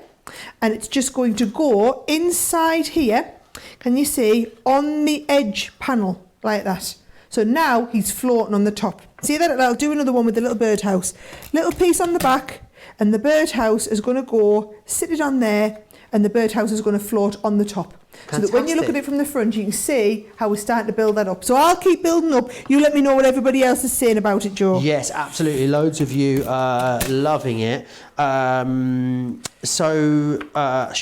and it's just going to go inside here. Can you see on the edge panel like that? So now he's floating on the top. See that? I'll do another one with the little birdhouse. Little piece on the back, and the birdhouse is going to go sit it on there, and the birdhouse is going to float on the top. Fantastic. So that when you look at it from the front, you can see how we're starting to build that up. So I'll keep building up. You let me know what everybody else is saying about it, Joe. Yes, absolutely. Loads of you loving it.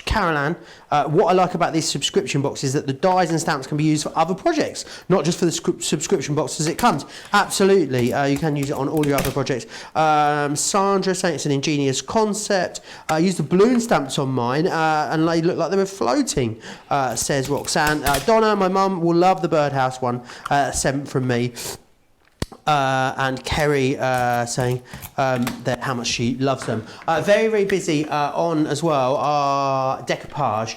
Caroline, what I like about these subscription boxes is that the dies and stamps can be used for other projects, not just for the subscription box as it comes. Absolutely, you can use it on all your other projects. Sandra saying it's an ingenious concept. I used the balloon stamps on mine and they look like they were floating, says Roxanne. Donna, my mum, will love the birdhouse one, sent from me. And Kerry saying that how much she loves them. Very, very busy on as well our decoupage.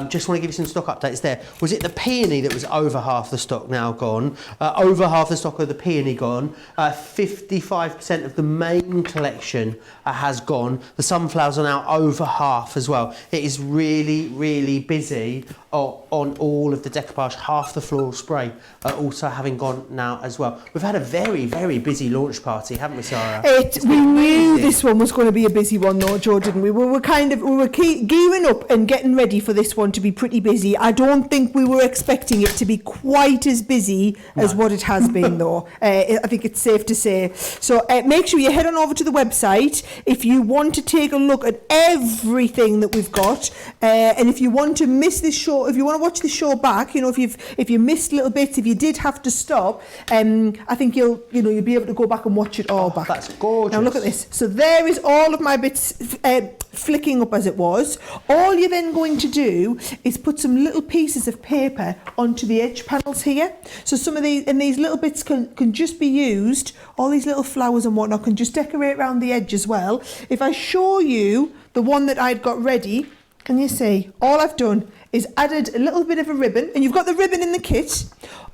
Just want to give you some stock updates there. Was it the peony that was over half the stock now gone? Over half the stock of the peony gone. 55% of the main collection has gone. The sunflowers are now over half as well. It is really, really busy on all of the decoupage. Half the floral spray also having gone now as well. We've had a very, very busy launch party, haven't we, Sarah? We knew this one was going to be a busy one though, Joe, didn't we? We were gearing up and getting ready for this one to be pretty busy. I don't think we were expecting it to be quite as busy as what it has been though. I think it's safe to say. So make sure you head on over to the website if you want to take a look at everything that we've got, and if you want to miss this show, if you want to watch the show back, you know, if you missed little bits, if you did have to stop, I think you'll be able to go back and watch it all back. That's gorgeous. Now look at this. So there is all of my bits flicking up as it was. All you're then going to do is put some little pieces of paper onto the edge panels here. So some of these little bits can just be used, all these little flowers and whatnot can just decorate around the edge as well. If I show you the one that I'd got ready, can you see? All I've done is added a little bit of a ribbon, and you've got the ribbon in the kit,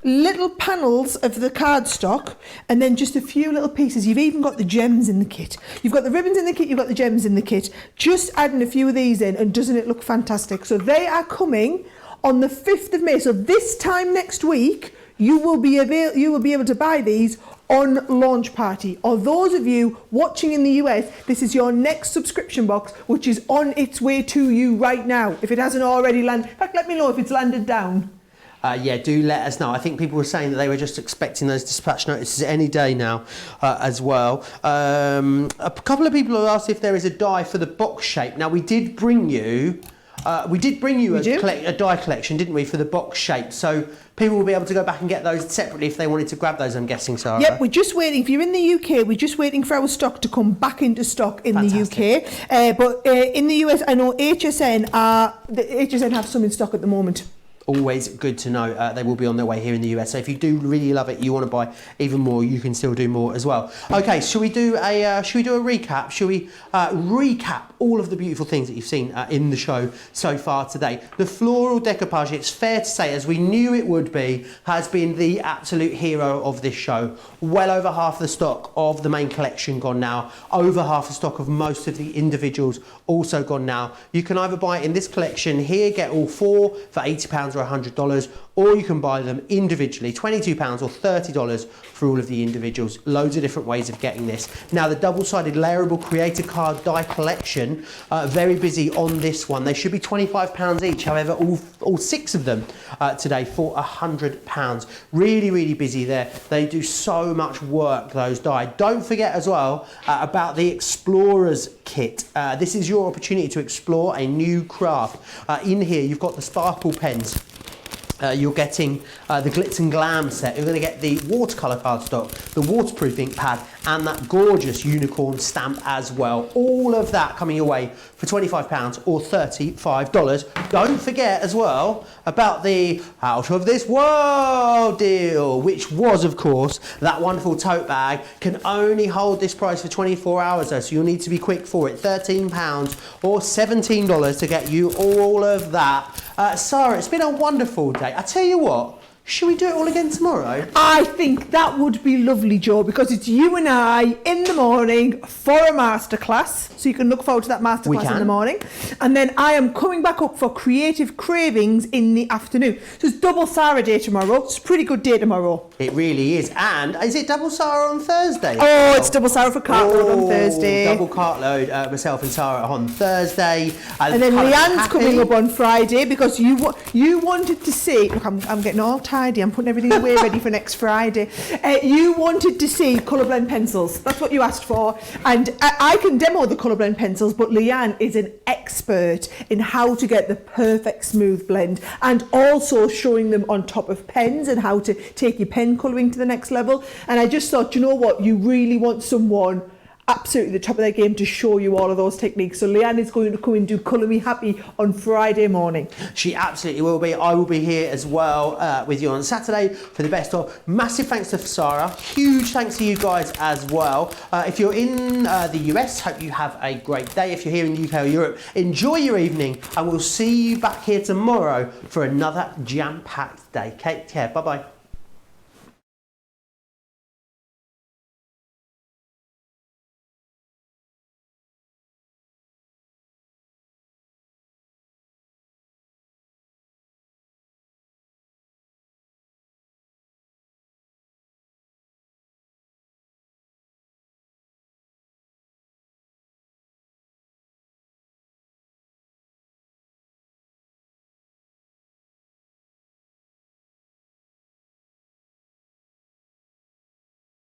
little panels of the cardstock, and then just a few little pieces. You've even got the gems in the kit. You've got the ribbons in the kit, you've got the gems in the kit. Just adding a few of these in, and doesn't it look fantastic? So they are coming on the 5th of May. So this time next week, you will be able to buy these on launch party. Or those of you watching in the US, this is your next subscription box, which is on its way to you right now, if it hasn't already landed. In fact, let me know if it's landed down. yeah, do let us know. I think people were saying that they were just expecting those dispatch notices any day now as well. A couple of people have asked if there is a die for the box shape. Now, we did bring you a die collection, didn't we, for the box shape? So people will be able to go back and get those separately if they wanted to grab those, I'm guessing, Sara. Yep, we're just waiting. If you're in the UK, we're just waiting for our stock to come back into stock in Fantastic. the UK. But in the US, I know HSN have some in stock at the moment. Always good to know. They will be on their way here in the US. So if you do really love it, you want to buy even more, you can still do more as well. Okay, shall we do a recap? Shall we recap all of the beautiful things that you've seen in the show so far today? The floral decoupage, it's fair to say, as we knew it would be, has been the absolute hero of this show. Well over half the stock of the main collection gone now. Over half the stock of most of the individuals also gone now. You can either buy it in this collection here, get all four for £80 or $100, or you can buy them individually, £22 or $30 for all of the individuals. Loads of different ways of getting this. Now, the double-sided layerable creator card die collection, very busy on this one. They should be £25 each, however, all six of them today for £100. Really, really busy there. They do so much work, those die. Don't forget as well about the Explorers kit. This is your opportunity to explore a new craft. In here, you've got the sparkle pens. You're getting the Glitz and Glam set. You're going to get the watercolor cardstock, the waterproof ink pad, and that gorgeous unicorn stamp as well. All of that coming your way for £25 or $35. Don't forget as well about the Out of This World deal, which was, of course, that wonderful tote bag. Can only hold this price for 24 hours though, so you'll need to be quick for it. £13 or $17 to get you all of that. Sara, it's been a wonderful day. I tell you what, should we do it all again tomorrow? I think that would be lovely, Joe, because it's you and I in the morning for a masterclass. So you can look forward to that masterclass in the morning. And then I am coming back up for Creative Cravings in the afternoon. So it's double Sara day tomorrow. It's a pretty good day tomorrow. It really is. And is it double Sara on Thursday? Oh, it's double Sara for cartload on Thursday. Double cartload, myself and Sara on Thursday. And then Leanne's coming up on Friday because you wanted to see, look, I'm getting all tired. I'm putting everything away ready for next Friday. You wanted to see colour blend pencils. That's what you asked for. And I can demo the colour blend pencils, but Leanne is an expert in how to get the perfect smooth blend and also showing them on top of pens and how to take your pen colouring to the next level. And I just thought, you know what? You really want someone absolutely the top of their game to show you all of those techniques. So Leanne is going to come and do Colour Me Happy on Friday morning. She absolutely will be. I will be here as well with you on Saturday for the best of. Massive thanks to Sara. Huge thanks to you guys as well. If you're in the US, hope you have a great day. If you're here in the UK or Europe, enjoy your evening, and we'll see you back here tomorrow for another jam-packed day. Take care. Bye-bye.